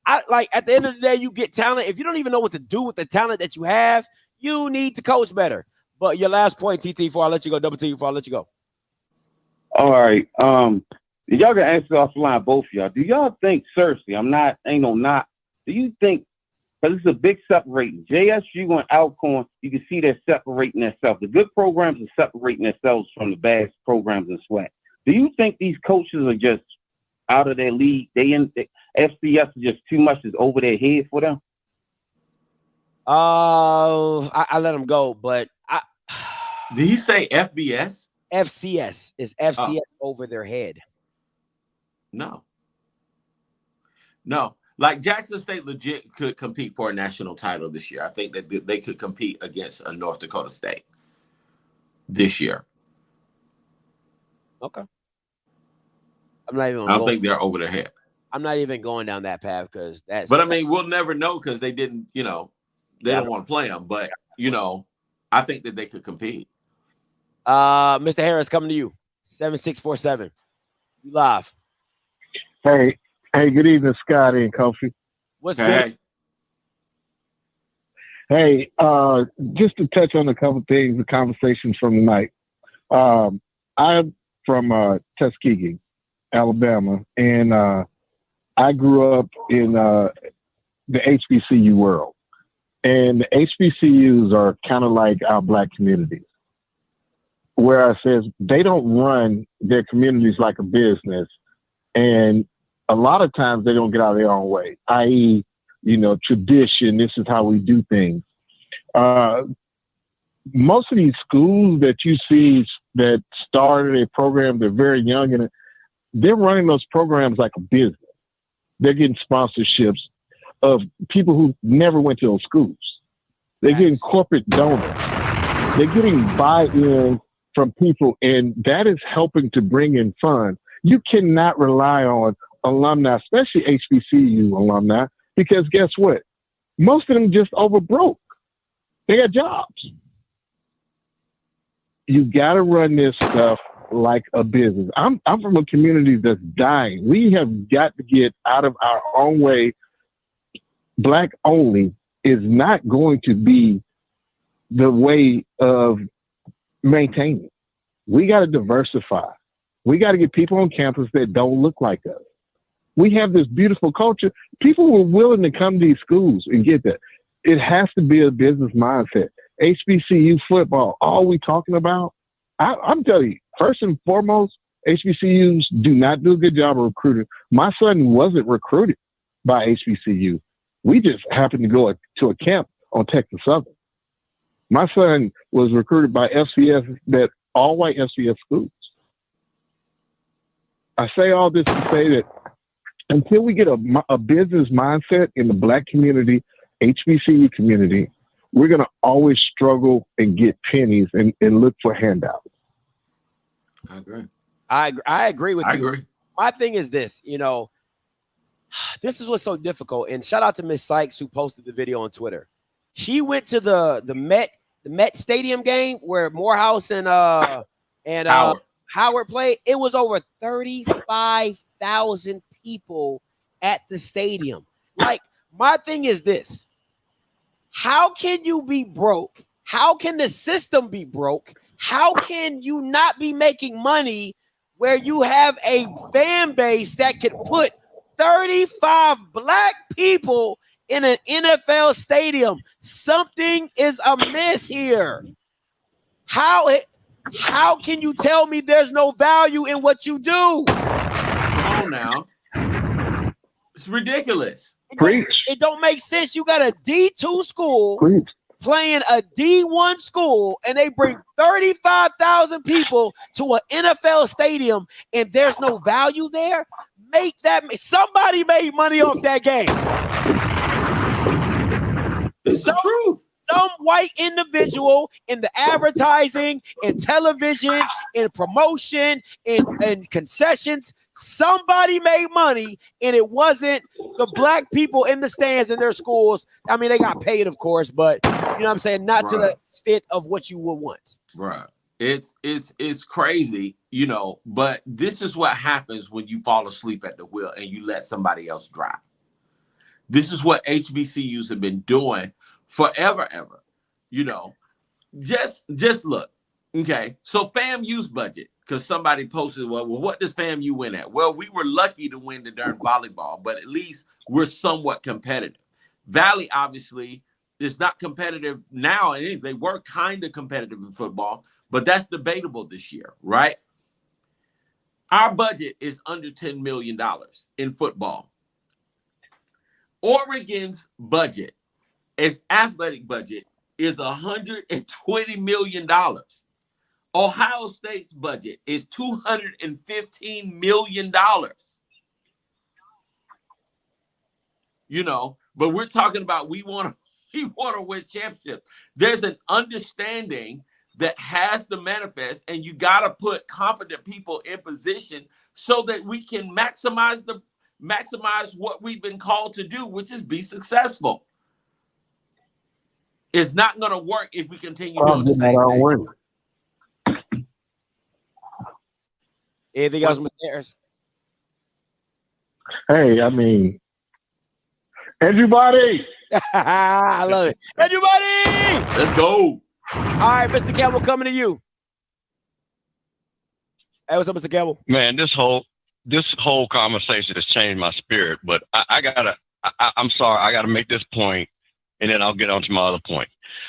at the end of the day, you get talent. If you don't even know what to do with the talent that you have, you need to coach better. But your last point, TT, before I let you go, Double T, before I let you go. All right. Y'all can answer offline, both of y'all. Do y'all think, seriously, do you think, because it's a big separating, JSU and Alcorn, you can see they're separating themselves. The good programs are separating themselves from the bad programs in SWAC. Do you think these coaches are just out of their league? FCS is just too much is over their head for them? I let them go, but Did he say FBS? FCS is FCS over their head. No. Like Jackson State legit could compete for a national title this year. I think that they could compete against a North Dakota State this year. Okay. I'm not even. I don't think they're over their head. I'm not even going down that path because that's. But I mean, we'll never know because they didn't. They don't want to play them. But I think that they could compete. Mr. Harris, coming to you. 7647. You live. Hey, good evening, Scotty and Kofi. What's good? Hey, just to touch on a couple things, the conversations from tonight. I'm from Tuskegee, Alabama, and I grew up in the HBCU world. And the HBCUs are kind of like our Black communities, where I says they don't run their communities like a business. And a lot of times they don't get out of their own way, i.e., tradition, this is how we do things. Most of these schools that you see that started a program, they're very young, and they're running those programs like a business. They're getting sponsorships of people who never went to those schools. They're getting corporate donors. They're getting buy-in from people, and that is helping to bring in funds. You cannot rely on alumni, especially HBCU alumni, because guess what? Most of them just over broke. They got jobs. You got to run this stuff like a business. I'm from a community that's dying. We have got to get out of our own way. Black only is not going to be the way of maintaining. We got to diversify. We got to get people on campus that don't look like us. We have this beautiful culture. People were willing to come to these schools and get that. It has to be a business mindset. HBCU football, all we talking about, I'm telling you, first and foremost, HBCUs do not do a good job of recruiting. My son wasn't recruited by HBCU. We just happened to go to a camp on Texas Southern. My son was recruited by FCS, that all-white FCS schools. I say all this to say that until we get a business mindset in the Black community, HBCU community, we're going to always struggle and get pennies and look for handouts. I agree. I agree with you. I agree. My thing is this, this is what's so difficult. And shout out to Miss Sykes who posted the video on Twitter. She went to the Met Stadium game where Morehouse and Howard played. It was over 35,000 people at the stadium. Like, my thing is this. How can you be broke? How can the system be broke? How can you not be making money where you have a fan base that could put 35 Black people in an NFL stadium? Something is amiss here. How can you tell me there's no value in what you do? Come on now. It's ridiculous. It don't make sense. You got a D2 school playing a D1 school, and they bring 35,000 people to an NFL stadium, and there's no value there. Somebody made money off that game. It's the truth. some white individual in the advertising and television and promotion and concessions, somebody made money, and it wasn't the black people in the stands in their schools. I mean, they got paid, of course, but you know what I'm saying? Not to the extent of what you would want. Right. It's crazy, you know, but this is what happens when you fall asleep at the wheel and you let somebody else drive. This is what HBCUs have been doing forever, ever. You know, just look. Okay, so FAMU's budget, because somebody posted, well, what does FAMU win at? Well, we were lucky to win the darn volleyball, but at least we're somewhat competitive. Valley, obviously, is not competitive now. And they were kind of competitive in football, but that's debatable this year, right? Our budget is under $10 million in football. Oregon's budget, its athletic budget, is $120 million. Ohio State's budget is $215 million. You know, but we're talking about we want to win championships. There's an understanding that has to manifest, and you got to put competent people in position so that we can maximize what we've been called to do, which is be successful. It's not going to work if we continue doing the same thing. Anything else with theirs? Hey, I mean, everybody. I love it. Everybody, let's go. All right, Mr. Campbell, coming to you. Hey, what's up, Mr. Campbell? Man, this whole conversation has changed my spirit, but I'm sorry, I gotta make this point, and then I'll get on to my other point.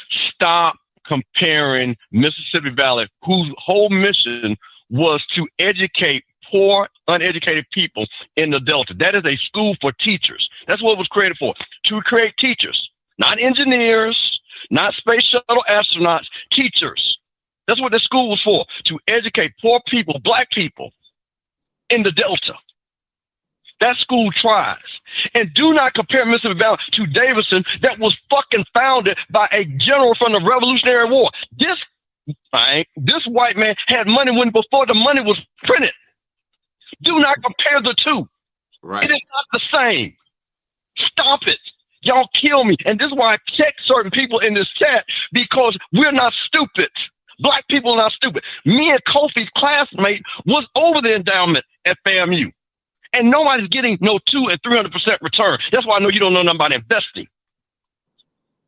Stop comparing Mississippi Valley, whose whole mission was to educate poor, uneducated people in the Delta. That is a school for teachers. That's what it was created for, to create teachers, not engineers, not space shuttle astronauts, teachers. That's what the school was for, to educate poor people, black people in the Delta. That school tries. And do not compare Mississippi Valley to Davidson, that was fucking founded by a general from the Revolutionary War. This white man had money when before the money was printed. Do not compare the two. Right. It is not the same. Stop it. Y'all kill me. And this is why I check certain people in this chat, because we're not stupid. Black people are not stupid. Me and Kofi's classmate was over the endowment at FAMU. And nobody's getting no 200% and 300% return. That's why I know you don't know nothing about investing.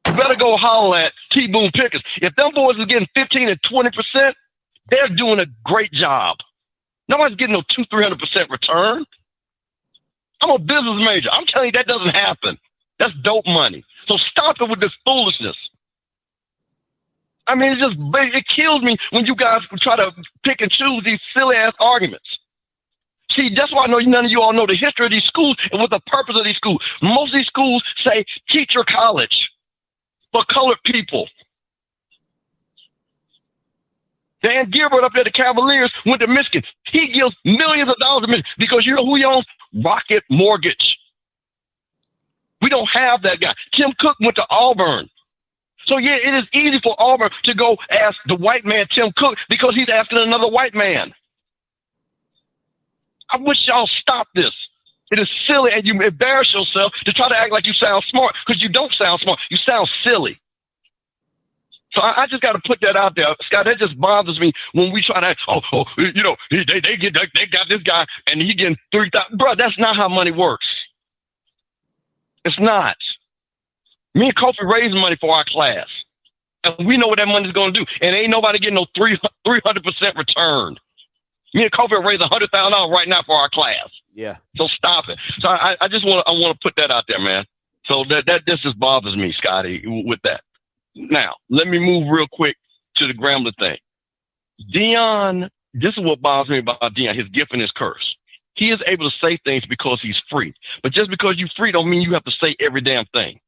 You better go holler at T. Boone Pickens. If them boys are getting 15 and 20%, they're doing a great job. Nobody's getting no 200-300% return. I'm a business major. I'm telling you that doesn't happen. That's dope money. So stop it with this foolishness. I mean, it kills me when you guys try to pick and choose these silly ass arguments. See, that's why I know none of you all know the history of these schools and what the purpose of these schools. Most of these schools say teacher college for colored people. Dan Gilbert up there, the Cavaliers, went to Michigan. He gives millions of dollars to Michigan because you know who he owns? Rocket Mortgage. We don't have that guy. Tim Cook went to Auburn. So yeah, it is easy for Auburn to go ask the white man Tim Cook because he's asking another white man. I wish y'all stop this. It is silly, and you embarrass yourself to try to act like you sound smart, because you don't sound smart. You sound silly. So I just got to put that out there, Scott. That just bothers me when we try to, you know, they got this guy and he getting 3,000. Bro, that's not how money works. It's not. Me and Kofi raising money for our class, and we know what that money's going to do. And ain't nobody getting no 300% return. Me and Kofi raising $100,000 right now for our class. Yeah. So stop it. So I just want to put that out there, man. So that just bothers me, Scotty, with that. Now, let me move real quick to the Grambling thing. Deion, this is what bothers me about Deion, his gift and his curse. He is able to say things because he's free. But just because you're free don't mean you have to say every damn thing.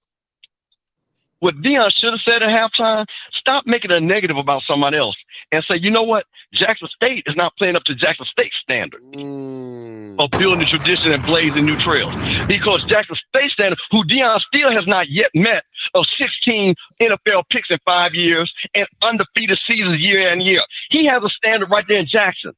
What Deion should have said at halftime, stop making a negative about somebody else and say, you know what? Jackson State is not playing up to Jackson State's standard of building tradition and blazing new trails. Because Jackson State standard, who Deion still has not yet met, of 16 NFL picks in 5 years and undefeated seasons year in year. He has a standard right there in Jackson.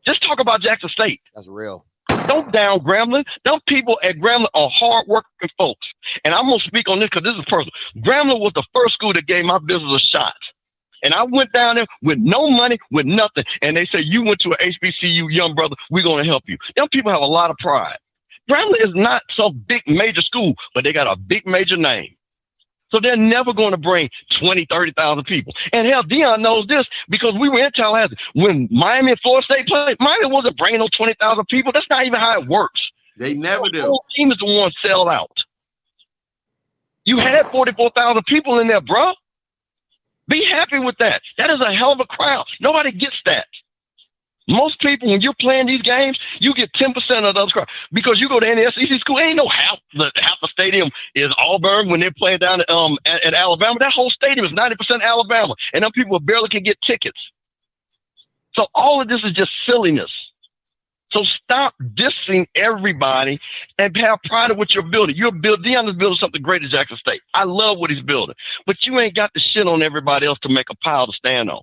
Just talk about Jackson State. That's real. Don't down Grambling. Them people at Grambling are hard-working folks. And I'm going to speak on this because this is personal. Grambling was the first school that gave my business a shot. And I went down there with no money, with nothing. And they said, you went to an HBCU, young brother, we're going to help you. Them people have a lot of pride. Grambling is not some big major school, but they got a big major name. So they're never going to bring 20, 30,000 people. And hell, Deion knows this because we were in Tallahassee. When Miami and Florida State played, Miami wasn't bringing no 20,000 people. That's not even how it works. They never do. The whole team is the one sell out. You had 44,000 people in there, bro. Be happy with that. That is a hell of a crowd. Nobody gets that. Most people, when you're playing these games, you get 10% of those crowds because you go to any SEC school. Ain't no half the stadium is Auburn when they're playing down at Alabama. That whole stadium is 90% Alabama, and them people barely can get tickets. So all of this is just silliness. So stop dissing everybody and have pride in what you're building. Deion is building something great at Jackson State. I love what he's building, but you ain't got to shit on everybody else to make a pile to stand on.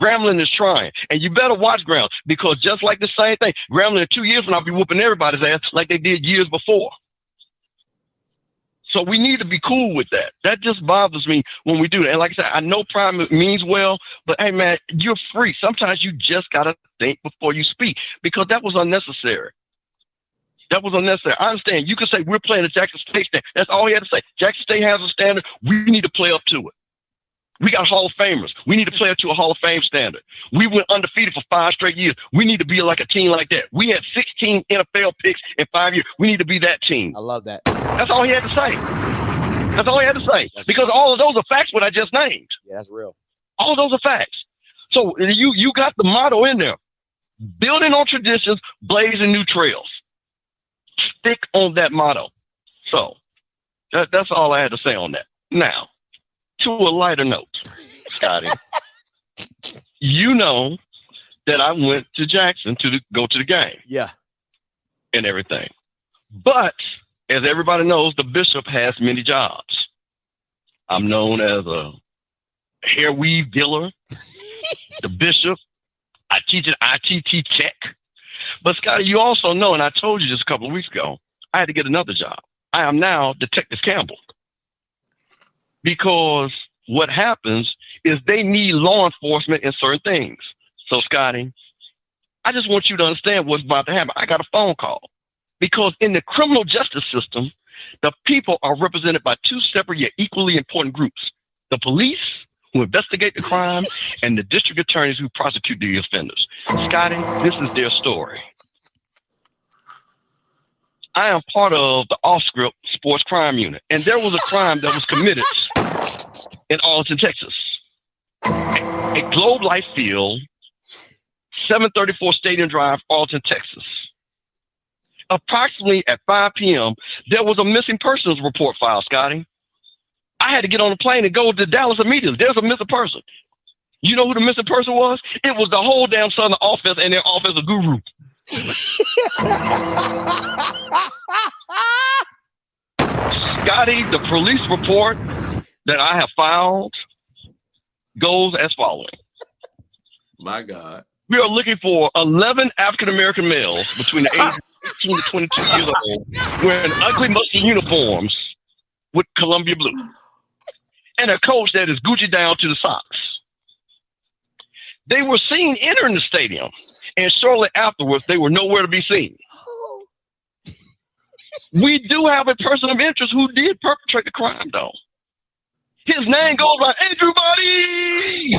Grambling is trying, and you better watch Grambling because just like the same thing, Grambling in 2 years from now be whooping everybody's ass like they did years before. So we need to be cool with that. That just bothers me when we do that. And like I said, I know pride means well, but hey man, you're free. Sometimes you just gotta think before you speak because that was unnecessary. That was unnecessary. I understand. You can say we're playing at Jackson State standard. That's all he had to say. Jackson State has a standard. We need to play up to it. We got Hall of Famers. We need to play up to a Hall of Fame standard. We went undefeated for 5 straight years. We need to be like a team like that. We had 16 NFL picks in 5 years. We need to be that team. I love that. That's all he had to say. That's all he had to say. Because all of those are facts what I just named. Yeah, that's real. All of those are facts. So you got the motto in there. Building on traditions, blazing new trails. Stick on that motto. So that's all I had to say on that. Now, to a lighter note, Scotty, you know that I went to Jackson to go to the game. Yeah. And everything. But as everybody knows, the bishop has many jobs. I'm known as a hair weave dealer, the bishop. I teach an ITT tech. But Scotty, you also know, and I told you just a couple of weeks ago, I had to get another job. I am now Detective Campbell. Because what happens is they need law enforcement in certain things. So, Scotty, I just want you to understand what's about to happen. I got a phone call. Because in the criminal justice system, the people are represented by 2 separate yet equally important groups. The police, who investigate the crime, and the district attorneys who prosecute the offenders. Scotty, this is their story. I am part of the Offscript sports crime unit, and there was a crime that was committed in Arlington, Texas. A Globe Life Field, 734 Stadium Drive, Arlington, Texas. Approximately at 5 p.m., there was a missing persons report filed, Scotty. I had to get on a plane and go to Dallas immediately. There's a missing person. You know who the missing person was? It was the whole damn Southern offense and their offensive guru. Scotty, the police report that I have filed goes as following. My God. We are looking for 11 African-American males between the ages of 18 to 22 years old wearing ugly mustard uniforms with Columbia blue and a coach that is Gucci down to the socks. They were seen entering the stadium, and shortly afterwards, they were nowhere to be seen. We do have a person of interest who did perpetrate the crime, though. His name goes by Andrew Buddy,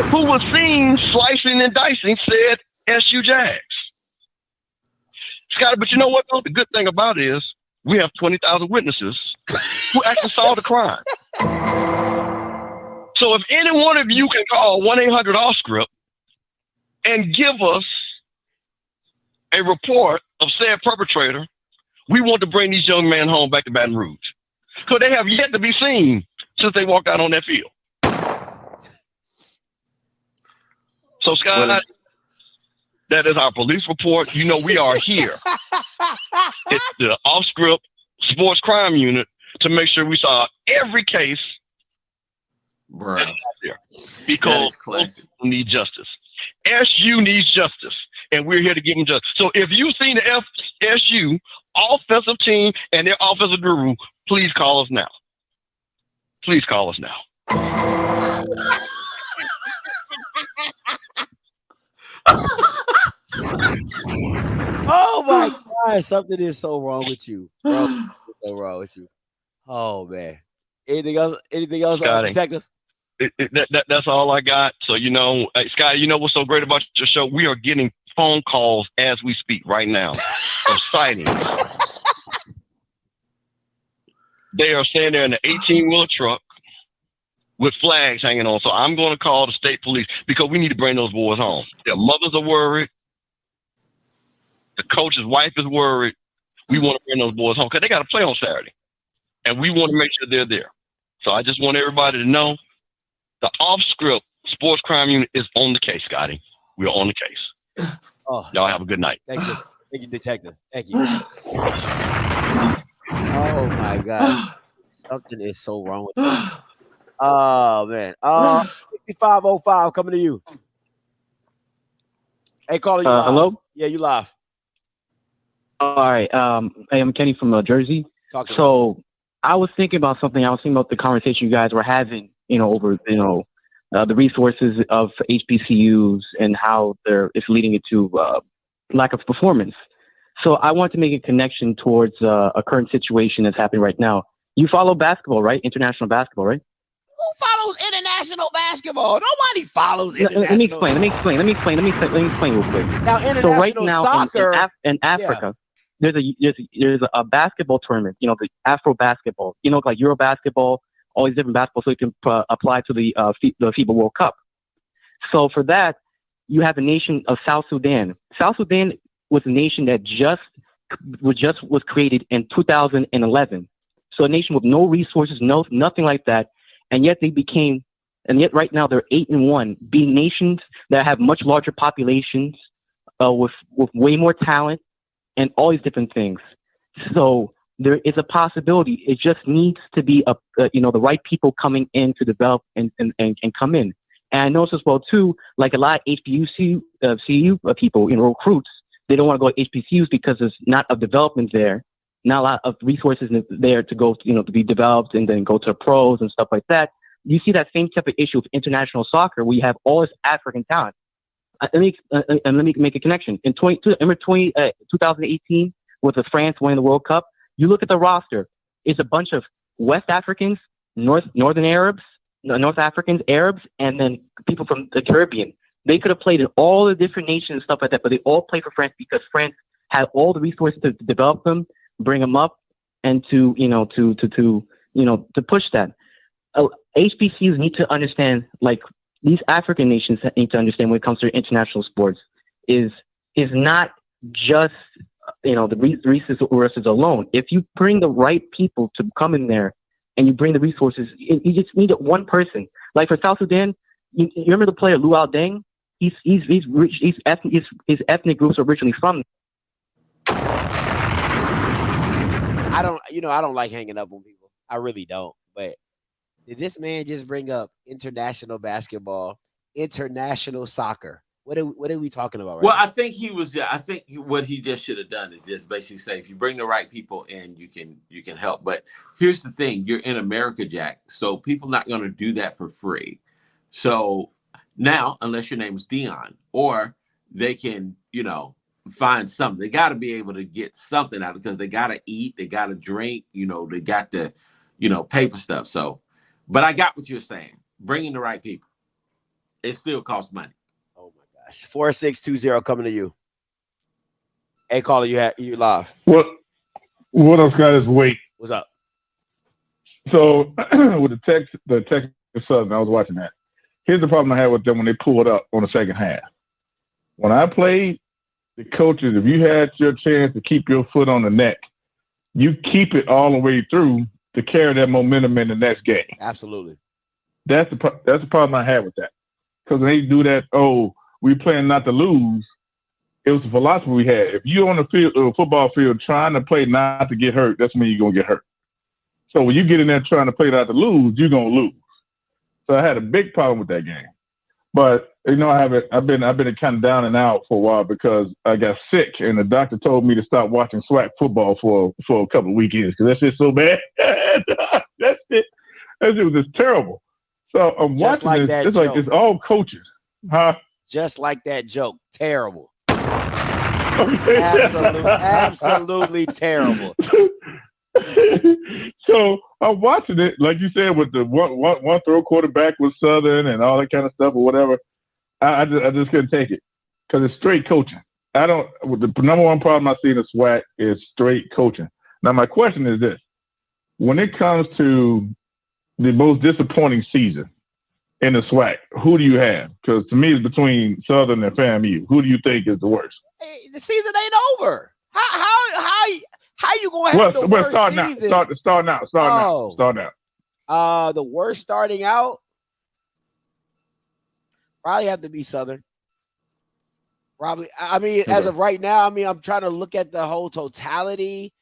who was seen slicing and dicing said SU Jags. Scott, but you know what, though? The good thing about it is we have 20,000 witnesses who actually saw the crime. So if any one of you can call 1-800-Offscript and give us a report of said perpetrator, we want to bring these young men home back to Baton Rouge. Because they have yet to be seen since they walked out on that field. So, Scott, that is our police report. You know, we are here. It's the Offscript Sports Crime Unit to make sure we saw every case. Bruh. Because we need justice. SU needs justice, and we're here to give them justice. So if you've seen the SU offensive team and their offensive guru, please call us now. Please call us now. Oh my God, something is so wrong with you. So wrong with you. Oh man. Anything else, Detective? That's all I got. So, you know, Scott, you know what's so great about your show? We are getting phone calls as we speak right now of sightings. They are standing there in an 18-wheeler truck with flags hanging on. So I'm going to call the state police because we need to bring those boys home. Their mothers are worried. The coach's wife is worried. We want to bring those boys home because they got to play on Saturday. And we want to make sure they're there. So I just want everybody to know the Offscript Sports Crime Unit is on the case, Scotty. We're on the case. Oh, y'all have a good night. Thank you. Thank you, Detective. Thank you. Oh my God. Something is so wrong with me. Oh man. 5505 coming to you. Hey, caller, you live. Hello? Yeah, you live. All right. Hey, I'm Kenny from Jersey. So I was thinking about something. I was thinking about the conversation you guys were having, over, the resources of HBCUs and how it's leading it to lack of performance. So I want to make a connection towards a current situation that's happening right now. You follow basketball, right? International basketball, right? Who follows international basketball? Nobody follows international. Let me explain real quick. Now, international right now soccer in Africa, there's a basketball tournament. The Afro basketball. Like Euro basketball, all these different basketballs, so you can apply to the FIBA World Cup. So for that, you have the nation of South Sudan. South Sudan was a nation that was created in 2011. So a nation with no resources, nothing like that, and yet right now they're 8-1, being nations that have much larger populations, with way more talent, and all these different things. So there is a possibility. It just needs to be the right people coming in to develop and come in. And I notice as well too, like a lot of HBCU people, recruits, they don't want to go to HBCUs because there's not a development there, not a lot of resources there to go, to be developed and then go to pros and stuff like that. You see that same type of issue with international soccer. We have all this African talent. Let me make a connection. In 2018, with France winning the World Cup, you look at the roster. It's a bunch of West Africans, North Africans, Arabs, and then people from the Caribbean. They could have played in all the different nations and stuff like that, but they all play for France because France had all the resources to develop them, bring them up, and to push that. HBCUs need to understand, like these African nations need to understand when it comes to international sports is not just the resources alone. If you bring the right people to come in there and you bring the resources, you just need one person. Like for South Sudan, you remember the player Luau Deng? His ethnic groups are originally from. I don't like hanging up on people. I really don't. But did this man just bring up international basketball, international soccer? What are we talking about right now? I think what he just should have done is just basically say, if you bring the right people in, you can help. But here's the thing: you're in America, Jack. So people not going to do that for free. So now, unless your name is Deion, or they can, find something. They got to be able to get something out of it because they got to eat, they got to drink, they got to, pay for stuff. So, but I got what you're saying. Bringing the right people, it still costs money. 4620 coming to you. Hey, caller, you live. What else got his weight? What's up? So with the Texas Southern, I was watching that. Here's the problem I had with them when they pulled up on the second half. When I played, the coaches, if you had your chance to keep your foot on the neck, you keep it all the way through to carry that momentum in the next game. Absolutely. That's the problem I have with that. Because when they do that, we playing not to lose. It was the philosophy we had. If you're on the field, football field, trying to play not to get hurt, that's when you're gonna get hurt. So when you get in there trying to play not to lose, you're gonna lose. So I had a big problem with that game. But I've been kind of down and out for a while because I got sick, and the doctor told me to stop watching SWAC football for a couple of weekends because that's just so bad. That shit was just terrible. So I'm Just watching like this. that It's like joke. it's all coaches, huh? Just like that joke. Terrible. Absolutely terrible. So I'm watching it, like you said, with the one throw quarterback with Southern and all that kind of stuff or whatever. I just couldn't take it because it's straight coaching. The number one problem I see in the SWAC is straight coaching. Now my question is this: when it comes to the most disappointing season in the SWAC, who do you have? Because to me, it's between Southern and FAMU. Who do you think is the worst? Hey, the season ain't over. How you gonna have the worst season? Start now. The worst starting out probably have to be Southern. Probably. I mean, as of right now, I'm trying to look at the whole totality.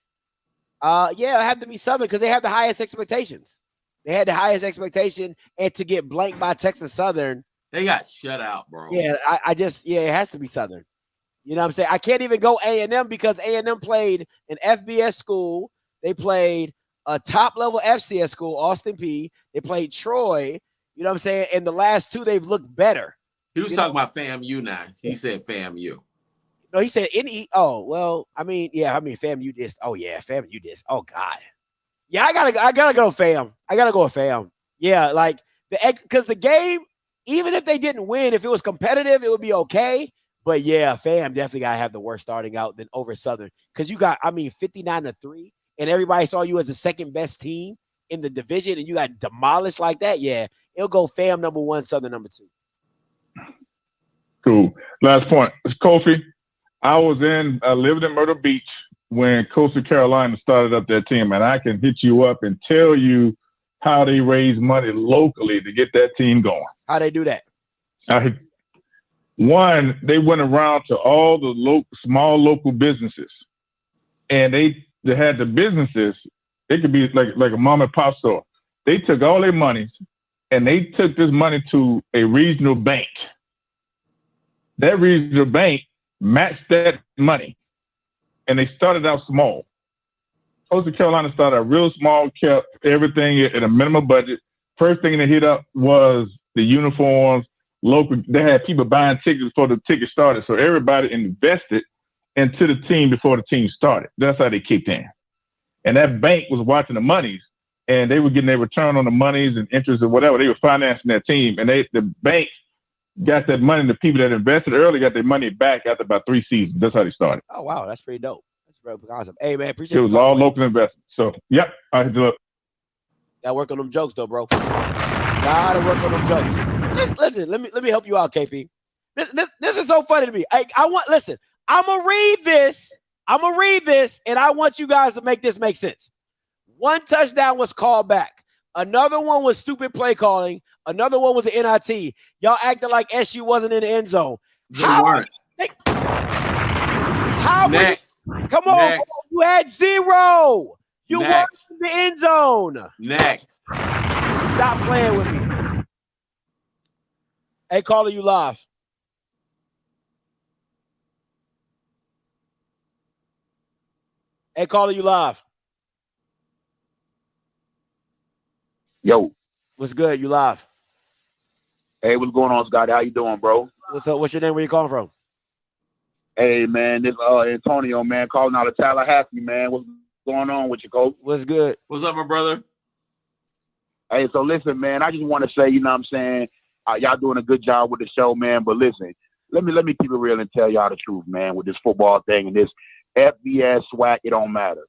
It have to be Southern because they have the highest expectations. They had the highest expectation, and to get blanked by Texas Southern, they got shut out, bro. Yeah, it has to be Southern. You know what I'm saying? I can't even go A&M because A&M played an FBS school. They played a top-level FCS school, Austin P. They played Troy. You know what I'm saying? And the last two, they've looked better. He was talking about FAMU now. He said FAMU. No, he said any. Oh, well, FAMU this. Oh, yeah, FAMU this. Oh, God. Yeah, I gotta go FAM. I gotta go with FAM. Yeah, like because the game, even if they didn't win, if it was competitive, it would be okay. But yeah, FAM definitely gotta have the worst starting out than over Southern because you got 59-3, and everybody saw you as the second best team in the division, and you got demolished like that. Yeah, it'll go FAM number 1, Southern number 2. Cool. Last point. It's Kofi. I lived in Myrtle Beach when Coastal Carolina started up their team, and I can hit you up and tell you how they raise money locally to get that team going. How they do that? One, they went around to all the small local businesses, and they had the businesses. It could be like a mom and pop store. They took all their money, and they took this money to a regional bank. That regional bank matched that money. And they started out small. Coastal Carolina started out real small, kept everything at a minimum budget. First thing they hit up was the uniforms. They had people buying tickets before the ticket started. So everybody invested into the team before the team started. That's how they kicked in. And that bank was watching the monies, and they were getting their return on the monies and interest or whatever. They were financing that team. And the bank got that money. The people that invested early got their money back after about 3 seasons. That's how they started. Oh, wow. That's pretty dope. That's very awesome. Hey, man, appreciate it. It was all local investment. So, yep. I had to look. Gotta work on them jokes, though, bro. Gotta work on them jokes. Listen, let me help you out, KP. This is so funny to me. Listen, I'm gonna read this, and I want you guys to make this make sense. One touchdown was called back. Another one was stupid play calling. Another one was the NIT. Y'all acting like SU wasn't in the end zone. They weren't. Next. Come on. Next. You had 0. You weren't in the end zone. Next. Stop playing with me. Hey, caller, you live. Hey, caller, you live. Yo. What's good? You live. Hey, what's going on, Scott? How you doing, bro? What's up? What's your name? Where you calling from? Hey, man, this Antonio, man, calling out of Tallahassee, man. What's going on with you, coach? What's good? What's up, my brother? Hey, so listen, man, I just want to say, you know what I'm saying, y'all doing a good job with the show, man. But listen, let me keep it real and tell y'all the truth, man, with this football thing and this FBS SWAC, it don't matter.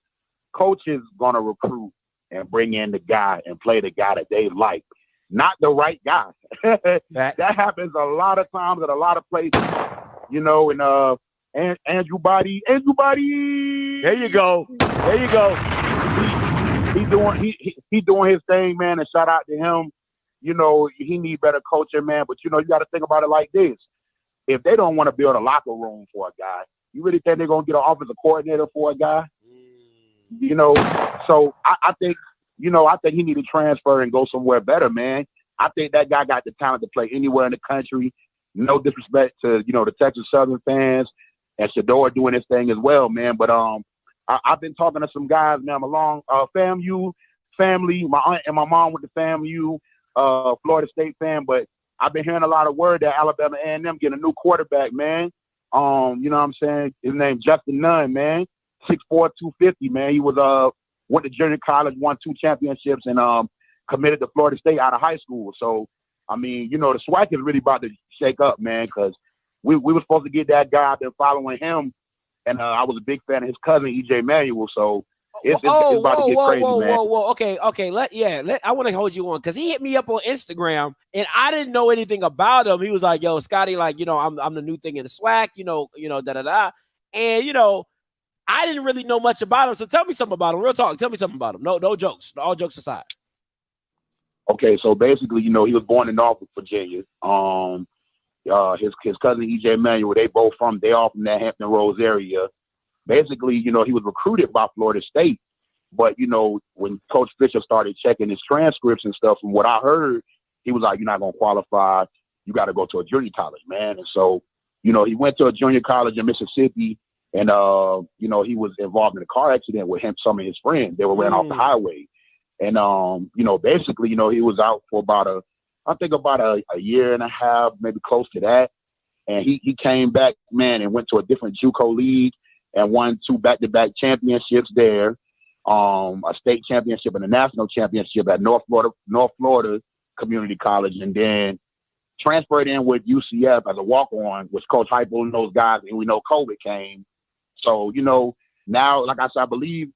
Coach is going to recruit and bring in the guy and play the guy that they like, not the right guy. That happens a lot of times at a lot of places, you know, and Andrew Body. There you go. He he doing his thing, man, and shout out to him. You know, he need better coaching, man. But you know, you got to think about it like this: if they don't want to build a locker room for a guy, you really think they're gonna get an offensive coordinator for a guy? You know, so I think, you know, I think he need to transfer and go somewhere better, man. I think that guy got the talent to play anywhere in the country. No disrespect to, you know, the Texas Southern fans and Shador doing his thing as well, man. But I've been talking to some guys, man. I'm along FAMU family. My aunt and my mom with the FAMU, Florida State fan. But I've been hearing a lot of word that Alabama A&M getting a new quarterback, man. You know what I'm saying? His name Justin Nunn, man. 6'4", 250, man. He was went to junior college, won 2 championships, and committed to Florida State out of high school. So, I mean, you know, the SWAC is really about to shake up, man, because we were supposed to get that guy. I've been following him, and I was a big fan of his cousin, E.J. Manuel. So it's about to get crazy, man. Okay. I want to hold you on because he hit me up on Instagram, and I didn't know anything about him. He was like, "Yo, Scotty, like, you know, I'm the new thing in the SWAC, you know, da-da-da." And, you know, I didn't really know much about him. So tell me something about him. Real talk. Tell me something about him. No jokes. All jokes aside. Okay, so basically, you know, he was born in Norfolk, Virginia. His cousin E.J. Manuel, they all from that Hampton Roads area. Basically, you know, he was recruited by Florida State, but you know, when Coach Fisher started checking his transcripts and stuff, from what I heard, he was like, "You're not gonna qualify. You got to go to a junior college, man." And so, you know, he went to a junior college in Mississippi, and you know, he was involved in a car accident with some of his friends. They were ran off the highway. And, you know, basically, you know, he was out for about a year and a half, maybe close to that. And he came back, man, and went to a different JUCO league and won 2 back-to-back championships there, a state championship and a national championship at North Florida Community College, and then transferred in with UCF as a walk-on, which Coach Heupel and those guys, and we know COVID came. So, you know, now, like I said, I believe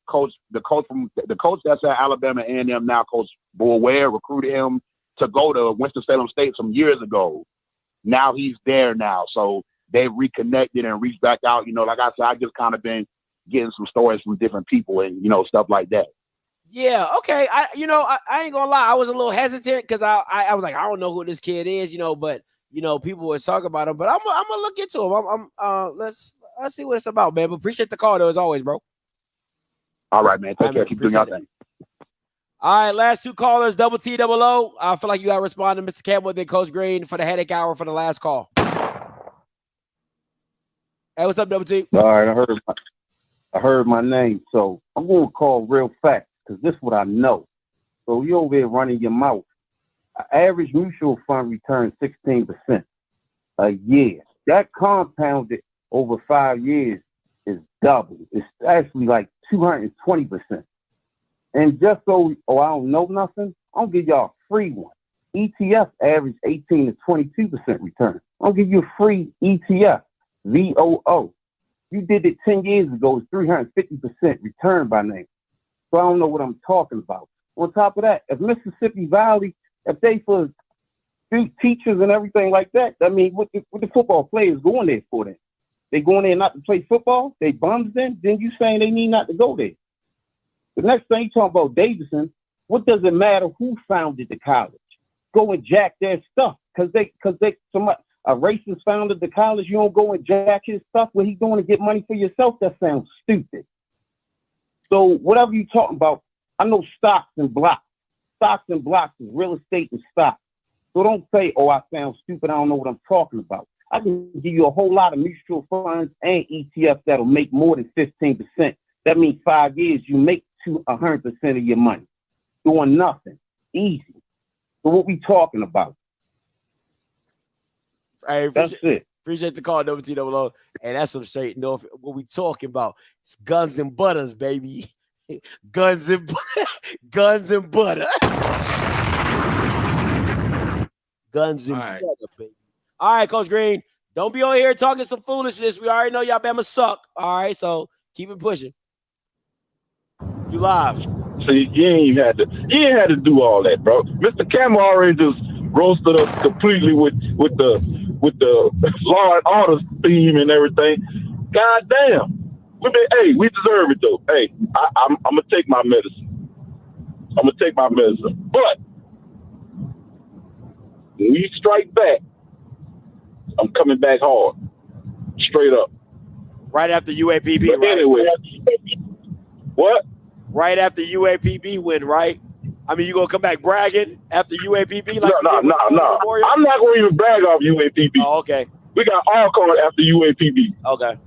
the coach that's at Alabama A&M now, Coach Bull Ware, recruited him to go to Winston-Salem State some years ago. Now he's there now. So they've reconnected and reached back out. You know, like I said, I just kind of been getting some stories from different people and, you know, stuff like that. Yeah, okay. I ain't gonna lie. I was a little hesitant because I was like, I don't know who this kid is, you know, but, you know, people were talking about him. But I'm gonna look into him. Let's see what it's about, man. But appreciate the call, though, as always, bro. All right, man. Take care. Keep doing your thing. All right, last 2 callers, double T, double O. I feel like you got to respond to Mr. Campbell and then Coach Green for the headache hour for the last call. Hey, what's up, double T? All right, I heard my name, so I'm going to call real facts because this is what I know. So you over there running your mouth. An average mutual fund returns 16% a year. That compounded over 5 years is double. It's actually like 220%. And just so, I don't know nothing, I'll give y'all a free one. ETF average 18 to 22% return. I'll give you a free ETF, VOO. You did it 10 years ago, it's 350% return by name. So I don't know what I'm talking about. On top of that, if Mississippi Valley, if they for teachers and everything like that, I mean, what the football players going there for then? They going there not to play football? They bums then you saying they need not to go there. The next thing you talk about Davidson, what does it matter who founded the college? Go and jack their stuff. Cause a racist founded the college, you don't go and jack his stuff. What he's doing to get money for yourself, that sounds stupid. So whatever you talking about, I know stocks and blocks. Stocks and blocks is real estate and stocks. So don't say, oh, I sound stupid, I don't know what I'm talking about. I can give you a whole lot of mutual funds and ETFs that'll make more than 15%. That means 5 years, you make 100% of your money. Doing nothing. Easy. So what we talking about? Hey, that's it. Appreciate the call, double T, double O. And that's some straight north. What we talking about? It's guns and butters, baby. guns and butter. Guns and butter, baby. All right, Coach Green. Don't be on here talking some foolishness. We already know y'all Bama suck. All right, so keep it pushing. You live. So you ain't had to do all that, bro. Mr. Campbell already just roasted us completely with the Law and Order theme and everything. God damn. We deserve it though. Hey, I'm gonna take my medicine. I'm gonna take my medicine. But when we strike back, I'm coming back hard, straight up. Right after UAPB, but right? Anyway, what? Right after UAPB win, right? I mean, you gonna come back bragging after UAPB? Like No. I'm not gonna even brag off UAPB. Oh, okay. We got Alcorn after UAPB. Okay.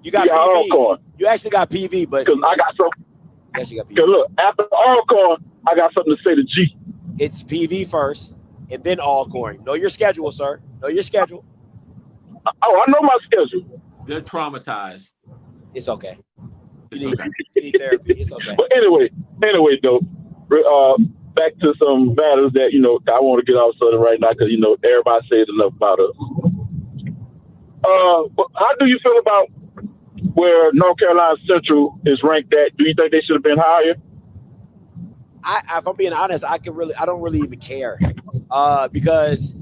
You got PV. Alcorn. You actually got PV, but because I got some. Yes, you got PV. Cause look, after Alcorn, I got something to say to G. It's PV first, and then Alcorn. Know your schedule, sir. Know your schedule. Oh, I know my schedule. They're traumatized. It's okay. You need therapy. It's okay. But anyway, though, back to some matters that I want to get off Southern right now because everybody says enough about us. How do you feel about where North Carolina Central is ranked at? Do you think they should have been higher? If I'm being honest, I don't really even care, because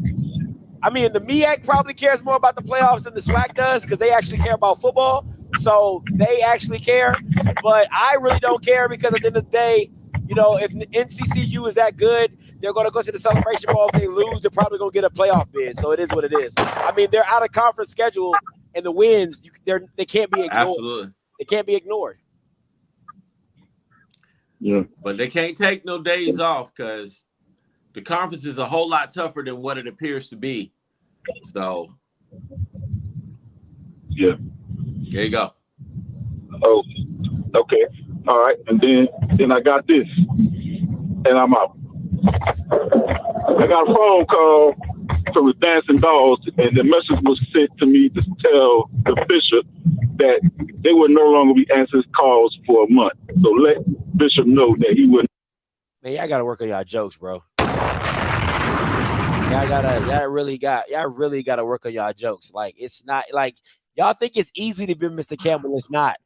I mean the MEAC probably cares more about the playoffs than the SWAC does because they actually care about football. So they actually care, but I really don't care because at the end of the day, if NCCU is that good, they're going to go to the Celebration Bowl. If they lose, they're probably going to get a playoff bid. So it is what it is. I mean, they're out of conference schedule, and the wins they can't be ignored. Absolutely. They can't be ignored. Yeah, but they can't take no days off because the conference is a whole lot tougher than what it appears to be. So, yeah. There you go. Oh, okay. All right. And then I got this. And I'm out. I got a phone call from the Dancing Dogs, and the message was sent to me to tell the bishop that they would no longer be answering calls for a month. So let Bishop know that he wouldn't. Man, y'all gotta work on y'all jokes, bro. Y'all really gotta work on y'all jokes. Like it's not like y'all think it's easy to be Mr. Campbell. It's not.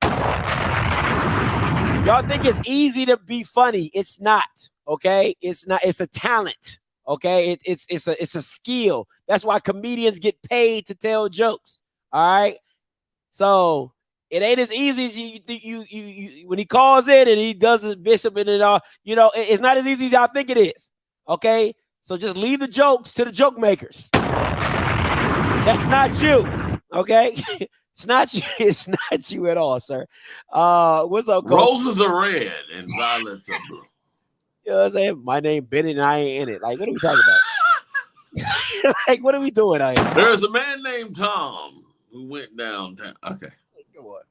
Y'all think it's easy to be funny. It's not. Okay, it's not. It's a talent. Okay, it's a skill. That's why comedians get paid to tell jokes. All right, so it ain't as easy as you when he calls in and he does his bishop and it all. It's not as easy as y'all think it is. Okay, so just leave the jokes to the joke makers. That's not you. Okay. It's not you. It's not you at all, sir. What's up, Coach? Roses are red and violets are blue. You know what I'm saying? My name Bennett and I ain't in it. Like, what are we talking about? Like, what are we doing out here? There's a man named Tom who went downtown. Okay. Come on.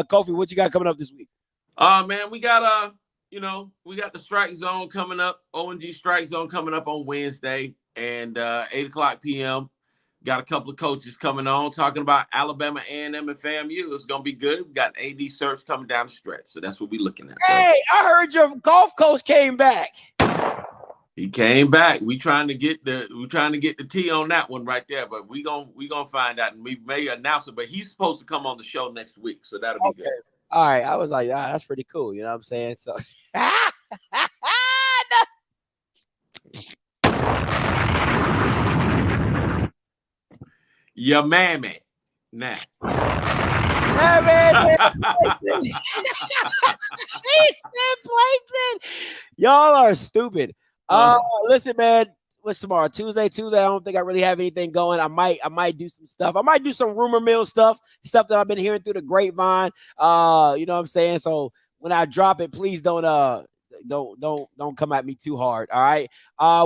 Kofi, what you got coming up this week? Man, we got we got the strike zone coming up. ONG strike zone coming up on Wednesday and 8:00 p.m. Got a couple of coaches coming on talking about Alabama, A&M, and FAMU. It's going to be good. We got AD search coming down the stretch. So that's what we're looking at. Hey, I heard your golf coach came back. He came back. We trying to get the T on that one right there, but we gonna find out and we may announce it. But he's supposed to come on the show next week. So that'll be good. All right. I was like, that's pretty cool. You know what I'm saying? So your mammy. Now. He said Plankton. Y'all are stupid. Listen, man. What's tomorrow? Tuesday. I don't think I really have anything going. I might do some stuff. I might do some rumor mill stuff that I've been hearing through the grapevine. You know what I'm saying? So when I drop it, please don't come at me too hard. All right.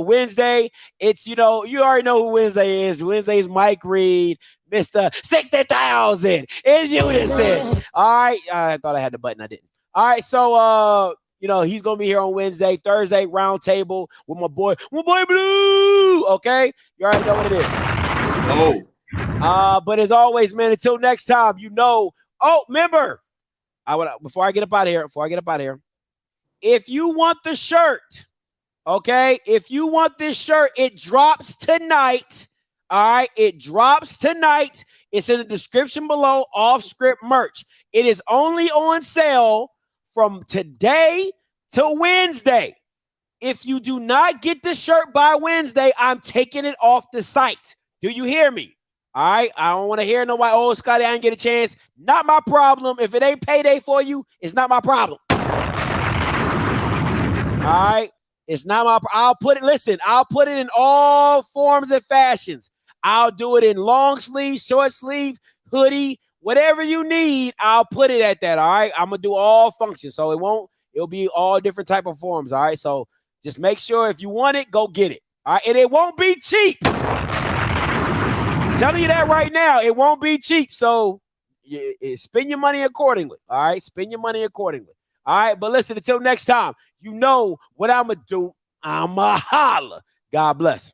Wednesday, it's you already know who Wednesday is. Wednesday's Mike Reed, Mr. 60,000 in unison. All right. I thought I had the button. I didn't. All right. So he's gonna be here on Wednesday. Thursday, round table with my boy Blue. Okay. You already know what it is. But as always, man, until next time, remember, before I get up out of here. If you want the shirt, okay? If you want this shirt, it drops tonight. All right, it drops tonight. It's in the description below. Offscript merch. It is only on sale from today to Wednesday. If you do not get the shirt by Wednesday, I'm taking it off the site. Do you hear me? All right, I don't want to hear nobody. Scotty, I didn't get a chance. Not my problem. If it ain't payday for you, it's not my problem. right. It's not my. I'll put it in all forms and fashions. I'll do it in long sleeve, short sleeve, hoodie, whatever you need. I'll put it at that. All right. I'm gonna do all functions, so it'll be all different type of forms. All right. So just make sure if you want it, go get it. All right, and it won't be cheap. I'm telling you that right now, it won't be cheap. So spend your money accordingly. All right, spend your money accordingly. All right, but listen, until next time, you know what I'm gonna do. I'ma holla. God bless.